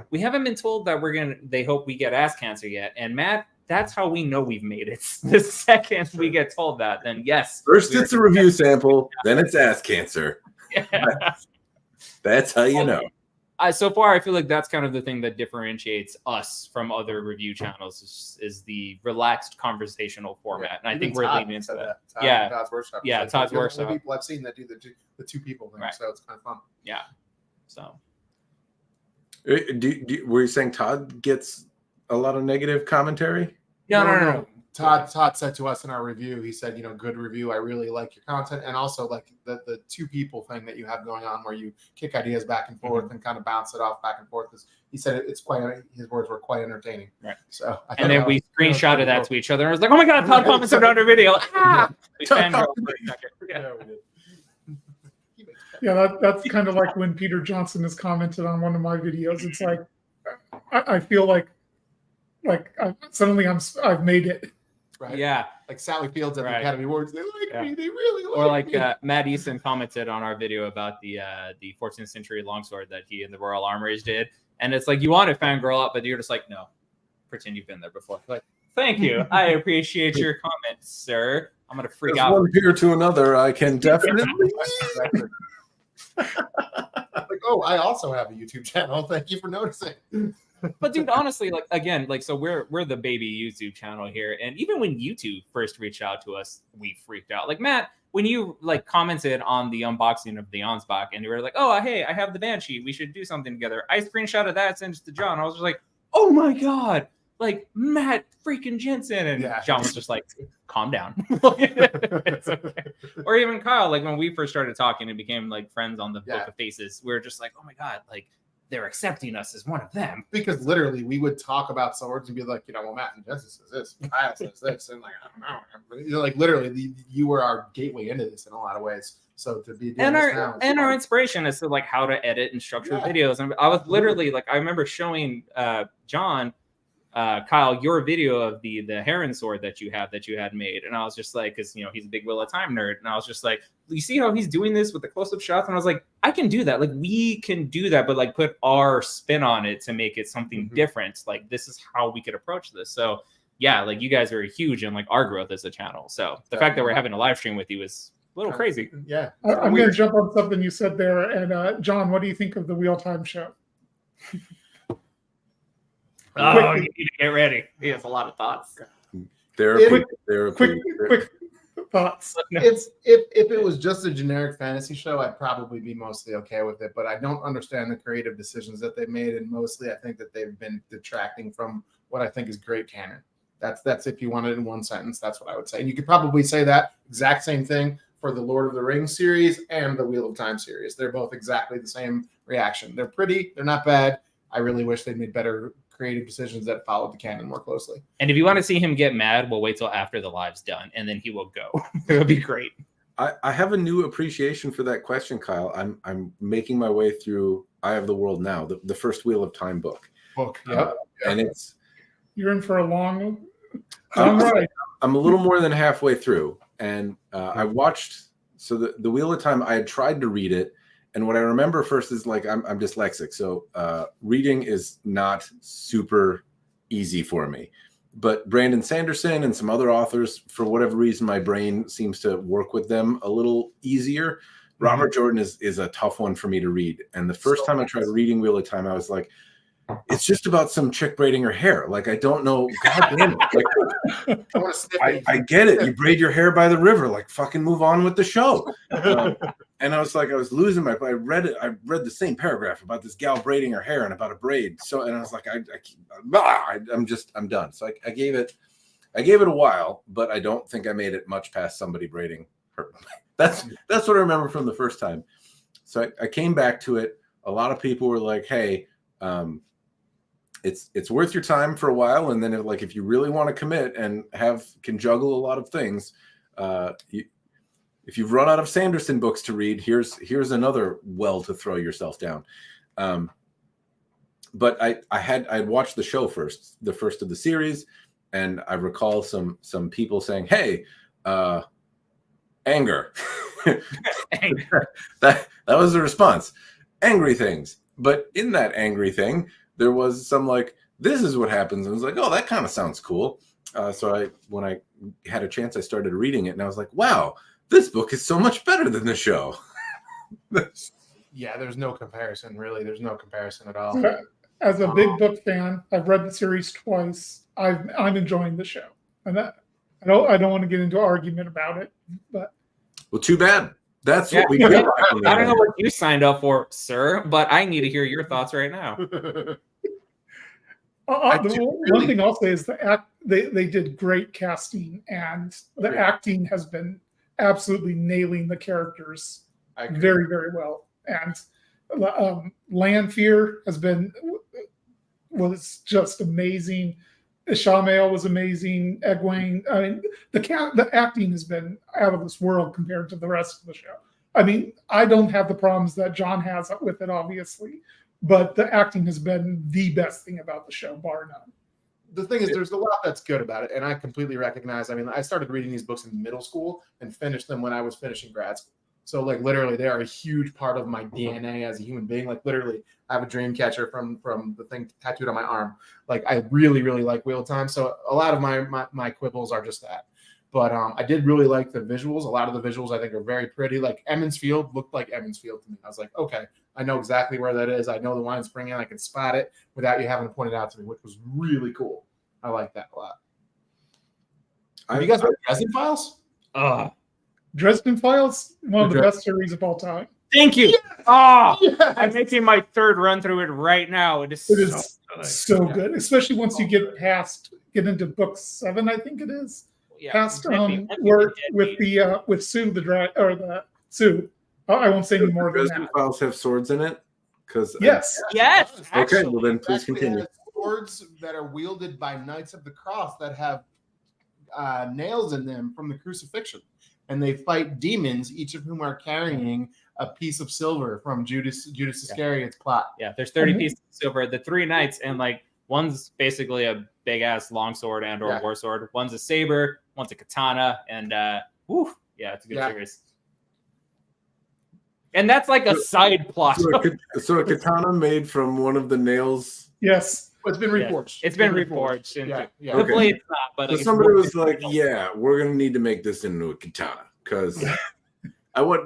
We haven't been told that they hope we get ass cancer yet. And Matt, that's how we know we've made it. The second we get told that, then yes. First it's a review sample, then it's ass cancer. Yeah. That's how you know. So far, I feel like that's kind of the thing that differentiates us from other review channels is the relaxed conversational format. And I think we're leaning into that. Todd's Workshop. Yeah, Todd's Workshop. People I've seen that do the two people thing, so it's kind of fun. Yeah. So. Were you saying Todd gets a lot of negative commentary? No. Todd said to us in our review, he said, good review. I really like your content. And also like the two people thing that you have going on where you kick ideas back and forth and kind of bounce it off back and forth. He said his words were quite entertaining. Right. So and then we screenshotted that to each other. And I was like, oh my God, Todd commented on our video. We fangirled for a second. Yeah, we did. Yeah, that's kind of like when Peter Johnson has commented on one of my videos. It's like, I feel like suddenly I've made it. Right. Yeah. Like Sally Fields at the Academy Awards. They like me. They really like me. Or like Matt Easton commented on our video about the 14th century longsword that he and the Royal Armories did. And it's like, you want to fangirl up, but you're just like, no, pretend you've been there before. Like, thank you. I appreciate your comments, sir. I'm going to freak out. One peer to another, I can definitely. Like, oh, I also have a YouTube channel. Thank you for noticing. But dude, honestly, like again, like so we're the baby YouTube channel here, and even when YouTube first reached out to us, we freaked out. Like Matt, when you like commented on the unboxing of the Ansbach, and you were like, "Oh, hey, I have the Banshee. We should do something together." I screenshotted that, sent it to John. I was just like, "Oh my God, like Matt freaking Jensen," and John was just like, "Calm down." It's okay. Or even Kyle, like when we first started talking and became like friends on the Book of Faces, we were just like, "Oh my God, like." They're accepting us as one of them. Because literally we would talk about swords and be like, well, Matt and Jensen says this, Kyle says this, and like, I don't know. Like literally you were our gateway into this in a lot of ways. So to be doing our inspiration as to like how to edit and structure videos. And I was literally like, I remember showing John, Kyle, your video of the heron sword that you had made. And I was just like, because he's a big Wheel of Time nerd. And I was just like, you see how he's doing this with the close-up shots? And I was like, I can do that. Like we can do that, but like put our spin on it to make it something different. Like this is how we could approach this. So yeah, like you guys are huge in like our growth as a channel. So the fact that we're having a live stream with you is a little crazy. Yeah. I'm going to jump on something you said there. And John, what do you think of the Wheel Time show? Oh, you need to get ready. He has a lot of thoughts. Therapy. Quick thoughts. If it was just a generic fantasy show, I'd probably be mostly okay with it. But I don't understand the creative decisions that they've made, and mostly I think that they've been detracting from what I think is great canon. That's if you want it in one sentence, that's what I would say. And you could probably say that exact same thing for the Lord of the Rings series and the Wheel of Time series. They're both exactly the same reaction. They're pretty. They're not bad. I really wish they'd made better creative decisions that followed the canon more closely. And if you want to see him get mad, we'll wait till after the live's done, and then he will go. It'll be great. I have a new appreciation for that question, Kyle. I'm making my way through Eye of the World now, the first Wheel of Time book. And it's you're in for a long ride. I'm a little more than halfway through, and I watched. So the Wheel of Time, I had tried to read it. And what I remember first is like I'm dyslexic, so reading is not super easy for me. But Brandon Sanderson and some other authors, for whatever reason, my brain seems to work with them a little easier. Robert Jordan is a tough one for me to read. And the first time I tried reading Wheel of Time, I was like, it's just about some chick braiding her hair. Like, I don't know. God damn it. Like, I get it. You braid your hair by the river. Like, fucking move on with the show. And I was losing my. I read the same paragraph about this gal braiding her hair and about a braid. So, and I was like, I'm done. So I gave it a while, but I don't think I made it much past somebody braiding her. That's what I remember from the first time. So I came back to it. A lot of people were like, "Hey, it's worth your time for a while, and then if you really want to commit and can juggle a lot of things, if you've run out of Sanderson books to read, here's another well to throw yourself down." But I'd watched the show first, the first of the series, and I recall some people saying, "Hey, anger." that was the response. Angry things. But in that angry thing, there was some this is what happens. And I was like, oh, that kind of sounds cool. So when I had a chance, I started reading it, and I was like, wow, this book is so much better than the show. Yeah, there's no comparison, really. There's no comparison at all. As a big book fan, I've read the series twice. I'm enjoying the show, and I don't want to get into an argument about it, but well, too bad. That's what we do. I don't know what you signed up for, sir, but I need to hear your thoughts right now. One thing I'll say is they did great casting, and the acting has been absolutely nailing the characters very, very well. And Lanfear was just amazing. Ishamael was amazing. Egwene. I mean, the acting has been out of this world compared to the rest of the show. I mean, I don't have the problems that John has with it, obviously, but the acting has been the best thing about the show, bar none. The thing is, there's a lot that's good about it, and I completely recognize. I mean, I started reading these books in middle school and finished them when I was finishing grad school. So, literally, they are a huge part of my DNA as a human being. Literally, I have a dream catcher from the thing tattooed on my arm. I really, really like Wheel of Time. So, a lot of my quibbles are just that. But I did really like the visuals. A lot of the visuals I think are very pretty. Emmons Field looked like Emmons Field to me. I was like, okay, I know exactly where that is. I know the Wine Spring, and I can spot it without you having to point it out to me, which was really cool. I like that a lot. Have you guys read Dresden Files? Dresden Files, one of the best series of all time. Thank you. Yes! Yes! I'm making my third run through it right now. It is so good, especially once you get into book 7, I think it is. Yeah, past with Sue the Sue. I won't say any more than Dresden that. Files have swords in it? Yes. Okay, well then please continue. Swords that are wielded by Knights of the Cross that have nails in them from the crucifixion. And they fight demons, each of whum are carrying a piece of silver from Judas Iscariot's plot. Yeah, there's 30 pieces of silver. The 3 knights, and one's basically a big ass longsword and or war sword. One's a saber, one's a katana, and it's a good series. And that's a side plot. So a katana made from one of the nails. Yes. It's been reforged. It's been reforged. Yeah. The blade's not, but so somebody was like, "Yeah, we're gonna need to make this into a katana." Because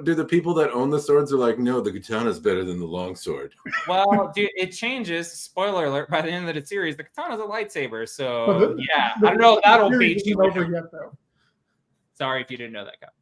do the people that own the swords are like, "No, the katana's better than the longsword." Well, dude, it changes. Spoiler alert! By the end of the series, the katana's a lightsaber. So I don't know. That'll bait you over yet, though. Sorry if you didn't know that, Kyle.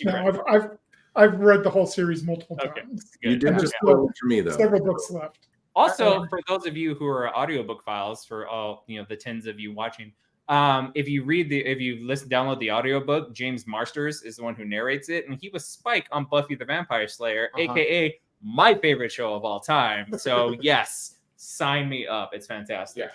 No, I've read the whole series multiple times. You did just spoil it for me, though. Several books left. Also, for those of you who are audiobook files, for all the tens of you watching, if you download the audiobook, James Marsters is the one who narrates it, and he was Spike on Buffy the Vampire Slayer, aka my favorite show of all time. So yes, sign me up. It's fantastic. Yeah.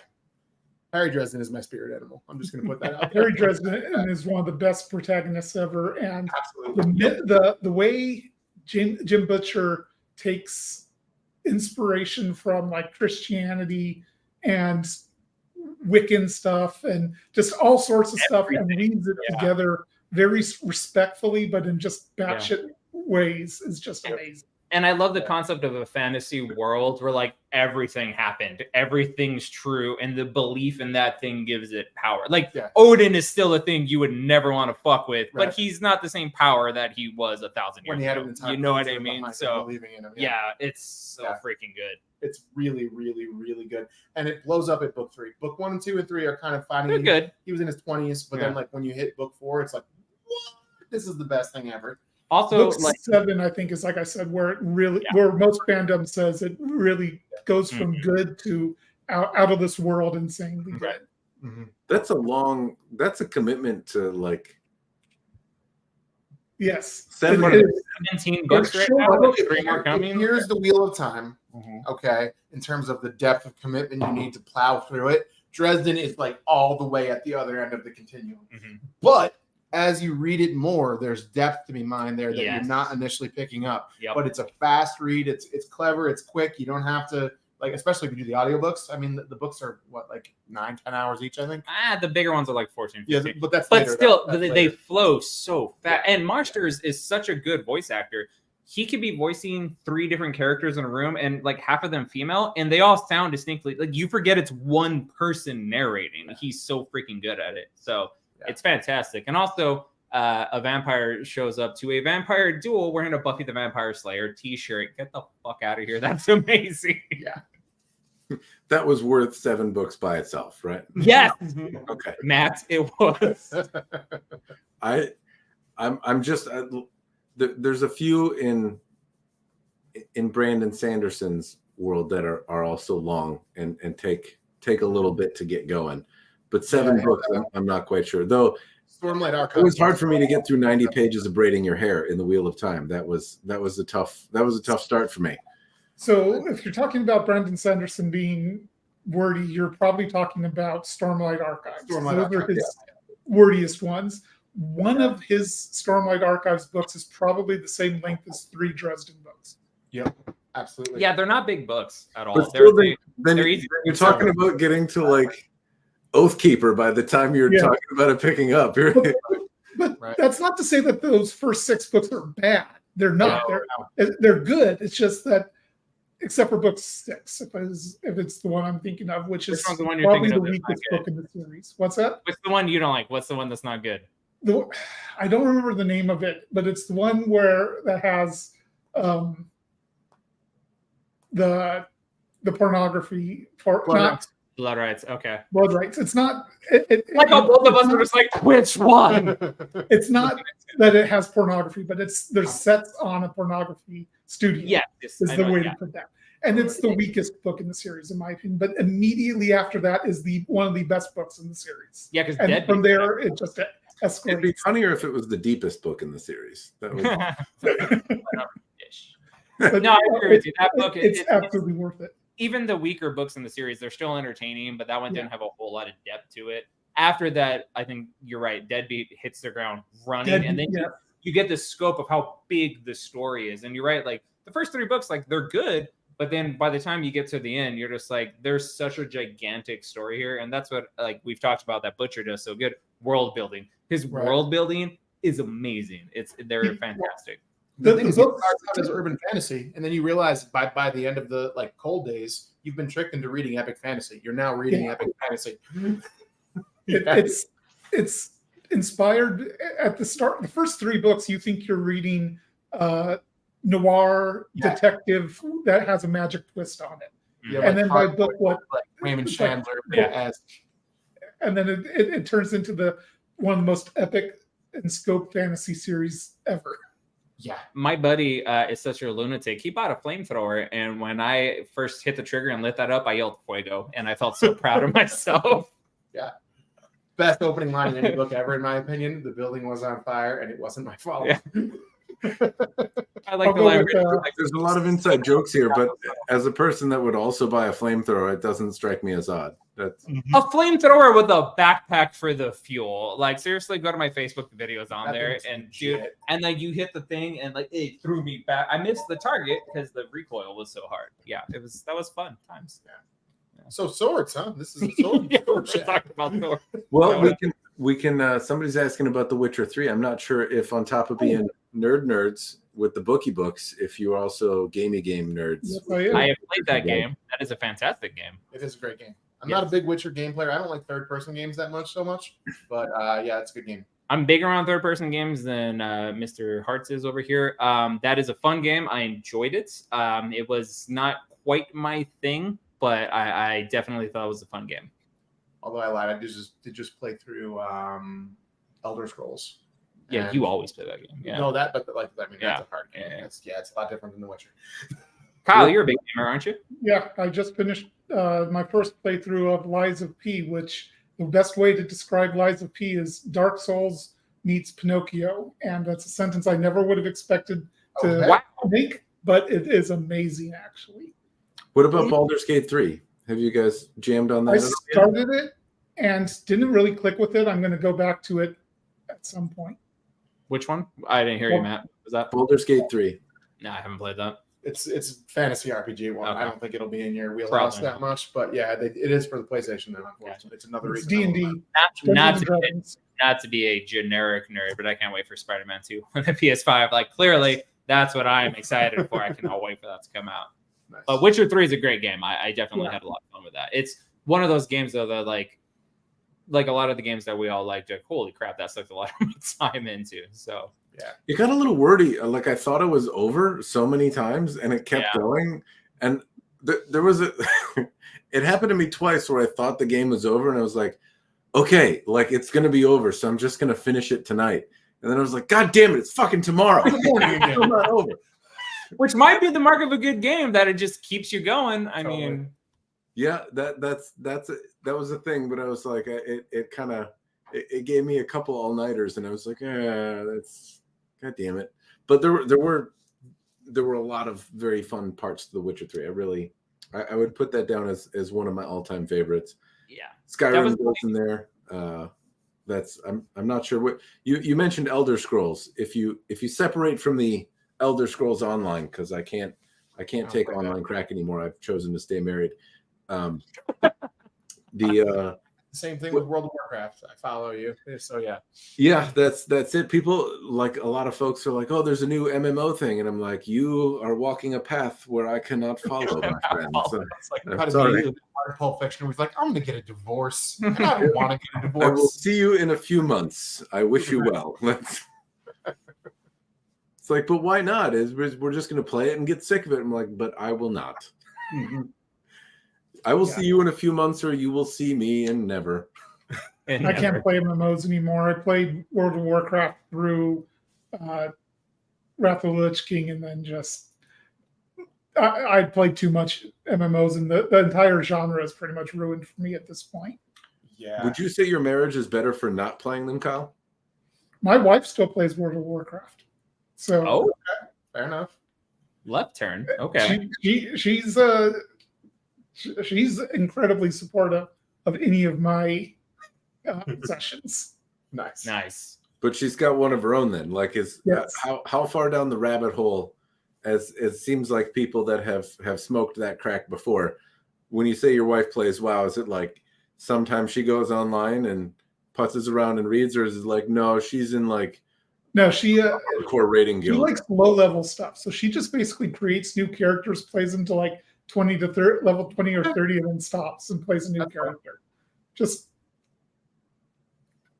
Harry Dresden is my spirit animal. I'm just going to put that out. Harry Dresden is one of the best protagonists ever, and absolutely the way Jim Butcher takes inspiration from Christianity and Wiccan stuff and just all sorts of stuff and weaves it together very respectfully, but in just batshit ways is just amazing. And I love the concept of a fantasy world where everything happened, everything's true, and the belief in that thing gives it power. Odin is still a thing you would never want to fuck with, but he's not the same power that he was 1,000 years ago. You know what I mean? So it's so freaking good. It's really, really, really good, and it blows up at book 3. Book 1 and 2 and 3 are kind of finding. They're good. He was in his 20s, but then when you hit book 4, it's what? This is the best thing ever. Also, book 7, I think, is I said, where it really, where most fandom says it really goes from good to out of this world, insanely good. That's a commitment to Yes. 17 books right now. Look, Three more coming. here's the Wheel of Time. Mhm. Okay, in terms of the depth of commitment you need to plow through it, Dresden is like all the way at the other end of the continuum. Mhm. But as you read it more, there's depth to be mined there that Yes. you're not initially picking up. Yep. But it's a fast read. It's clever. It's quick. You don't have to especially if you do the audiobooks. I mean, the books are what, like 9-10 hours each, I think. The bigger ones are like 14, Yeah, 15. but that's But later, still, that's they later. flow so fast. And Marsters is such a good voice actor. He could be voicing 3 different characters in a room, and like half of them female, and they all sound distinctly like you forget it's one person narrating. He's so freaking good at it. So it's fantastic. And also, a vampire shows up to a vampire duel wearing a Buffy the Vampire Slayer t-shirt. Get the fuck out of here. That's amazing. Yeah. That was worth 7 books by itself, right? Yes. Okay. Matt, it was. I'm just there's a few in Brandon Sanderson's world that are also long and take a little bit to get going, but 7 books I'm not quite sure. Though Stormlight Archive. it was hard for me to get through 90 pages of braiding your hair in the Wheel of Time. That was a tough start for me. So if you're talking about Brandon Sanderson being wordy, you're probably talking about Stormlight Archives. Those are his wordiest ones. One of his Stormlight Archives books is probably the same length as 3 Dresden books. Yep, absolutely. Yeah, they're not big books at all. But still, then they're easy. you're talking about getting to like Oathkeeper by the time you're talking about it picking up. But that's not to say that those first 6 books are bad. They're not. They're good. It's just that, except for book 6, if it's the one I'm thinking of, which is the one you're probably thinking the of weakest book in the series. What's that? What's the one you don't like? What's the one that's not good? I don't remember the name of it, but it's the one that has the pornography for not Blood Rights. Okay. blood rights. It's not. Like both of us are just like, which one? It's not that it has pornography, but there's sets on a pornography studio. Yeah, is the way to put that. And it's the weakest book in the series, in my opinion. But immediately after that is one of the best books in the series. Yeah, because from there it just escalates. It'd be funnier if it was the deepest book in the series. That was But no, I agree with you. That book, it's absolutely worth it. Even the weaker books in the series, they're still entertaining, but that one didn't have a whole lot of depth to it. After that, I think you're right. Deadbeat hits the ground running, and then you get the scope of how big the story is. And you're right, like the first 3 books, like they're good, but then by the time you get to the end, you're just like, there's such a gigantic story here, and that's what like we've talked about that Butcher does so good. World building. His world building is amazing. They're fantastic. The thing is, it starts out as urban fantasy, and then you realize by the end of the Cold Days, you've been tricked into reading epic fantasy. You're now reading epic fantasy. It's inspired at the start. The first 3 books, you think you're reading noir detective that has a magic twist on it. Yeah, and then by book Raymond Chandler and then it turns into one of the most epic and scope fantasy series ever. Yeah, my buddy is such a lunatic. He bought a flamethrower, and when I first hit the trigger and lit that up, I yelled "Fuego," and I felt so proud of myself. Yeah, best opening line in any book ever, in my opinion. The building was on fire, and it wasn't my fault. Yeah. I like the language. There's a lot of inside jokes here, but as a person that would also buy a flamethrower, it doesn't strike me as odd. That's a flamethrower with a backpack for the fuel. Like seriously, go to my Facebook videos on there and dude, and like you hit the thing and like it threw me back. I missed the target because the recoil was so hard. Yeah, that was fun times. Yeah. So swords, huh? This is a sword. Yeah, we're talking about swords. Well, we can. Somebody's asking about The Witcher 3. I'm not sure if on top of being nerds with the books, if you're also gamey game nerds. Yes, I have played that game. That is a fantastic game. It is a great game. I'm not a big Witcher game player. I don't like third-person games that much, but yeah, it's a good game. I'm bigger on third-person games than Mr. Hartz is over here. That is a fun game. I enjoyed it. It was not quite my thing, but I definitely thought it was a fun game. Although I lied, I did just play through Elder Scrolls. Yeah, you always play that game. Yeah. No, that's a hard game. Yeah. It's a lot different than The Witcher. Kyle, you're a big gamer, aren't you? Yeah, I just finished my first playthrough of Lies of P, which the best way to describe Lies of P is Dark Souls meets Pinocchio, and that's a sentence I never would have expected to Okay. make, but it is amazing, actually. What about Baldur's Gate 3? Have you guys jammed on that? I at all yet? started it and didn't really click with it. I'm going to go back to it at some point. Which one? I didn't hear you, Matt. Was that? Baldur's Gate 3. No, I haven't played that. It's fantasy RPG one. Okay. I don't think it'll be in your wheelhouse Probably that much, but yeah, it is for the PlayStation now. Unfortunately, it's another It's reason. D&D. Not to be a generic nerd, but I can't wait for Spider-Man 2 on the PS5. Like, clearly, that's what I'm excited for. I cannot wait for that to come out. Nice. But Witcher 3 is a great game. I definitely had a lot of fun with that. It's one of those games, though, that like a lot of the games that we all liked, like, holy crap, that sucked a lot of my time into. So, yeah. It got a little wordy. Like, I thought it was over so many times, and it kept going. And there was it happened to me twice where I thought the game was over, and I was like, okay, like, it's going to be over, so I'm just going to finish it tonight. And then I was like, God damn it, it's fucking tomorrow. It's not over. which might be the mark of a good game, that it just keeps you going. I mean, yeah, that was the thing, but I was like, it gave me a couple all-nighters, and I was like, that's, God damn it. But there were a lot of very fun parts to The Witcher 3. I would put that down as one of my all-time favorites. yeah. Skyrim goes in there. I'm not sure what you mentioned. Elder Scrolls. If you separate from the Elder Scrolls Online, because I can't take online crack anymore. I've chosen to stay married. Same thing with World of Warcraft. I follow you, so yeah. Yeah, that's it. People, like, a lot of folks are like, oh, there's a new MMO thing, and I'm like, you are walking a path where I cannot follow, my friend. So, It's like I'm how to sorry. be Pulp Fiction. He's like, I'm going to get a divorce. I don't want to get a I will divorce. see you in a few months. I wish you well. It's like, but why not? We're just going to play it and get sick of it. I'm like, but I will not. Mhm. I will see you in a few months, or you will see me and never. And I can't play MMOs anymore. I played World of Warcraft through Wrath of the Lich King, and then just I played too much MMOs, and the entire genre is pretty much ruined for me at this point. Yeah. Would you say your marriage is better for not playing them, Kyle? My wife still plays World of Warcraft, so Oh, Fair enough. left turn. Okay. she's incredibly supportive of any of my sessions. Nice. Nice. But she's got one of her own then. Like, Yes. how far down the rabbit hole, as it seems like people that have smoked that crack before, when you say your wife plays WoW, is it like sometimes she goes online and putzes around and reads, or is it like, no, she's in like No, she core rating she guild? likes low level stuff, so she just basically creates new characters, plays them to like 20 to 30, level 20 or 30, and then stops and plays a new character. Just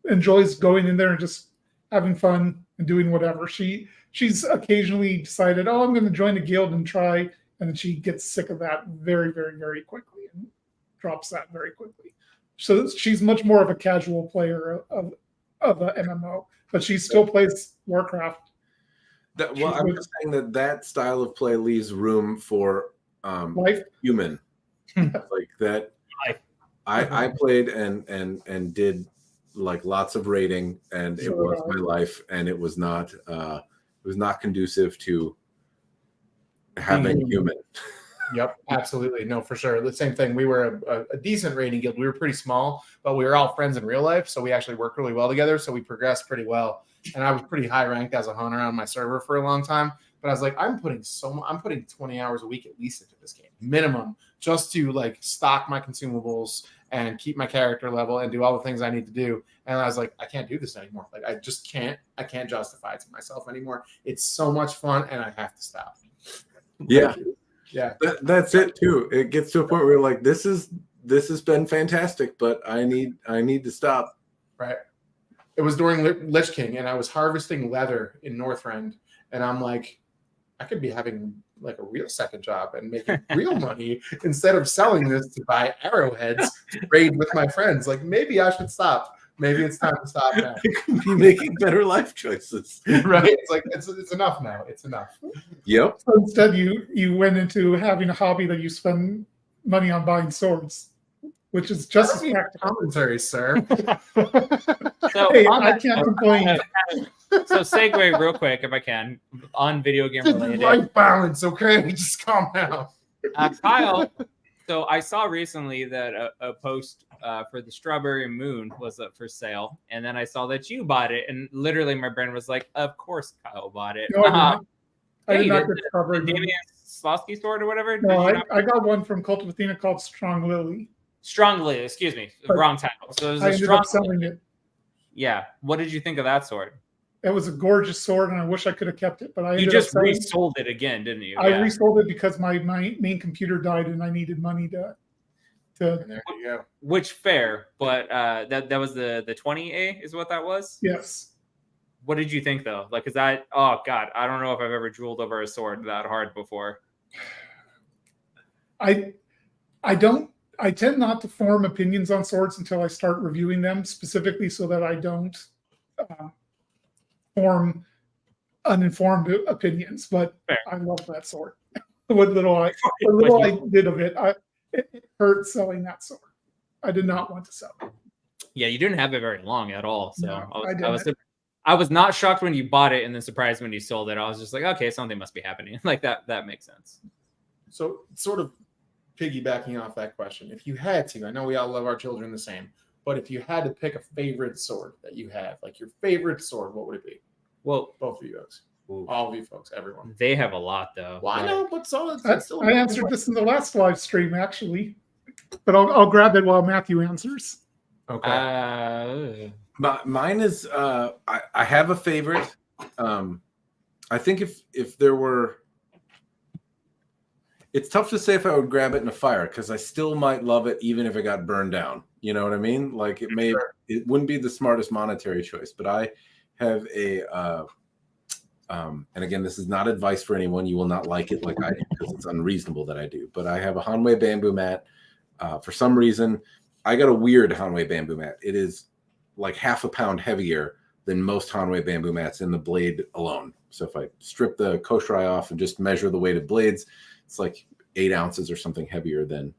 enjoys going in there and just having fun and doing whatever. She's occasionally decided, oh, I'm going to join a guild and try, and then she gets sick of that very, very, very quickly and drops that very quickly. So she's much more of a casual player of a MMO, but she still plays Warcraft. Well, I'm just saying that style of play leaves room for Life. human, like that. I played and did like lots of raiding, and it was my life, and it was not conducive to having human. Yep, absolutely. No, for sure. The same thing. We were a decent raiding guild. We were pretty small, but we were all friends in real life, so we actually worked really well together. So we progressed pretty well. And I was pretty high ranked as a hunter on my server for a long time. But I was like, I'm putting 20 hours a week at least into this game, minimum, just to like stock my consumables and keep my character level and do all the things I need to do. And I was like, I can't do this anymore. Like, I just can't. I can't justify it to myself anymore. It's so much fun, and I have to stop. Yeah. Yeah. That's it too. It gets to a point where you're like, this has been fantastic, but I need to stop. Right. It was during Lich King, and I was harvesting leather in Northrend, and I'm like, I could be having like a real second job and making real money instead of selling this to buy arrowheads to raid with my friends. Like, maybe I should stop. Maybe it's time to stop now. You could be making better life choices. Right? It's like it's enough now. It's enough. Yep. So instead, you went into having a hobby that you spend money on buying swords. which is just as That's practical. commentary, sir. So Hey, on I that can't note, complain. so segue real quick, if I can, on video game related. Life balance, okay? Just calm down. Kyle, so I saw recently that a post for the Strawberry Moon was up for sale, and then I saw that you bought it, and literally my brain was like, "Of course, Kyle bought it." No, I did you not did. get covered. The Damian Slosky sword or whatever. No, Did you not? I got one from Cult of Athena called Strong Lily. Strongly, excuse me, But wrong title. So it was I a ended strong. up selling it. Yeah. What did you think of that sword? It was a gorgeous sword, and I wish I could have kept it. But I You ended just up selling it. resold it again, didn't you? I Yeah. resold it because my main computer died, and I needed money to. And there you go. Which fair, but that was the 20A is what that was. Yes. What did you think though? Like, is that? Oh God, I don't know if I've ever drooled over a sword that hard before. I tend not to form opinions on swords until I start reviewing them specifically, so that I don't form uninformed opinions. But Fair. I love that sword. what little I did of it, it hurt selling that sword. I did not want to sell it. Yeah, you didn't have it very long at all. So No, I was not shocked when you bought it, and then surprised when you sold it. I was just like, okay, something must be happening. Like that makes sense. So, sort of piggybacking off that question, if you had to, I know we all love our children the same, but if you had to pick a favorite sword that you have, like your favorite sword, what would it be? Well, Both of you folks. ooh, All of you folks, everyone. they have a lot though. Well, I Like, know, but so I answered this in the last live stream, actually, but I'll grab it while Matthew answers. Okay. Mine is I have a favorite. I think if there were, it's tough to say if I would grab it in a fire, because I still might love it even if it got burned down. You know what I mean? Like it wouldn't be the smartest monetary choice, but I have a and again, this is not advice for anyone. You will not like it like I do, because it's unreasonable that I do. But I have a Hanwei bamboo mat. For some reason, I got a weird Hanwei bamboo mat. It is like half a pound heavier than most Hanwei bamboo mats in the blade alone. So if I strip the koshrai off and just measure the weight of blades, it's like 8 ounces or something heavier than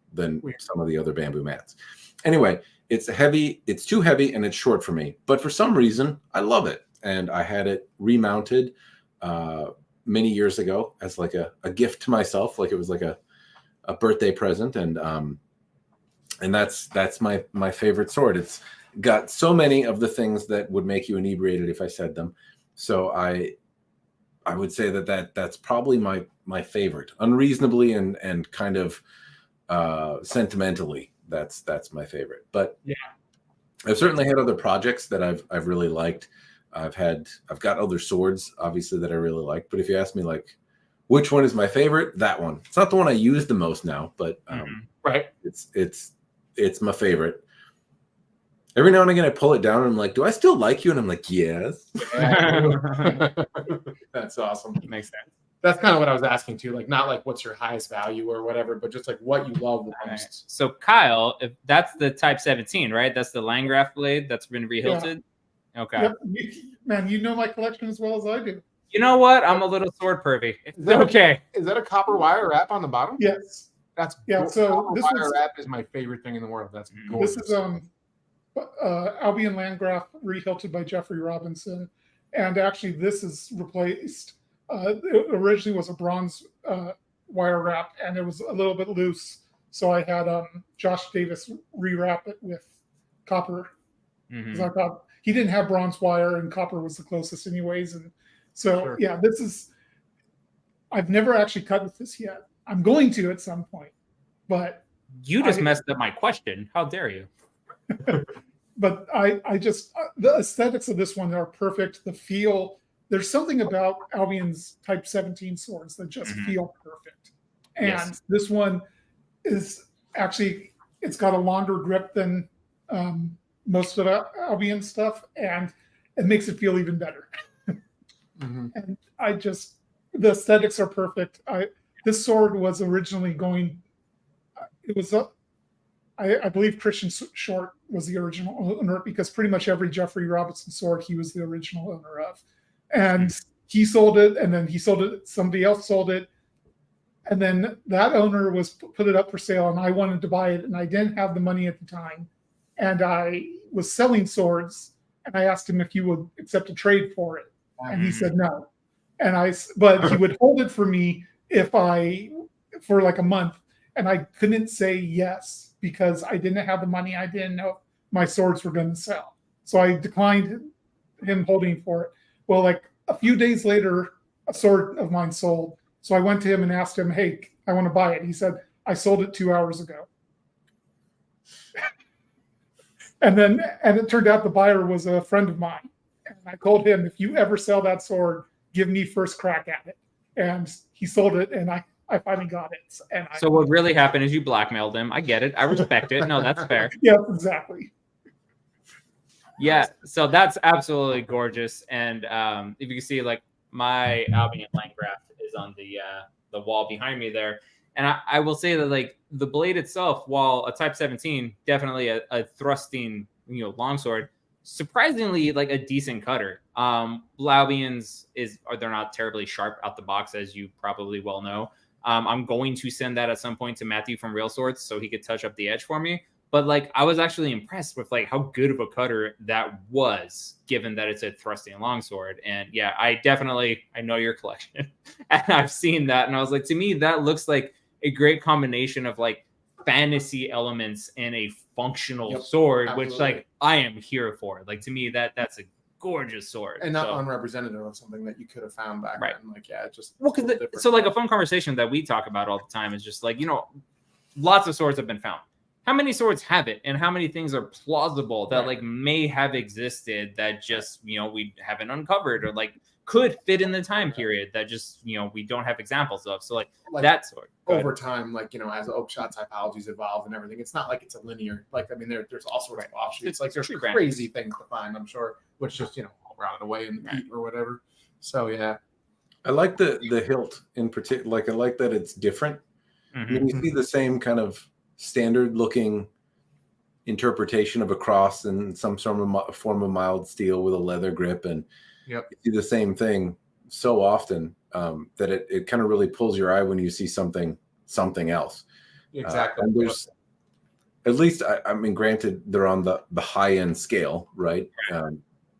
some of the other bamboo mats. Anyway, it's heavy, it's too heavy, and it's short for me. But for some reason, I love it. And I had it remounted many years ago as like a gift to myself, like it was like a birthday present. And that's my favorite sword. It's got so many of the things that would make you inebriated if I said them. So I would say that's probably my favorite, unreasonably and kind of sentimentally. That's my favorite. But yeah, I've certainly had other projects that I've really liked. I've got other swords, obviously, that I really like. But if you ask me, like, which one is my favorite, that one. It's not the one I use the most now, but right. It's my favorite. Every now and again, I pull it down and I'm like, do I still like you? And I'm like, yes. That's awesome. Makes sense. That's kind of what I was asking too. Like, not like what's your highest value or whatever, but just like what you love the most. So Kyle, if that's the Type 17, right? That's the Landgraf blade that's been rehilted. Yeah. Okay. Yep. Man, you know my collection as well as I do. You know what? I'm a little sword pervy. It's okay. Is that a copper wire wrap on the bottom? Yes. That's So copper this wire wrap is my favorite thing in the world. That's gorgeous. This is Albion Landgraf rehilted by Jeffrey Robinson, and actually this is replaced. It originally was a bronze wire wrap, and it was a little bit loose, so I had Josh Davis rewrap it with copper, because I thought he didn't have bronze wire and copper was the closest anyways. And so yeah, this is, I've never actually cut with this yet. I'm going to at some point, but you just messed up my question. How dare you? But I just, the aesthetics of this one are perfect. The feel, there's something about Albion's Type 17 swords that just feel perfect. And this one is actually, it's got a longer grip than most of the Albion stuff, and it makes it feel even better. And the aesthetics are perfect. This sword was originally going, it was I believe Christian Short was the original owner, because pretty much every Jeffrey Robinson sword he was the original owner of. And he sold it, and then he sold it, somebody else sold it. And then that owner put it up for sale, and I wanted to buy it, and I didn't have the money at the time. And I was selling swords, and I asked him if he would accept a trade for it, and he said no. But he would hold it for me for like a month, and I couldn't say yes because I didn't have the money. I didn't know if my swords were going to sell, so I declined him holding for it. Well, like a few days later, a sword of mine sold. So I went to him and asked him, "Hey, I want to buy it." He said, "I sold it 2 hours ago." And it turned out the buyer was a friend of mine. And I told him, "If you ever sell that sword, give me first crack at it." And he sold it, and I finally got it. So what really happened is you blackmailed him. I get it. I respect it. No, that's fair. Yeah, exactly. Yeah, so that's absolutely gorgeous. And if you can see, like, my Albion line graph is on the wall behind me there. And I will say that, like, the blade itself, while a Type 17, definitely a thrusting, longsword, surprisingly like a decent cutter. Albions they're not terribly sharp out the box, as you probably well know. I'm going to send that at some point to Matthew from Real Swords so he could touch up the edge for me. But like, I was actually impressed with like how good of a cutter that was, given that it's a thrusting longsword. And yeah, I know your collection, and I've seen that, and I was like, to me, that looks like a great combination of like fantasy elements and a functional sword, absolutely. Which like I am here for. Like, to me, that's a gorgeous sword, and not unrepresentative of something that you could have found back then. Like, yeah, just so like a fun conversation that we talk about all the time is just like, lots of swords have been found. How many swords have it, and how many things are plausible that like may have existed that just we haven't uncovered, or like could fit in the time period that just we don't have examples of. So like that sword over time, like as Oakshot typologies evolve and everything, it's not like it's a linear. Like, I mean, there's all sorts of offshoots. Like, there's crazy things to find, I'm sure, which just rotted away in the heat or whatever. So yeah, I like the hilt in particular. Like, I like that it's different. I mean, you see the same kind of standard looking interpretation of a cross and some sort of form of mild steel with a leather grip, and you see the same thing so often that it kind of really pulls your eye when you see something else. Exactly. And there's, at least I mean, granted, they're on the high end scale, right?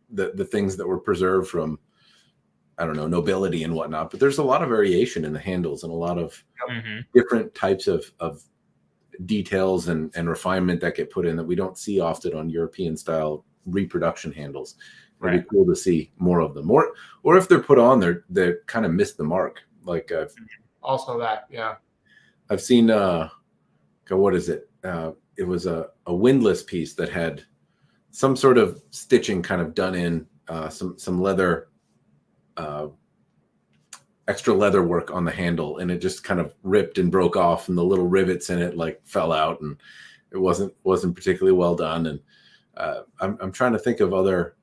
The things that were preserved from, I don't know, nobility and whatnot, but there's a lot of variation in the handles and a lot of different types of details and refinement that get put in that we don't see often on European style reproduction handles. It'd be cool to see more of them, or if they're put on, they're kind of missed the mark. Like, also that, I've seen what is it? It was a windlass piece that had some sort of stitching kind of done in, some leather, extra leather work on the handle, and it just kind of ripped and broke off, and the little rivets in it like fell out, and it wasn't particularly well done. And I'm trying to think of other,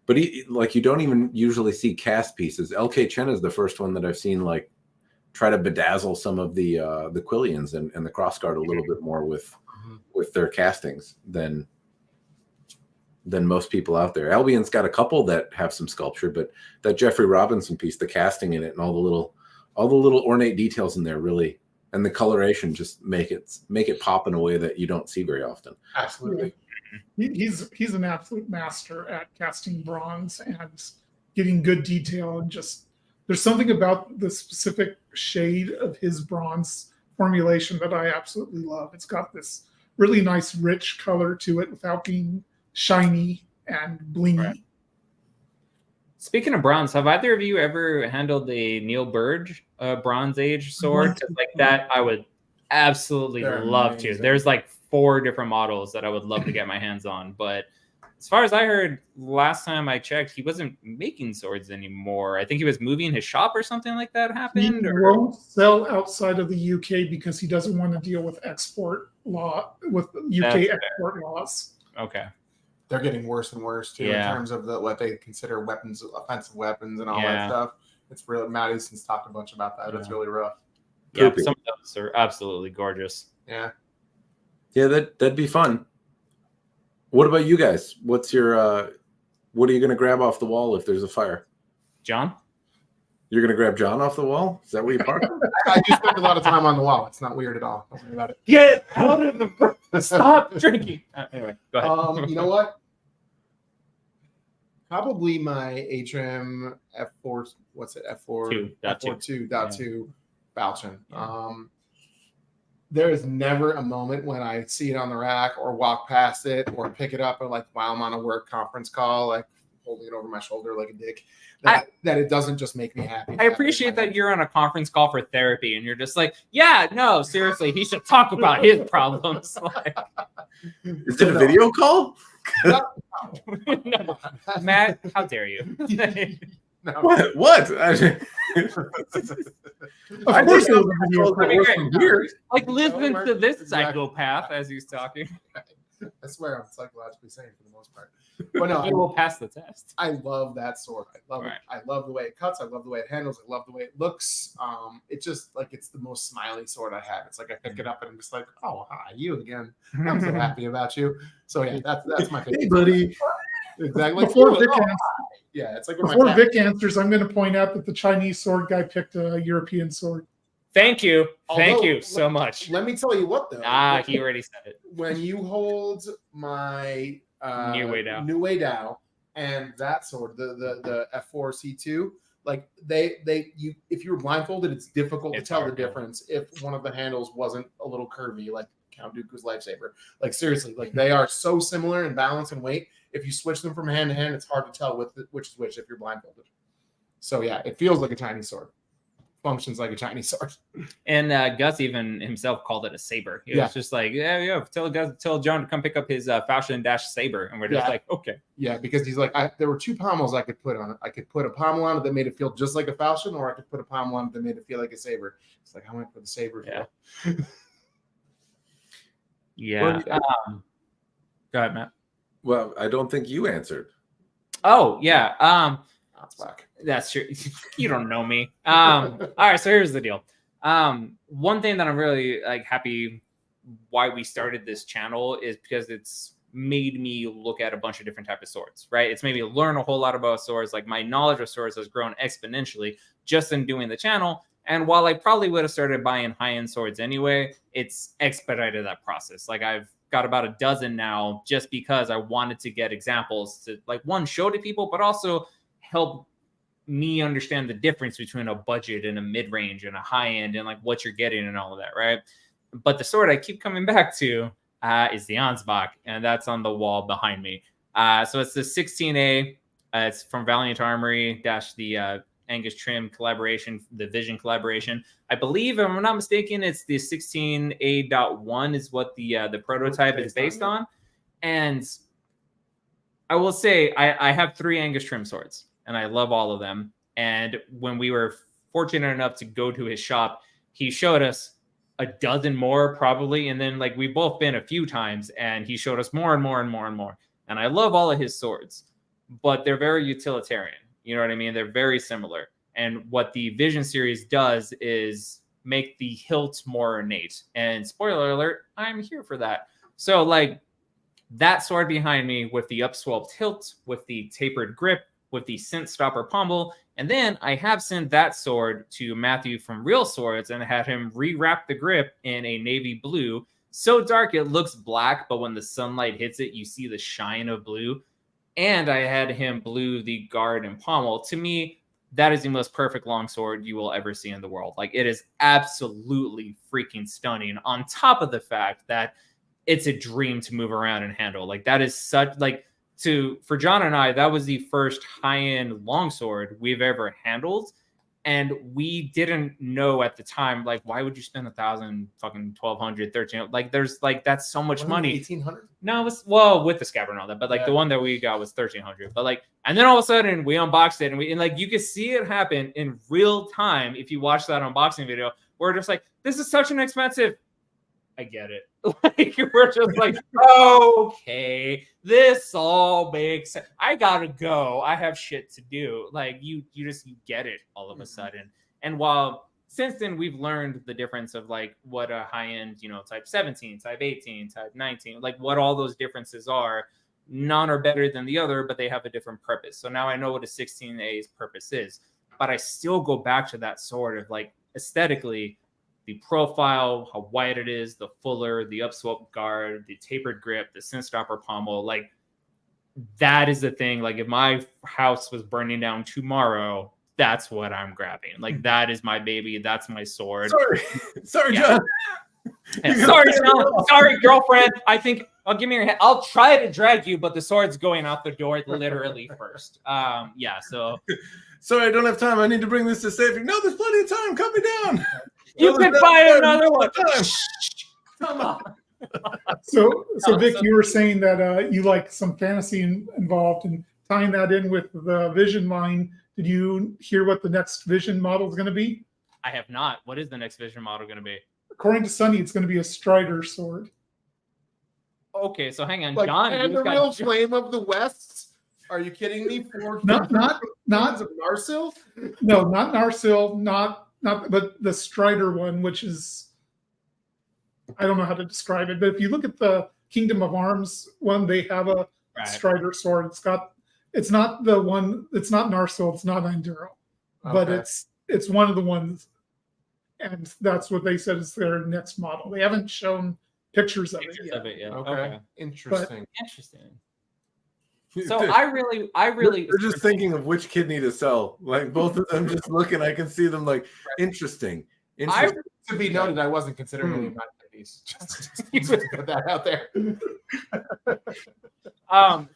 but you don't even usually see cast pieces. LK Chen is the first one that I've seen like try to bedazzle some of the Quillians and the crossguard a little bit more with their castings than most people out there. Albion's got a couple that have some sculpture, but that Jeffrey Robinson piece, the casting in it and all the little ornate details in there really, and the coloration just make it pop in a way that you don't see very often. Absolutely. He's an absolute master at casting bronze and getting good detail, and just there's something about the specific shade of his bronze formulation that I absolutely love. It's got this really nice rich color to it without being shiny and blingy. Right. Speaking of bronze, have either of you ever handled the Neil Burge Bronze Age sword? Like that, I would absolutely love to. There's like 4 different models that I would love to get my hands on. But as far as I heard last time I checked, he wasn't making swords anymore. I think he was moving his shop or something like that happened. He won't sell outside of the UK because he doesn't want to deal with export law, with UK export laws. Okay. They're getting worse and worse too in terms of what they consider weapons, offensive weapons, and all that stuff. It's really, Madison's talked a bunch about that. It's really rough. Yeah, some of those are absolutely gorgeous. Yeah, that'd be fun. What about you guys? What's your what are you going to grab off the wall if there's a fire? John? You're gonna grab John off the wall? Is that where you park him? I do spend a lot of time on the wall. It's not weird at all. Don't worry about it. Get out of the stop drinking. Anyway, go ahead. You know what? Probably my Atrim F4. What's it? F4 F42.2 Falchion. Yeah. There is never a moment when I see it on the rack or walk past it or pick it up or like while I'm on a work conference call, like holding it over my shoulder like a dick, that it doesn't just make me happy. I appreciate that you're on a conference call for therapy and you're just like, yeah, no, seriously, he should talk about his problems. Like, Is it a video call? no. Matt, how dare you? No. What? Of course, it was a video That'd be call. great. Weird. Like, listen to this Exactly. psychopath as he's talking. I swear I'm psychologically sane for the most part. But no, He will pass the test. I love that sword. I love Right. it. I love the way it cuts. I love the way it handles. I love the way it looks. It's just like it's the most smiley sword I have. It's like I pick it up and I'm just like, oh hi, you again. I'm so happy about you. So yeah, that's my favorite. Hey, buddy. Exactly. Before Like, Vic oh, answers, yeah, it's like when before my cat- Vic answers, I'm going to point out that the Chinese sword guy picked a European sword. Thank you. Thank Although, you so much. Let me tell you what though. He already said it. When you hold my New Wei Dao. New Wei Dao and that sword, the F4C2, like you if you were blindfolded, it's difficult It's to tell hard, the yeah. difference if one of the handles wasn't a little curvy, like Count Dooku's lightsaber. Like seriously, like they are so similar in balance and weight. If you switch them from hand to hand, it's hard to tell which is which if you're blindfolded. So yeah, it feels like a Chinese sword. Functions like a Chinese sword. And Gus even himself called it a saber. He Yeah. was just like, yeah, tell John to come pick up his Falchion Dash saber. And we're just Yeah. like, okay. Yeah, because he's like, there were two pommels I could put on it. I could put a pommel on it that made it feel just like a falchion, or I could put a pommel on it that made it feel like a saber. It's like I went for the saber. Yeah. Yeah. Go ahead, Matt. Well, I don't think you answered. Oh, yeah. That's whack. That's true. You don't know me. All right, so here's the deal. One thing that I'm really like happy why we started this channel is because it's made me look at a bunch of different types of swords, right? It's made me learn a whole lot about swords. Like my knowledge of swords has grown exponentially just in doing the channel. And while I probably would have started buying high-end swords anyway, it's expedited that process. Like I've got about a dozen now just because I wanted to get examples to like one, show to people, but also help me understand the difference between a budget and a mid-range and a high-end and like what you're getting and all of that, right? But the sword I keep coming back to is the Ansbach, and that's on the wall behind me. So it's the 16A. It's from Valiant Armory - the Angus Trim collaboration, the Vision collaboration. I believe, if I'm not mistaken, it's the 16A.1 is what the prototype is based on. And I will say I have 3 Angus Trim swords, and I love all of them. And when we were fortunate enough to go to his shop, he showed us a dozen more probably. And then like we've both been a few times, and he showed us more and more and more and more. And I love all of his swords, but they're very utilitarian. You know what I mean? They're very similar. And what the Vision series does is make the hilt more ornate. And spoiler alert, I'm here for that. So like that sword behind me with the upswelled hilt, with the tapered grip, with the scent stopper pommel. And then I have sent that sword to Matthew from Real Swords and had him rewrap the grip in a navy blue. So dark it looks black, but when the sunlight hits it, you see the shine of blue. And I had him blue the guard and pommel. To me, that is the most perfect longsword you will ever see in the world. Like, it is absolutely freaking stunning, on top of the fact that it's a dream to move around and handle. Like, that is such, like, for John and I, that was the first high-end longsword we've ever handled. And we didn't know at the time, like, why would you spend 1,000, fucking 1,200, 1,300? Like, there's like, that's so much money. 1,800. No, it was, well, with the scabbard and all that, but like the one that we got was 1,300. But like, and then all of a sudden we unboxed it, and like you could see it happen in real time if you watch that unboxing video. We're just like, this is such an expensive. I get it. Like, we're just like, okay, this all makes sense. I gotta go. I have shit to do. Like, you get it all of a sudden. And while since then we've learned the difference of like what a high end, type 17, type 18, type 19, like what all those differences are. None are better than the other, but they have a different purpose. So now I know what a 16A's purpose is. but I still go back to that sword of like aesthetically, the profile, how wide it is, the fuller, the upswept guard, the tapered grip, the cinch-stopper pommel, like that is the thing. Like if my house was burning down tomorrow, that's what I'm grabbing. Like that is my baby. That's my sword. Sorry, Yeah. John. Yeah, sorry, John. Sorry, girlfriend. I think I'll give me your hand. I'll try to drag you, but the sword's going out the door literally first. Yeah. So sorry, I don't have time. I need to bring this to safety. No, there's plenty of time. Cut me down. you can buy another one. Come on. So Vic, you were saying that you like some fantasy involved, and tying that in with the Vision line. Did you hear what the next Vision model is going to be? I have not. What is the next Vision model going to be? According to Sunny, it's going to be a Strider sword. Okay, so hang on, Like, John. and you the got real flame of the West? Are you kidding me? Not of Narsil? no, not Narsil, not but the Strider one, which is, I don't know how to describe it, but if you look at the Kingdom of Arms one, they have a Strider sword. It's not the one. It's not Narsil. It's not Enduro, but it's one of the ones, and that's what they said is their next model. They haven't shown pictures of it yet. Okay. Interesting. Interesting. So I really They're just thinking of which kidney to sell. Like both of them just looking. I can see them like interesting. To be noted, I wasn't considering any of my kidneys. Just to put that out there.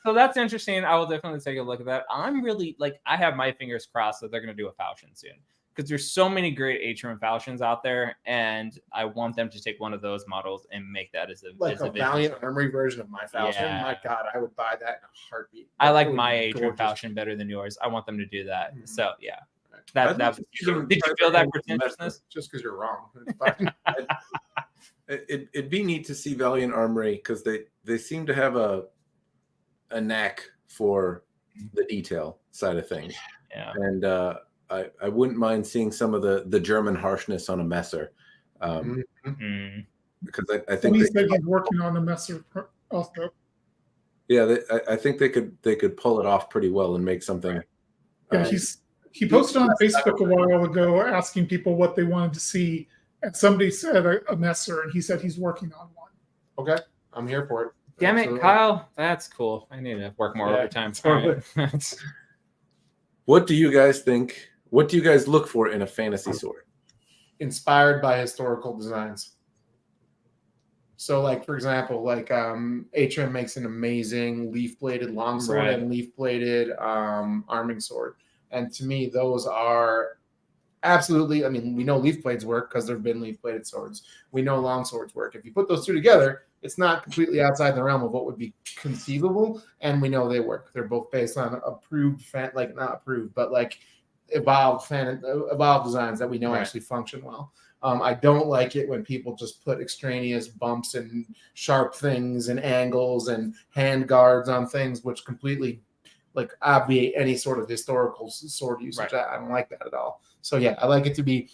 So that's interesting. I will definitely take a look at that. I'm really like, I have my fingers crossed that they're going to do a falchion soon, because there's so many great atrium falchions out there, and I want them to take one of those models and make that as a Valiant Armory version of my falchion. Yeah. My God, I would buy that in a heartbeat. I like my atrium falchion better than yours. I want them to do that. Mm-hmm. So yeah, Did did you feel that pretentiousness? Just because you're wrong. It'd be neat to see Valiant Armory, because they seem to have a knack for the detail side of things. Yeah. And I wouldn't mind seeing some of the German harshness on a Messer. Because I think he said he's working on the Messer also. Yeah, I think they could pull it off pretty well and make something. Yeah, he posted on Facebook a while ago asking people what they wanted to see, and somebody said a Messer, and he said he's working on one. Okay, I'm here for it. Damn it, Absolutely. Kyle. That's cool. I need to work more overtime. All right. What do you guys think? What do you guys look for in a fantasy sword? Inspired by historical designs. So, like, for example, like Atrium makes an amazing leaf-bladed longsword and leaf-bladed arming sword. And to me, those are absolutely, I mean, we know leaf blades work because there have been leaf-bladed swords. We know long swords work. If you put those two together, it's not completely outside the realm of what would be conceivable, and we know they work. They're both based on approved, like not approved, but like evolved designs that we know actually function well. I don't like it when people just put extraneous bumps and sharp things and angles and hand guards on things, which completely like obviate any sort of historical sword usage. I don't like that at all. So yeah, I like it to be.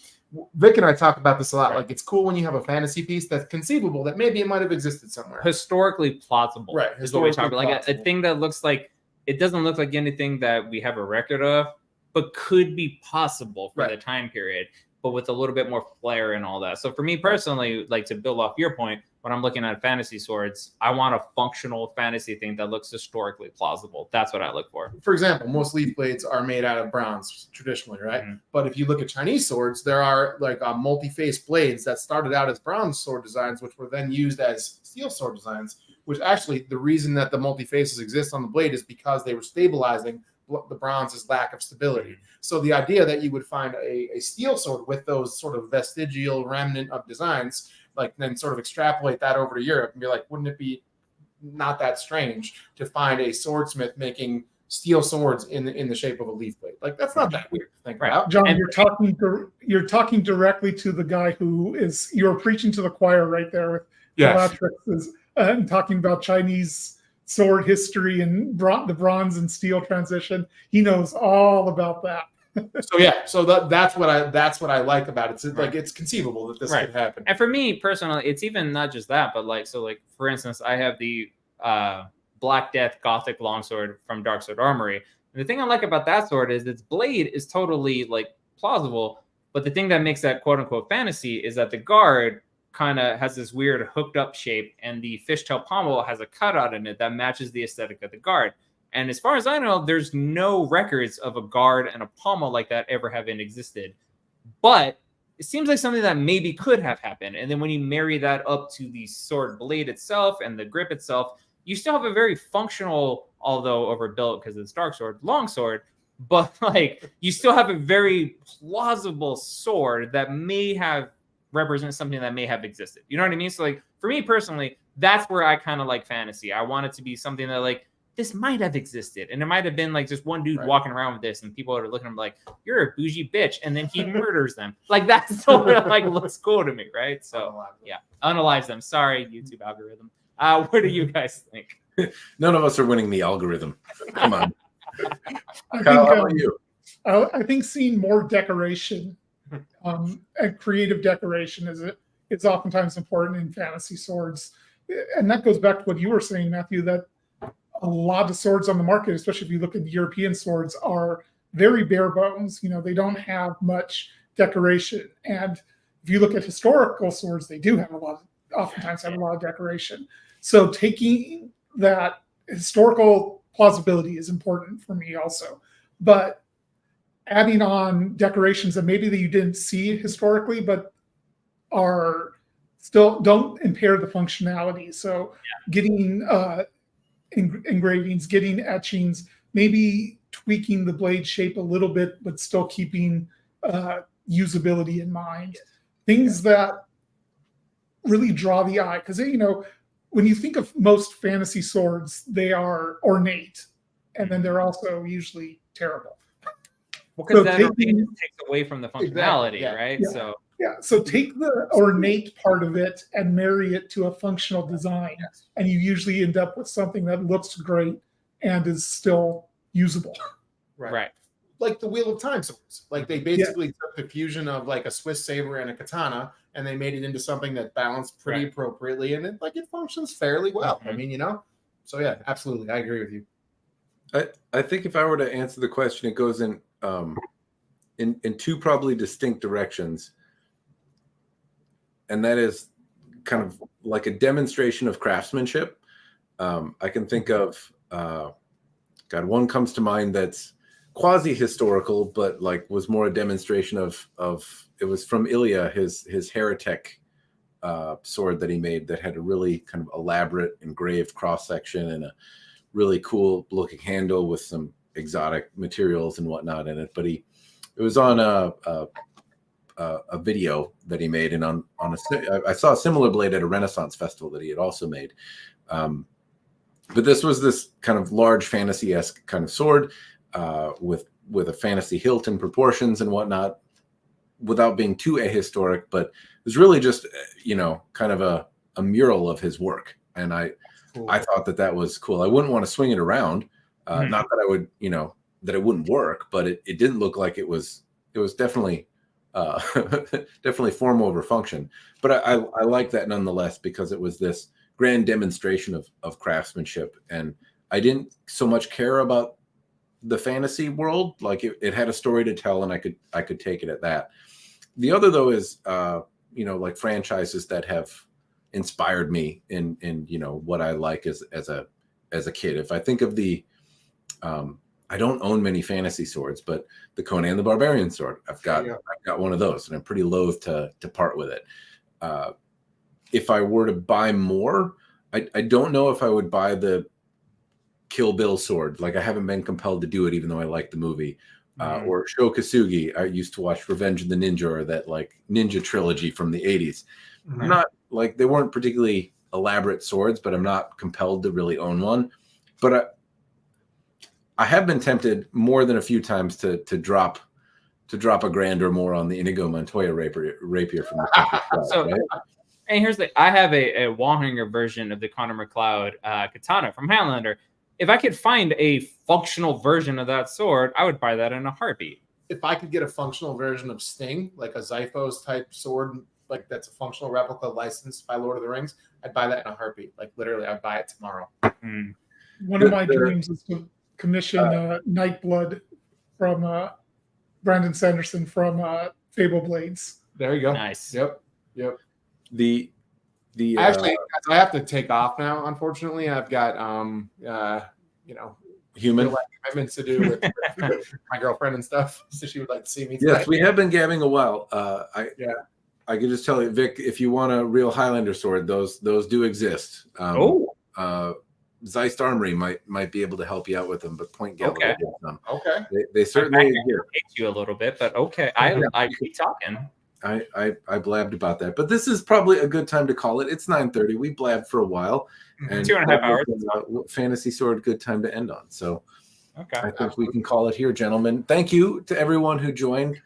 Vic and I talk about this a lot. Like, it's cool when you have a fantasy piece that's conceivable that maybe it might have existed somewhere. Historically plausible. Right. Is what we talk about. Like a thing that looks like, it doesn't look like anything that we have a record of, but could be possible for the time period, but with a little bit more flair and all that. So for me personally, like to build off your point, when I'm looking at fantasy swords, I want a functional fantasy thing that looks historically plausible. That's what I look for. For example, most leaf blades are made out of bronze traditionally, right? Mm-hmm. But if you look at Chinese swords, there are like multi-face blades that started out as bronze sword designs, which were then used as steel sword designs, which actually the reason that the multi-faces exist on the blade is because they were stabilizing the bronze's lack of stability. So the idea that you would find a steel sword with those sort of vestigial remnant of designs, like then sort of extrapolate that over to Europe and be like, wouldn't it be not that strange to find a swordsmith making steel swords in the shape of a leaf blade? Like, that's not that weird to think about. John, you're talking directly to the guy you're preaching to the choir right there with Bellatrix and talking about Chinese sword history and the bronze and steel transition. He knows all about that. So that's what I like about it. It's like it's conceivable that this could happen. And for me personally, it's even not just that, but like for instance, I have the Black Death Gothic longsword from Dark Sword Armory. And the thing I like about that sword is its blade is totally like plausible, but the thing that makes that quote unquote fantasy is that the guard kind of has this weird hooked up shape, and the fishtail pommel has a cutout in it that matches the aesthetic of the guard. And as far as I know, there's no records of a guard and a pommel like that ever having existed. But it seems like something that maybe could have happened. And then when you marry that up to the sword blade itself and the grip itself, you still have a very functional, although overbuilt because it's dark sword, long sword. But like you still have a very plausible sword that may have represent something that may have existed. You know what I mean? So like for me personally, that's where I kind of like fantasy. I want it to be something that like this might have existed, and it might have been like just one dude walking around with this, and people are looking at him like, "You're a bougie bitch," and then he murders them. Like that's so like looks cool to me, right? So yeah, unalive them. Sorry, YouTube algorithm. What do you guys think? None of us are winning the algorithm. Come on. I Kyle, think, how about you? I think seeing more decoration and creative decoration is oftentimes important in fantasy swords. And that goes back to what you were saying, Matthew, that a lot of swords on the market, especially if you look at the European swords, are very bare bones. You know, they don't have much decoration. And if you look at historical swords, they do have oftentimes have a lot of decoration. So taking that historical plausibility is important for me also. But adding on decorations that maybe that you didn't see historically, but are still don't impair the functionality. So getting engravings, getting etchings, maybe tweaking the blade shape a little bit, but still keeping usability in mind. Things that really draw the eye. Because, you know, when you think of most fantasy swords, they are ornate, and then they're also usually terrible. Because that takes away from the functionality, right? Yeah, so take the ornate part of it and marry it to a functional design, and you usually end up with something that looks great and is still usable. Right. Like the Wheel of Time swords. Like they basically took the fusion of like a Swiss saber and a katana, and they made it into something that balanced pretty appropriately, and it functions fairly well. I mean, you know, so yeah, absolutely, I agree with you. I think if I were to answer the question, it goes in two probably distinct directions. And that is kind of like a demonstration of craftsmanship. I can think of, one comes to mind that's quasi-historical, but like was more a demonstration of it was from Ilya, his heretic sword that he made that had a really kind of elaborate engraved cross-section and a really cool looking handle with some exotic materials and whatnot in it. But it was on a video that he made, and I saw a similar blade at a Renaissance festival that he had also made. But this was this kind of large fantasy-esque kind of sword with a fantasy hilt and proportions and whatnot, without being too ahistoric. But it was really just, you know, kind of a mural of his work. And I thought that was cool. I wouldn't want to swing it around. Not that I would, you know, that it wouldn't work, but it didn't look like it was definitely definitely form over function. But I like that nonetheless, because it was this grand demonstration of craftsmanship, and I didn't so much care about the fantasy world. Like it had a story to tell, and I could take it at that. The other though is you know, like franchises that have inspired me in you know what I like as a kid. If I think of the I don't own many fantasy swords, but the Conan the Barbarian sword, I've got one of those, and I'm pretty loath to part with it. If I were to buy more, I don't know if I would buy the Kill Bill sword. Like I haven't been compelled to do it, even though I like the movie. Or Sho Kasugi. I used to watch Revenge of the Ninja, or that like ninja trilogy from the 80s. Not like they weren't particularly elaborate swords, but I'm not compelled to really own one. But I have been tempted more than a few times to drop a grand or more on the Inigo Montoya rapier from the Club, right? And here's I have a wall hanger version of the Connor McLeod katana from Highlander. If I could find a functional version of that sword, I would buy that in a heartbeat. If I could get a functional version of Sting, like a Zyphos type sword, like that's a functional replica licensed by Lord of the Rings, I'd buy that in a heartbeat. Like literally, I'd buy it tomorrow. One of my dreams is to commission Nightblood from Brandon Sanderson from Fable Blades. There you go. Nice. Yep. The Actually, I have to take off now. Unfortunately, I've got human. real life commitments to do with my girlfriend and stuff. So she would like to see me. Yes, tonight. we have been gabbing a while. I can just tell you, Vic, if you want a real Highlander sword, those do exist. Zeist Armory might be able to help you out with them, but Point Gallery gives them. Okay. They certainly exist. Hate you a little bit, but okay. I keep talking. I blabbed about that, but this is probably a good time to call it. It's 9:30. We blabbed for a while, and 2.5 hours. Fantasy Sword, good time to end on. So Okay. I think we can call it here, gentlemen. Thank you to everyone who joined.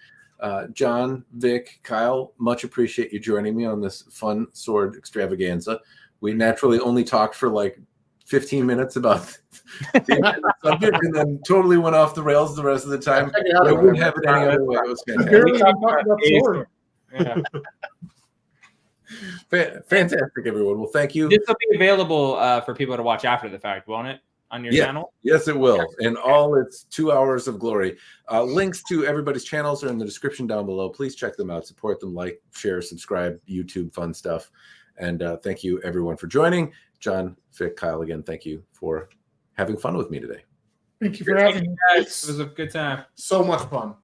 John, Vic, Kyle, much appreciate you joining me on this fun sword extravaganza. We naturally only talked for like 15 minutes about the subject and then totally went off the rails the rest of the time. I wouldn't have it any other way. It was fantastic. Barely even talked about sword. Yeah. Fantastic, everyone. Well, thank you. This will be available for people to watch after the fact, won't it? On your channel? Yes, it will. And all its 2 hours of glory. Links to everybody's channels are in the description down below. Please check them out. Support them, like, share, subscribe, YouTube, fun stuff. And thank you, everyone, for joining. John, Vic, Kyle, again, thank you for having fun with me today. Thank you for having me. Guys, it was a good time. So much fun.